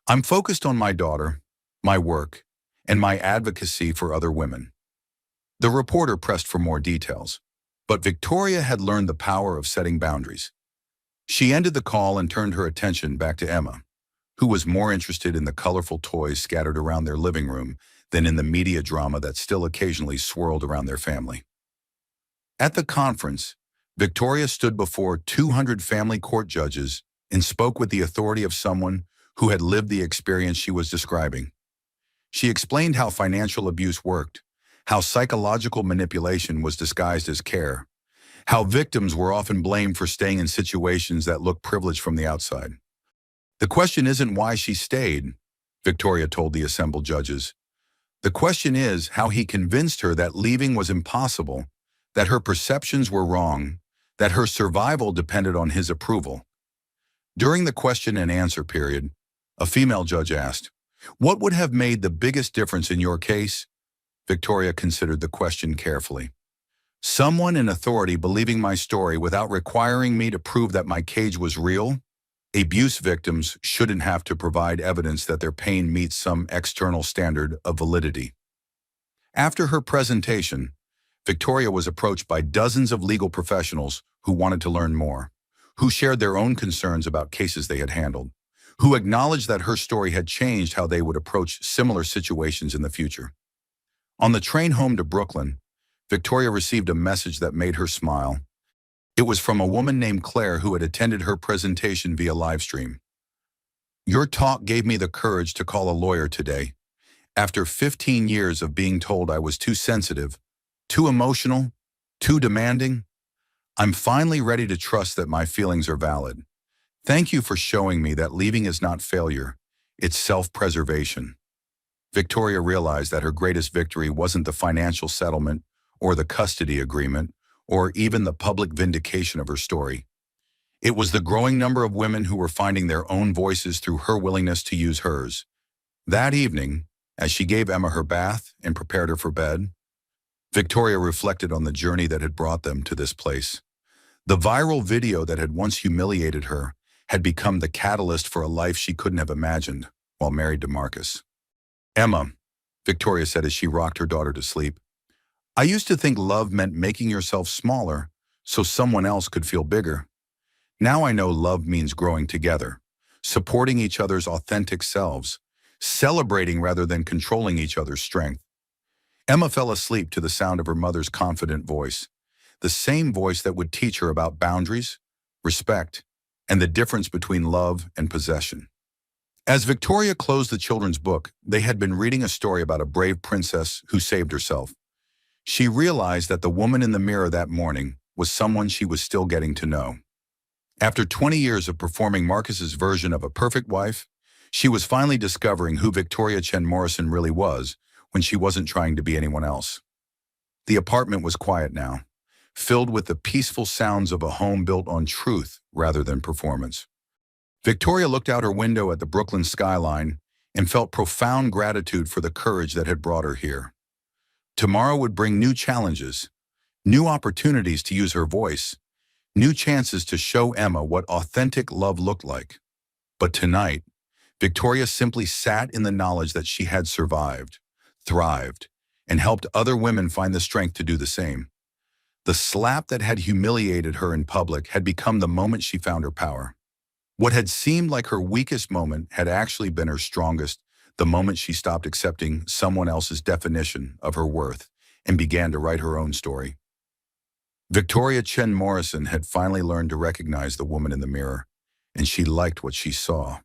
"I'm focused on my daughter, my work, and my advocacy for other women." The reporter pressed for more details, but Victoria had learned the power of setting boundaries. She ended the call and turned her attention back to Emma, who was more interested in the colorful toys scattered around their living room than in the media drama that still occasionally swirled around their family. At the conference, Victoria stood before 200 family court judges and spoke with the authority of someone who had lived the experience she was describing. She explained how financial abuse worked, how psychological manipulation was disguised as care, how victims were often blamed for staying in situations that looked privileged from the outside. The question isn't why she stayed, Victoria told the assembled judges. The question is how he convinced her that leaving was impossible, that her perceptions were wrong, that her survival depended on his approval. During the question and answer period, a female judge asked, "What would have made the biggest difference in your case?" Victoria considered the question carefully. "Someone in authority believing my story without requiring me to prove that my cage was real? Abuse victims shouldn't have to provide evidence that their pain meets some external standard of validity." After her presentation, Victoria was approached by dozens of legal professionals who wanted to learn more, who shared their own concerns about cases they had handled, who acknowledged that her story had changed how they would approach similar situations in the future. On the train home to Brooklyn, Victoria received a message that made her smile. It was from a woman named Claire who had attended her presentation via livestream. "Your talk gave me the courage to call a lawyer today. After 15 years of being told I was too sensitive, too emotional, too demanding, I'm finally ready to trust that my feelings are valid. Thank you for showing me that leaving is not failure, it's self-preservation." Victoria realized that her greatest victory wasn't the financial settlement or the custody agreement or even the public vindication of her story. It was the growing number of women who were finding their own voices through her willingness to use hers. That evening, as she gave Emma her bath and prepared her for bed, Victoria reflected on the journey that had brought them to this place. The viral video that had once humiliated her had become the catalyst for a life she couldn't have imagined while married to Marcus. "Emma," Victoria said as she rocked her daughter to sleep, "I used to think love meant making yourself smaller so someone else could feel bigger. Now I know love means growing together, supporting each other's authentic selves, celebrating rather than controlling each other's strength." Emma fell asleep to the sound of her mother's confident voice, the same voice that would teach her about boundaries, respect, and the difference between love and possession. As Victoria closed the children's book, they had been reading a story about a brave princess who saved herself. She realized that the woman in the mirror that morning was someone she was still getting to know. After 20 years of performing Marcus's version of a perfect wife, she was finally discovering who Victoria Chen Morrison really was when she wasn't trying to be anyone else. The apartment was quiet now, filled with the peaceful sounds of a home built on truth rather than performance. Victoria looked out her window at the Brooklyn skyline and felt profound gratitude for the courage that had brought her here. Tomorrow would bring new challenges, new opportunities to use her voice, new chances to show Emma what authentic love looked like. But tonight, Victoria simply sat in the knowledge that she had survived, thrived, and helped other women find the strength to do the same. The slap that had humiliated her in public had become the moment she found her power. What had seemed like her weakest moment had actually been her strongest, the moment she stopped accepting someone else's definition of her worth and began to write her own story. Victoria Chen Morrison had finally learned to recognize the woman in the mirror, and she liked what she saw.